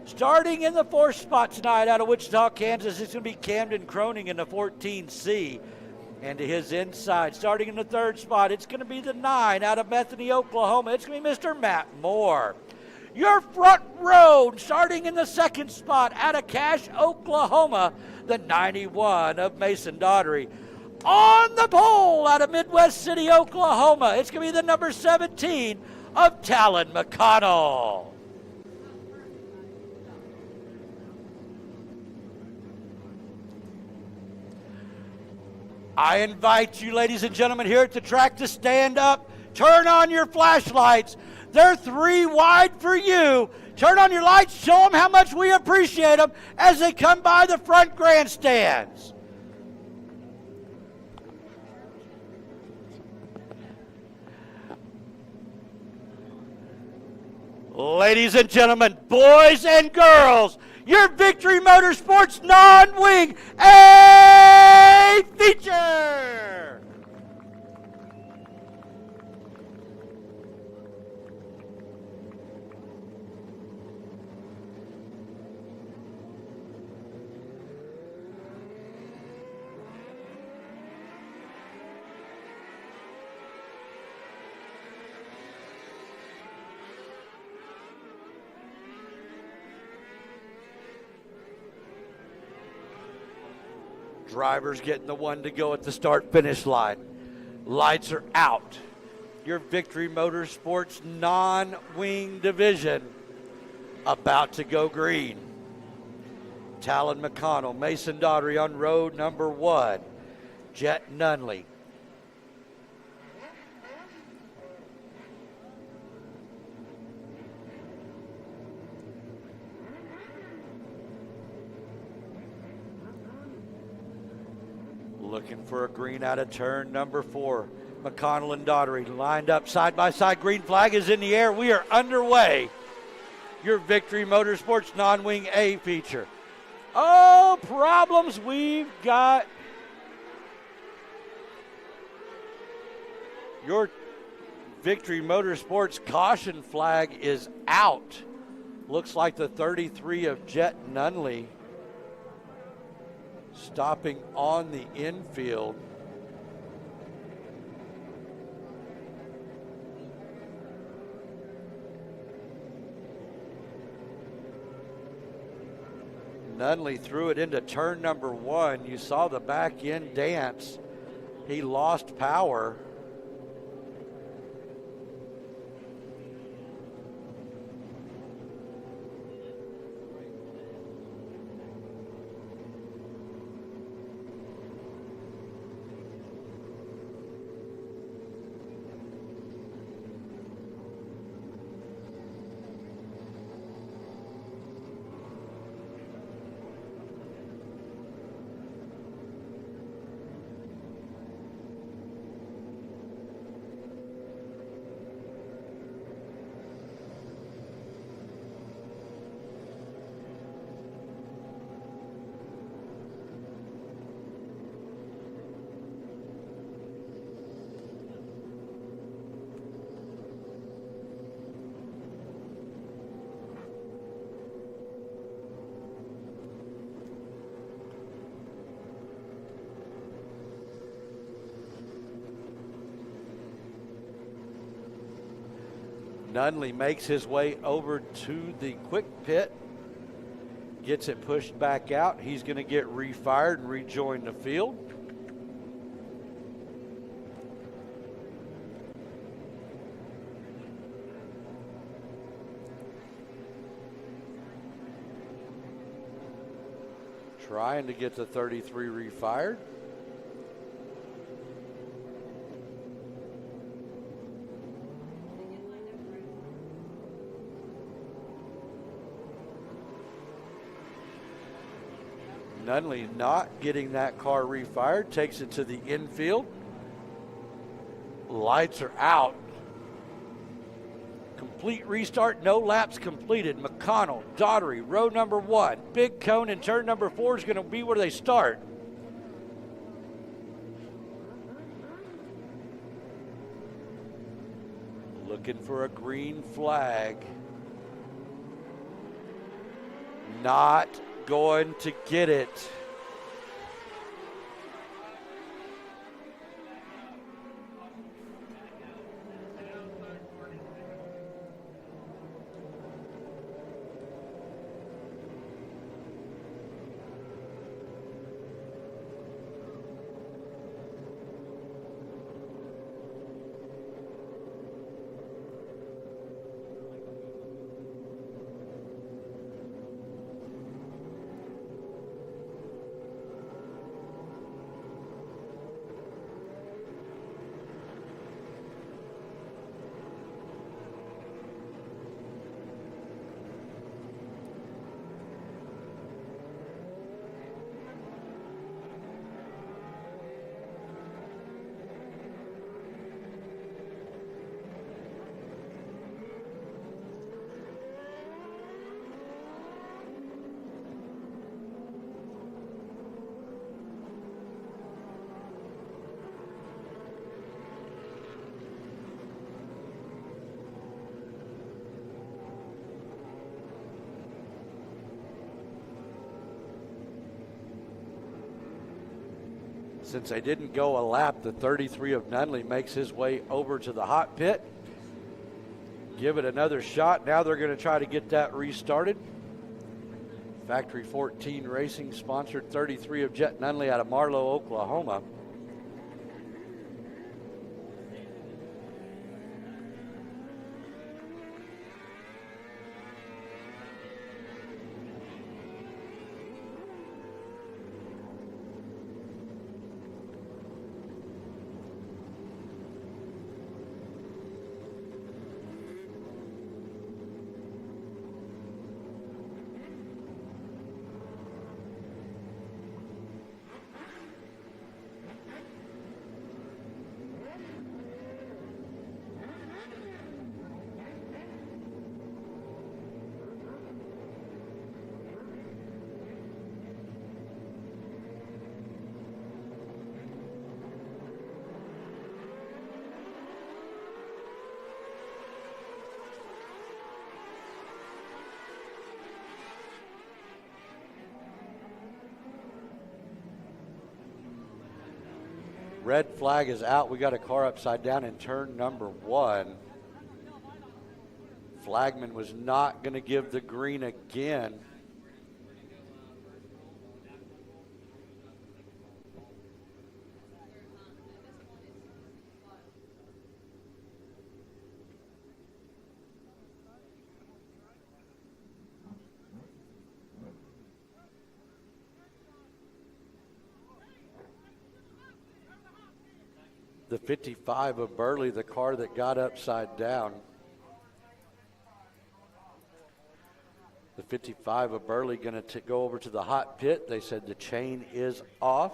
Starting in the 4th spot tonight, out of Wichita, Kansas, it's going to be Camden Croning in the 14C. And to his inside, starting in the 3rd spot, it's going to be the 9 out of Bethany, Oklahoma. It's going to be Mr. Matt Moore. Your front row, starting in the 2nd spot, out of Cache, Oklahoma, the 91 of Mason Daughtery. On the pole, out of Midwest City, Oklahoma, it's going to be the number 17 of Talon McConnell. I invite you, ladies and gentlemen, here at the track to stand up. Turn on your flashlights. They're 3 wide for you. Turn on your lights. Show them how much we appreciate them as they come by the front grandstands. Ladies and gentlemen, boys and girls, your Victory Motorsports non-wing A feature. Drivers getting the one to go at the start-finish line. Lights are out. Your Victory Motorsports non-wing division about to go green. Talon McConnell, Mason Daughtery on road number 1. Jet Nunley. Looking for a green out of turn number 4. McConnell and Daughtery lined up side by side. Green flag is in the air. We are underway. Your Victory Motorsports non-wing A feature. Oh, problems we've got. Your Victory Motorsports caution flag is out. Looks like the 33 of Jet Nunley stopping on the infield. Nunley threw it into turn number 1. You saw the back end dance. He lost power. Nunley makes his way over to the quick pit, gets it pushed back out. He's going to get refired and rejoin the field. Trying to get the 33 refired. Nunley not getting that car refired, takes it to the infield. Lights are out. Complete restart, no laps completed. McConnell, Daughtery, row number 1. Big cone in turn number 4 is going to be where they start. Looking for a green flag. Not going to get it. Since they didn't go a lap, the 33 of Nunley makes his way over to the hot pit. Give it another shot. Now they're going to try to get that restarted. Factory 14 Racing sponsored 33 of Jet Nunley out of Marlow, Oklahoma. Red flag is out. We got a car upside down in turn number 1. Flagman was not going to give the green again. The 55 of Burley, the car that got upside down. The 55 of Burley going to go over to the hot pit. They said the chain is off.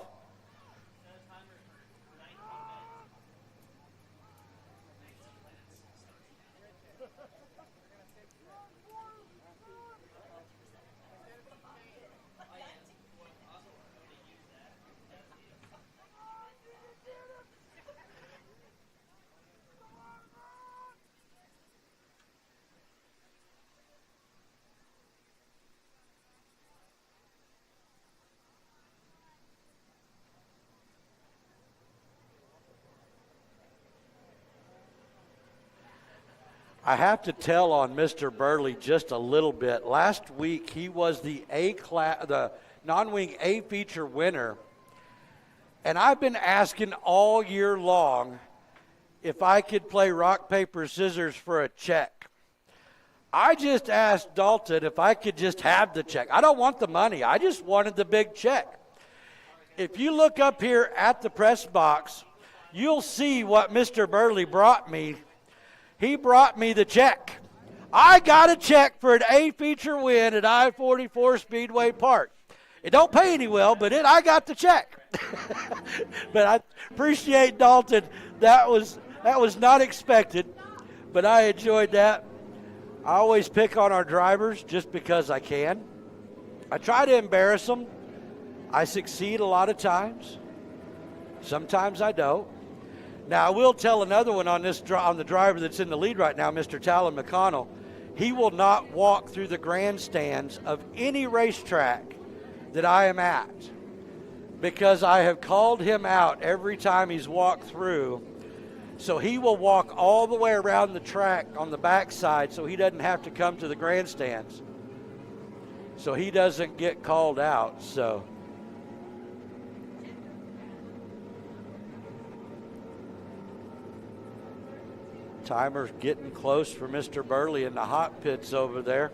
I have to tell on Mr. Burley just a little bit. Last week he was the the non-wing A feature winner, and I've been asking all year long if I could play rock, paper, scissors for a check. I just asked Dalton if I could just have the check. I don't want the money. I just wanted the big check. If you look up here at the press box, you'll see what Mr. Burley brought me. He brought me the check. I got a check for an A feature win at I-44 Speedway Park. It don't pay any well, but I got the check. But I appreciate Dalton. That was not expected, but I enjoyed that. I always pick on our drivers just because I can. I try to embarrass them. I succeed a lot of times. Sometimes I don't. Now, I will tell another one on the driver that's in the lead right now, Mr. Talon McConnell. He will not walk through the grandstands of any racetrack that I am at because I have called him out every time he's walked through. So he will walk all the way around the track on the backside so he doesn't have to come to the grandstands. So he doesn't get called out. So timer's getting close for Mr. Burley in the hot pits over there.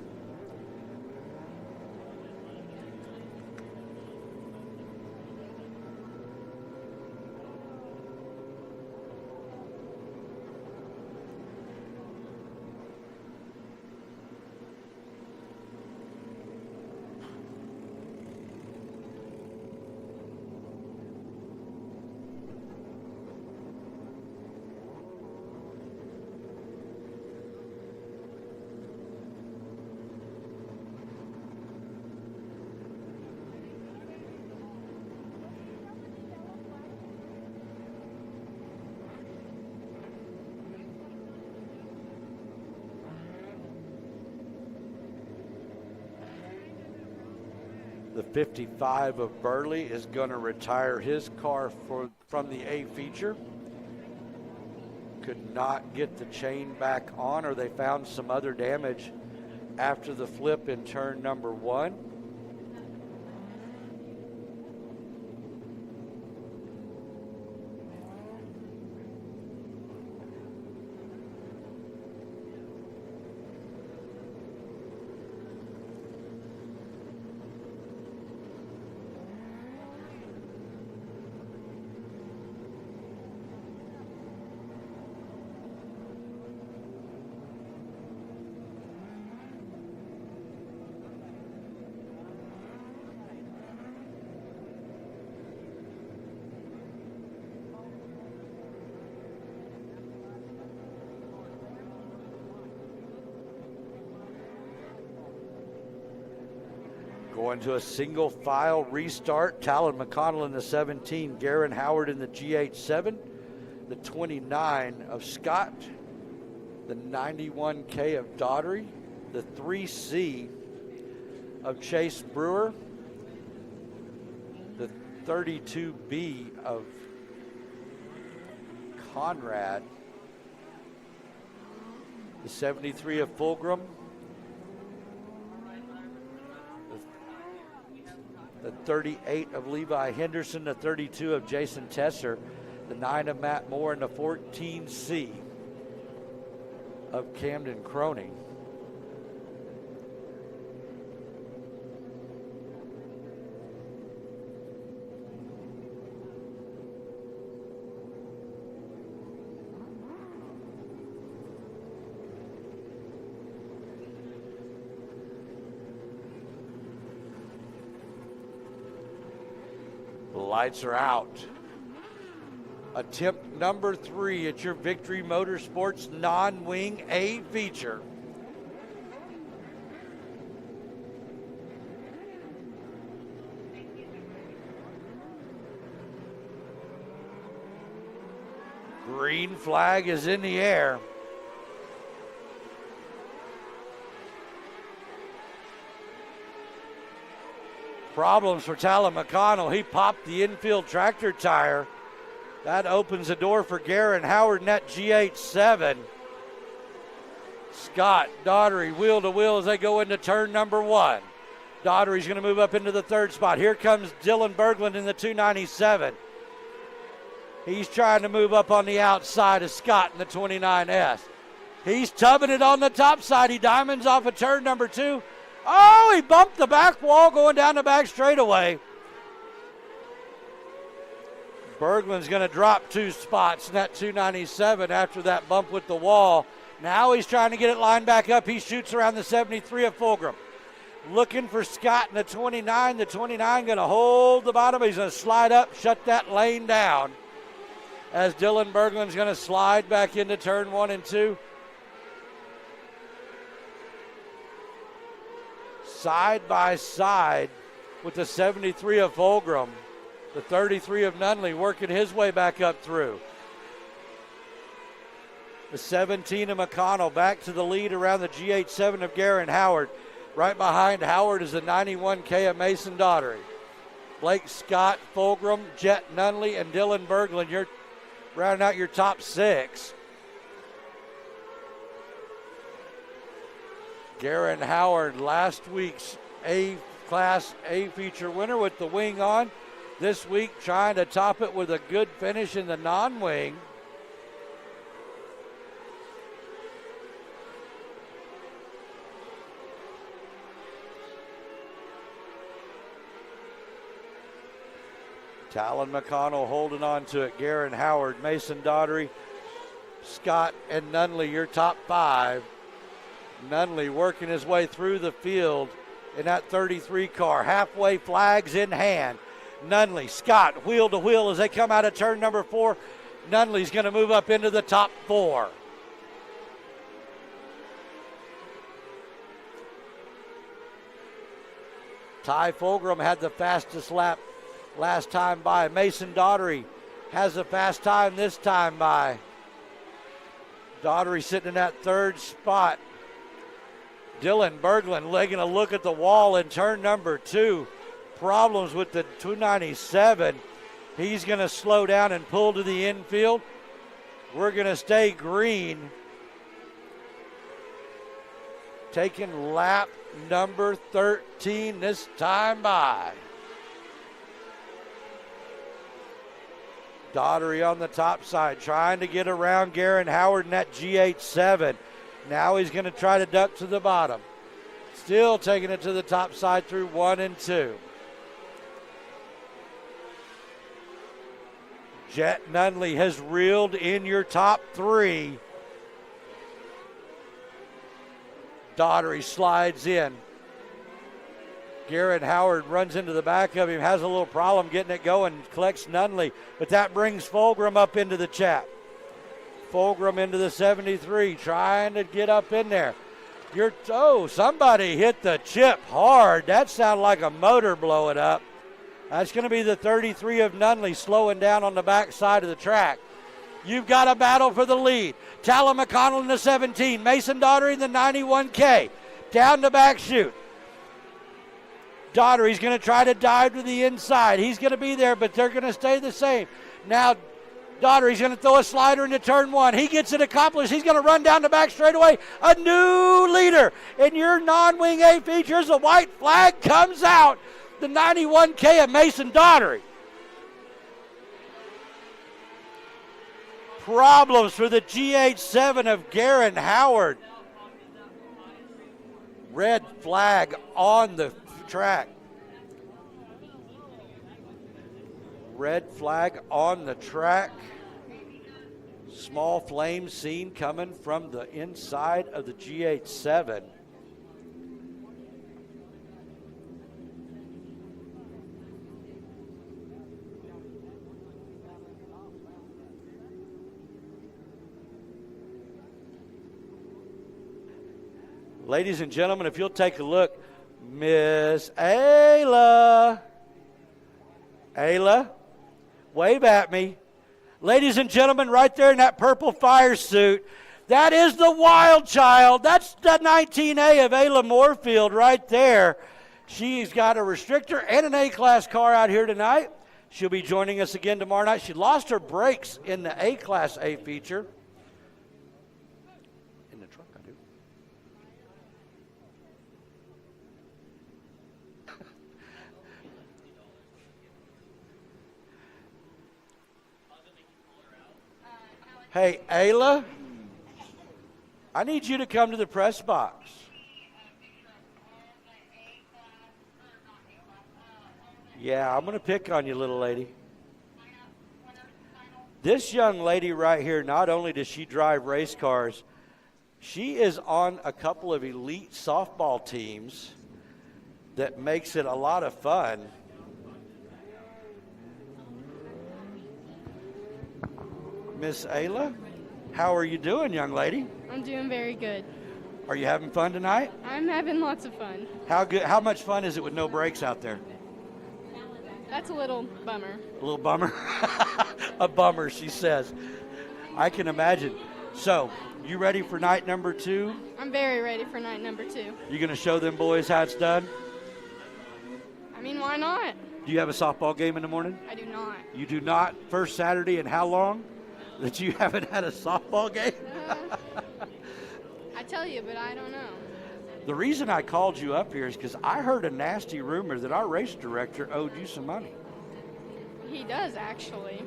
55 of Burley is going to retire his car from the A feature. Could not get the chain back on, or they found some other damage after the flip in turn number 1. Going to a single file restart. Talon McConnell in the 17, Garen Howard in the GH7, the 29 of Scott, the 91K of Daughtery, the 3C of Chase Brewer, the 32B of Conrad, the 73 of Fulgram, the 38 of Levi Henderson, the 32 of Jason Tesser, the 9 of Matt Moore, and the 14C of Camden Croning. Lights are out. Attempt number 3 at your Victory Motorsports non-wing A feature. Green flag is in the air. Problems for Talon McConnell. He popped the infield tractor tire. That opens the door for Garen Howard in that GH7. Scott Daughtery wheel to wheel as they go into turn number 1. Daughtery's going to move up into the 3rd spot. Here comes Dylan Berglund in the 297. He's trying to move up on the outside of Scott in the 29S. He's tubbing it on the top side. He diamonds off of turn number 2. Oh, he bumped the back wall going down the back straightaway. Berglund's going to drop 2 spots in that 297 after that bump with the wall. Now he's trying to get it lined back up. He shoots around the 73 of Fulgram. Looking for Scott in the 29. The 29 going to hold the bottom. He's going to slide up, shut that lane down, as Dylan Berglund's going to slide back into turn 1 and 2. Side by side with the 73 of Fulgram. The 33 of Nunley working his way back up through. The 17 of McConnell back to the lead around the GH7 of Garen Howard. Right behind Howard is the 91K of Mason Daughtery. Blake Scott, Fulgram, Jet Nunley, and Dylan Berglund. You're rounding out your top 6. Garen Howard, last week's A-Class A feature winner with the wing on. This week trying to top it with a good finish in the non-wing. Talon McConnell holding on to it. Garen Howard, Mason Daughtery, Scott, and Nunley, your top 5. Nunley working his way through the field in that 33 car. Halfway flags in hand. Nunley, Scott, wheel to wheel as they come out of turn number 4. Nunley's going to move up into the top 4. Ty Fulgram had the fastest lap last time by. Mason Daughtery has the fast time this time by. Daughtery sitting in that 3rd spot. Dylan Berglund taking a look at the wall in turn number 2. problems with the 297. He's going to slow down and pull to the infield. We're going to stay green. Taking lap number 13 this time by. Daughtery on the top side, trying to get around Garen Howard in that G87. Now he's going to try to duck to the bottom. Still taking it to the top side through 1 and 2. Jet Nunley has reeled in your top 3. Daughtery slides in. Garrett Howard runs into the back of him, has a little problem getting it going, collects Nunley, but that brings Fulgram up into the chat. Fulgram into the 73, trying to get up in there. Somebody hit the chip hard. That sounded like a motor blowing up. That's going to be the 33 of Nunley slowing down on the back side of the track. You've got a battle for the lead. Talon McConnell in the 17. Mason Daughtery in the 91K. Down the back chute. Daughtery's going to try to dive to the inside. He's going to be there, but they're going to stay the same. Now, Daughtery's going to throw a slider into turn 1. He gets it accomplished. He's going to run down the back straightaway. A new leader in your non-wing A features. A white flag comes out. The 91K of Mason Daughtery. Problems for the GH7 of Garen Howard. Red flag on the track. Red flag on the track. Small flame seen coming from the inside of the GH7. Ladies and gentlemen, if you'll take a look, Miss Ayla. Ayla, wave at me. Ladies and gentlemen, right there in that purple fire suit, that is the wild child. That's the 19A of Ayla Moorfield right there. She's got a restrictor and an A-class car out here tonight. She'll be joining us again tomorrow night. She lost her brakes in the A-class A feature. In the truck, I do. Hey, Ayla, I need you to come to the press box. Yeah, I'm going to pick on you, little lady. This young lady right here, not only does she drive race cars, she is on a couple of elite softball teams that makes it a lot of fun. Miss Ayla, how are you doing, young lady? I'm doing very good. Are you having fun tonight? I'm having lots of fun. How good? How much fun is it with no brakes out there? That's a little bummer. A little bummer? A bummer, she says. I can imagine. So, you ready for night number 2? I'm very ready for night number 2. You going to show them boys how it's done? I mean, why not? Do you have a softball game in the morning? I do not. You do not? First Saturday in how long that you haven't had a softball game? I tell you, but I don't know. The reason I called you up here is because I heard a nasty rumor that our race director owed you some money. He does, actually.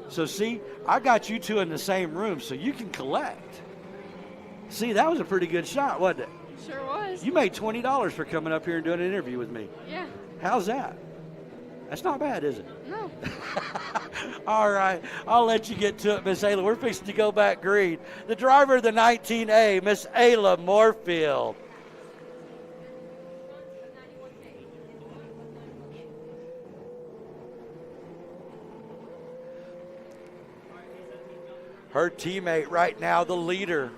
So, see, I got you two in the same room so you can collect. See, that was a pretty good shot, wasn't it? Sure was. You made $20 for coming up here and doing an interview with me. Yeah. How's that? That's not bad, is it? No. All right, I'll let you get to it, Miss Ayla. We're fixing to go back green. The driver of the 19A, Miss Ayla Moorfield. Her teammate right now, the leader.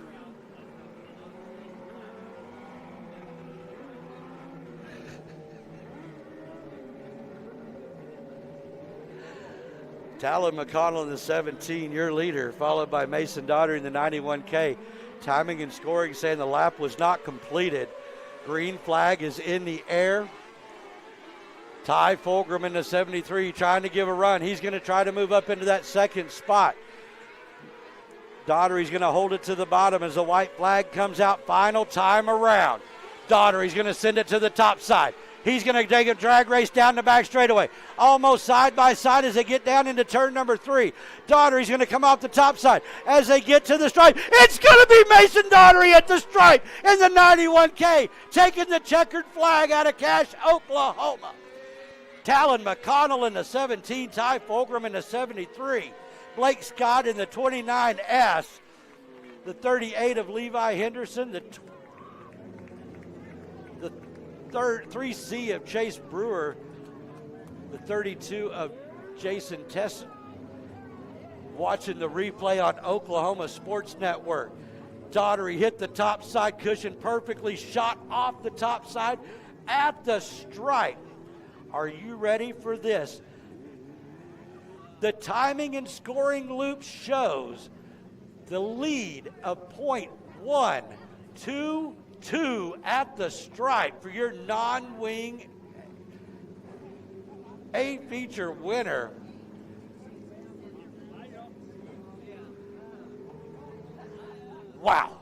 Talon McConnell in the 17, your leader, followed by Mason Daughtery in the 91K. Timing and scoring saying the lap was not completed. Green flag is in the air. Ty Fulgram in the 73 trying to give a run. He's going to try to move up into that second spot. Daughtery's going to hold it to the bottom as the white flag comes out. Final time around. Daughtery's going to send it to the top side. He's going to take a drag race down the back straightaway. Almost side by side as they get down into turn number 3. Daughtery's going to come off the top side. As they get to the stripe, it's going to be Mason Daughtery at the stripe in the 91K, taking the checkered flag out of Cache, Oklahoma. Talon McConnell in the 17, Ty Fulgram in the 73. Blake Scott in the 29S. The 38 of Levi Henderson. The 3C of Chase Brewer. The 32 of Jason Tesson. Watching the replay on Oklahoma Sports Network. Daughtery hit the top side cushion perfectly, shot off the top side at the stripe. Are you ready for this? The timing and scoring loop shows the lead of .122 at the stripe for your non-wing A feature winner. Wow.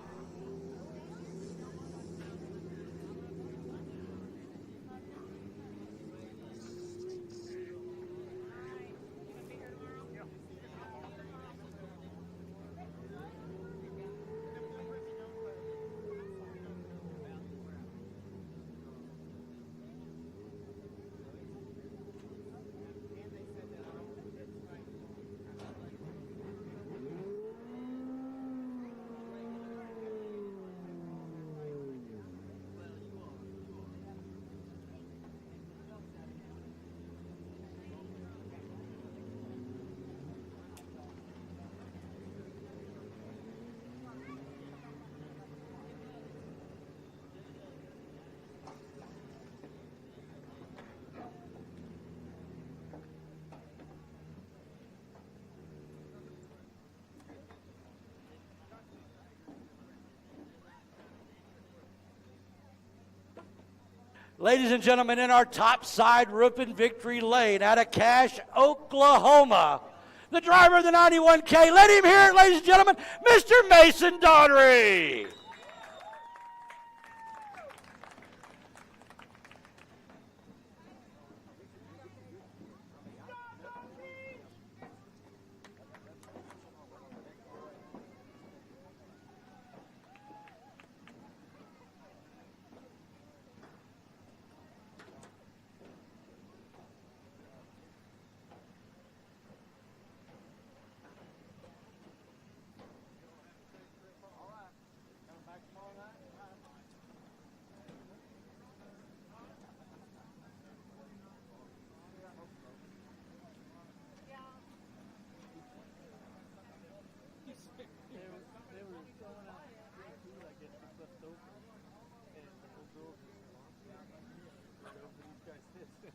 Ladies and gentlemen, in our top side roofing victory lane out of Cache, Oklahoma, the driver of the 91K, let him hear it, ladies and gentlemen, Mr. Mason Daughtery.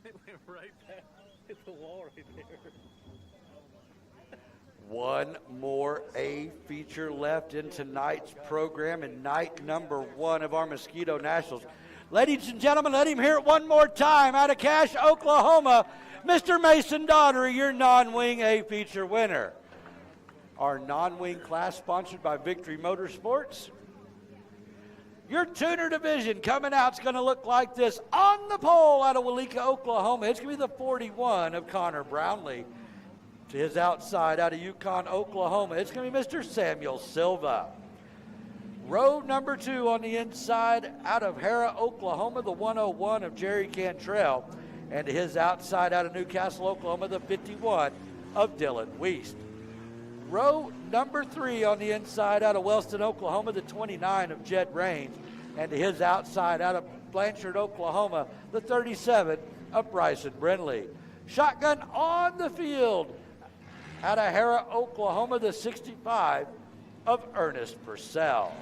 It went right back. Hit the wall right there. One more A feature left in tonight's program and night number 1 of our Mosquito Nationals. Ladies and gentlemen, let him hear it one more time out of Cache, Oklahoma, Mr. Mason Daughtery, your non-wing A feature winner. Our non-wing class sponsored by Victory Motorsports. Your tuner division coming out is going to look like this. On the pole out of Walika, Oklahoma, it's going to be the 41 of Connor Brownlee. To his outside out of Yukon, Oklahoma, it's going to be Mr. Samuel Silva. Row number 2 on the inside out of Hera, Oklahoma, the 101 of Jerry Cantrell. And to his outside out of Newcastle, Oklahoma, the 51 of Dylan Wiest. Row number 3 on the inside out of Wellston, Oklahoma, the 29 of Jed Raines. And to his outside out of Blanchard, Oklahoma, the 37 of Bryson Brindley. Shotgun on the field out of Hera, Oklahoma, the 65 of Ernest Purcell.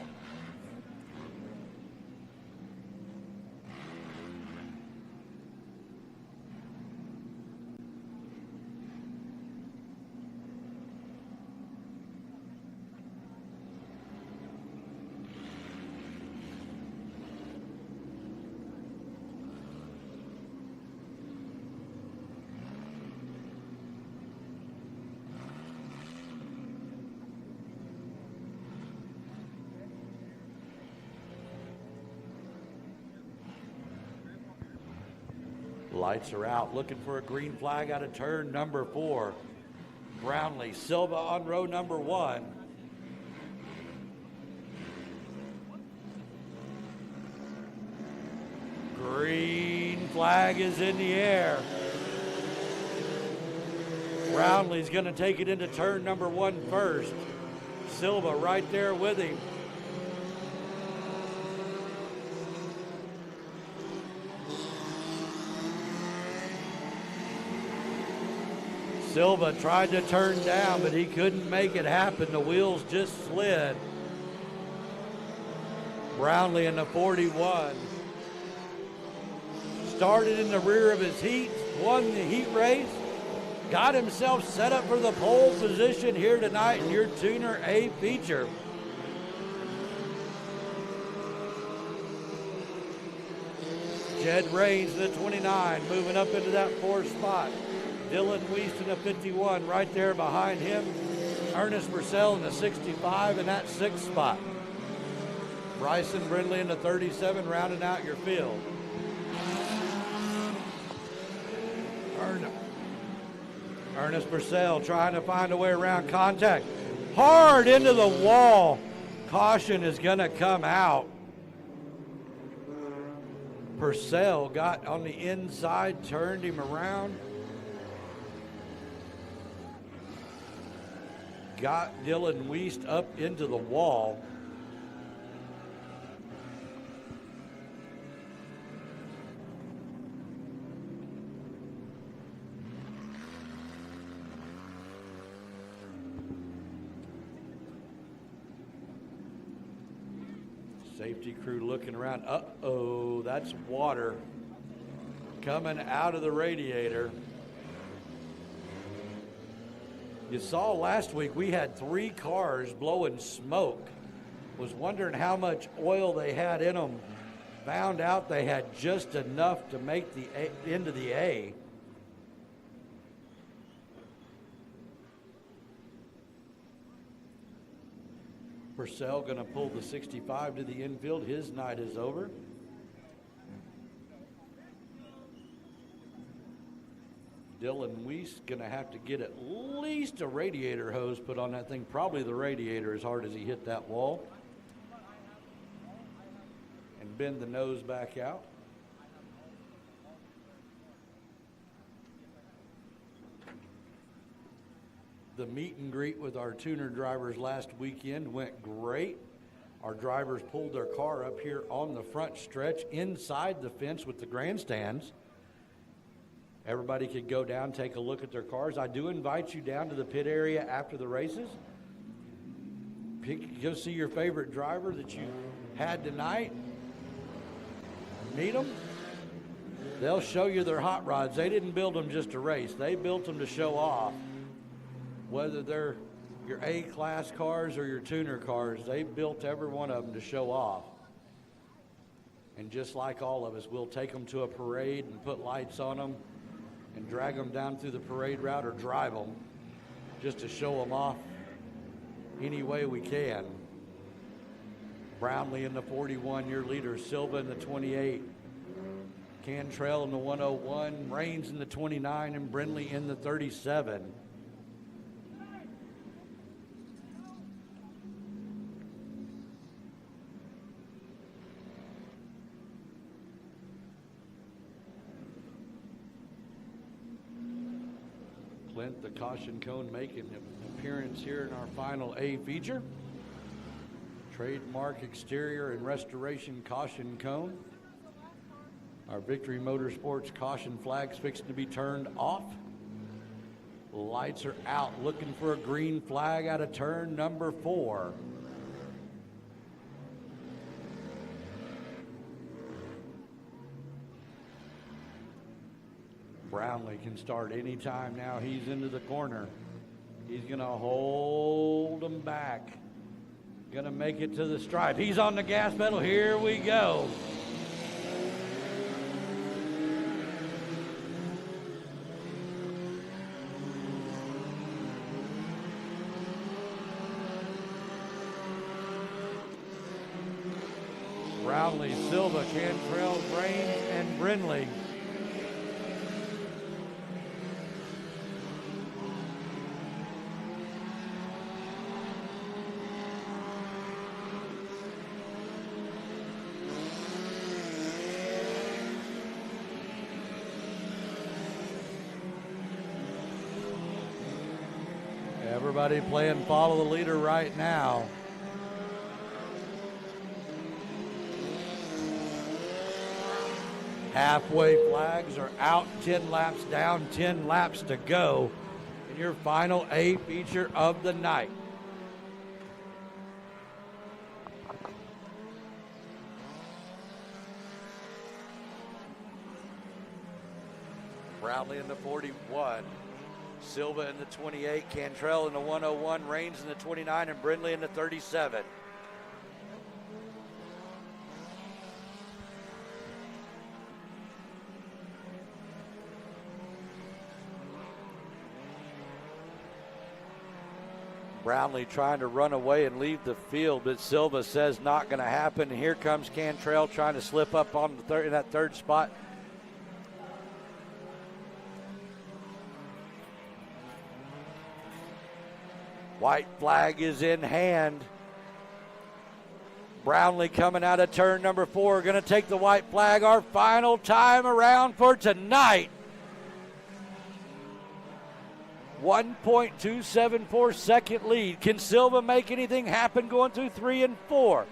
Lights are out, looking for a green flag out of turn number 4. Brownlee, Silva on row number 1. Green flag is in the air. Brownlee's going to take it into turn number 1 first. Silva right there with him. Silva tried to turn down, but he couldn't make it happen. The wheels just slid. Brownlee in the 41. Started in the rear of his heat, won the heat race, got himself set up for the pole position here tonight in your Tuner A feature. Jed Raines in the 29, moving up into that 4th spot. Dylan Wiest in the 51, right there behind him. Ernest Purcell in the 65 in that 6th spot. Bryson Brindley in the 37, rounding out your field. Ernest Purcell trying to find a way around contact. Hard into the wall. Caution is going to come out. Purcell got on the inside, turned him around. Got Dylan Wiest up into the wall. Safety crew looking around. Uh-oh, that's water coming out of the radiator. You saw last week we had 3 cars blowing smoke. Was wondering how much oil they had in them. Found out they had just enough to make the into the A. Purcell going to pull the 65 to the infield. His night is over. Dylan Wiest going to have to get at least a radiator hose put on that thing. Probably the radiator as hard as he hit that wall. And bend the nose back out. The meet and greet with our tuner drivers last weekend went great. Our drivers pulled their car up here on the front stretch inside the fence with the grandstands. Everybody could go down, take a look at their cars. I do invite you down to the pit area after the races. Go see your favorite driver that you had tonight. Meet them. They'll show you their hot rods. They didn't build them just to race. They built them to show off. Whether they're your A-class cars or your tuner cars, they built every one of them to show off. And just like all of us, we'll take them to a parade and put lights on them and drag them down through the parade route or drive them just to show them off any way we can. Brownlee in the 41, your leader. Silva in the 28. Cantrell in the 101. Raines in the 29 and Brindley in the 37. The caution cone making an appearance here in our final A feature. Trademark exterior and restoration caution cone. Our Victory Motorsports caution flag's fixing to be turned off. Lights are out, looking for a green flag out of turn number 4. Brownlee can start anytime now. He's into the corner. He's going to hold them back. Going to make it to the stripe. He's on the gas pedal. Here we go. Brownlee, Silva, Cantrell, Raines, and Brindley. Everybody playing follow the leader right now. Halfway flags are out, 10 laps down, 10 laps to go in your final A feature of the night. Brownlee in the 41, Silva in the 28, Cantrell in the 101, Raines in the 29, and Brindley in the 37. Brownlee trying to run away and leave the field, but Silva says not going to happen. Here comes Cantrell trying to slip up on the in that third spot. White flag is in hand. Brownlee coming out of turn number 4, going to take the white flag. Our final time around for tonight. 1.274 second lead. Can Silva make anything happen going through 3 and 4?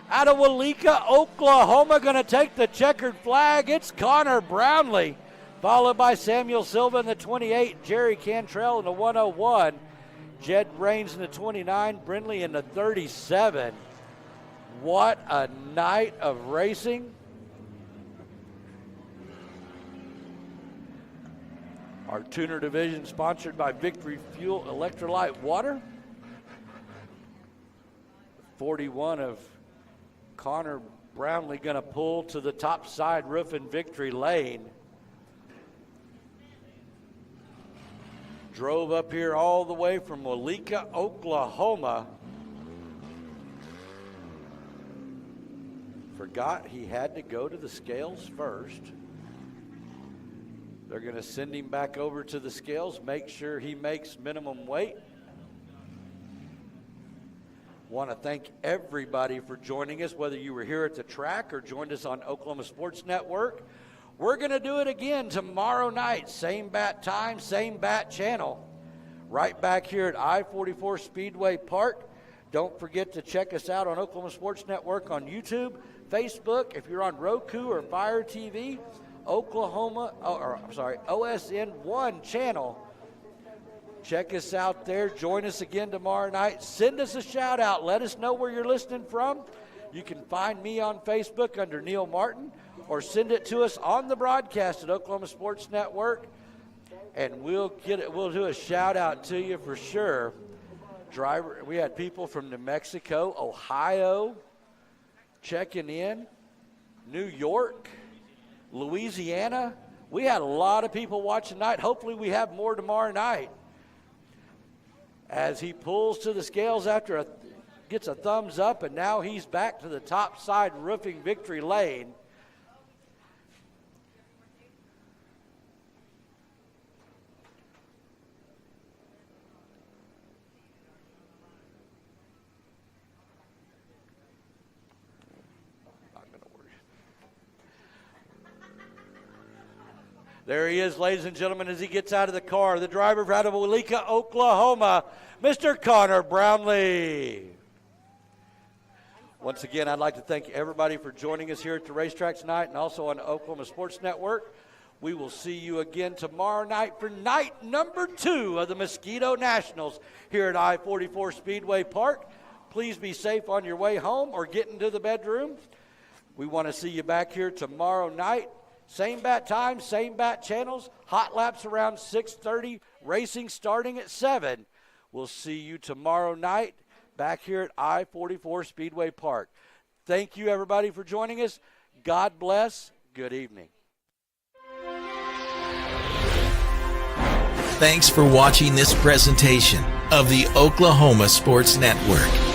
Out of Walika, Oklahoma, going to take the checkered flag. It's Connor Brownlee, followed by Samuel Silva in the 28, Jerry Cantrell in the 101, Jed Raines in the 29, Brindley in the 37. What a night of racing. Our tuner division sponsored by Victory Fuel Electrolyte Water. 41 of Connor Brownlee going to pull to the top side roof in Victory Lane. Drove up here all the way from Walika, Oklahoma. Forgot he had to go to the scales first. They're going to send him back over to the scales, make sure he makes minimum weight. Want to thank everybody for joining us, whether you were here at the track or joined us on Oklahoma Sports Network. We're going to do it again tomorrow night, same bat time, same bat channel, right back here at I-44 Speedway Park. Don't forget to check us out on Oklahoma Sports Network on YouTube, Facebook. If you're on Roku or Fire TV, OSN 1 channel. Check us out there. Join us again tomorrow night. Send us a shout out. Let us know where you're listening from. You can find me on Facebook under Neil Martin, or send it to us on the broadcast at Oklahoma Sports Network, and we'll do a shout out to you for sure. We had people from New Mexico, Ohio checking in, New York, Louisiana. We had a lot of people watching tonight. Hopefully we have more tomorrow night. As he pulls to the scales after gets a thumbs up, and now he's back to the top side roofing Victory Lane. There he is, ladies and gentlemen, as he gets out of the car. The driver out of Walika, Oklahoma, Mr. Connor Brownlee. Once again, I'd like to thank everybody for joining us here at the racetrack tonight and also on the Oklahoma Sports Network. We will see you again tomorrow night for night number 2 of the Mosquito Nationals here at I-44 Speedway Park. Please be safe on your way home or get into the bedroom. We want to see you back here tomorrow night. Same bat time, same bat channels, hot laps around 6:30, racing starting at 7. We'll see you tomorrow night back here at I-44 Speedway Park. Thank you, everybody, for joining us. God bless. Good evening. Thanks for watching this presentation of the Oklahoma Sports Network.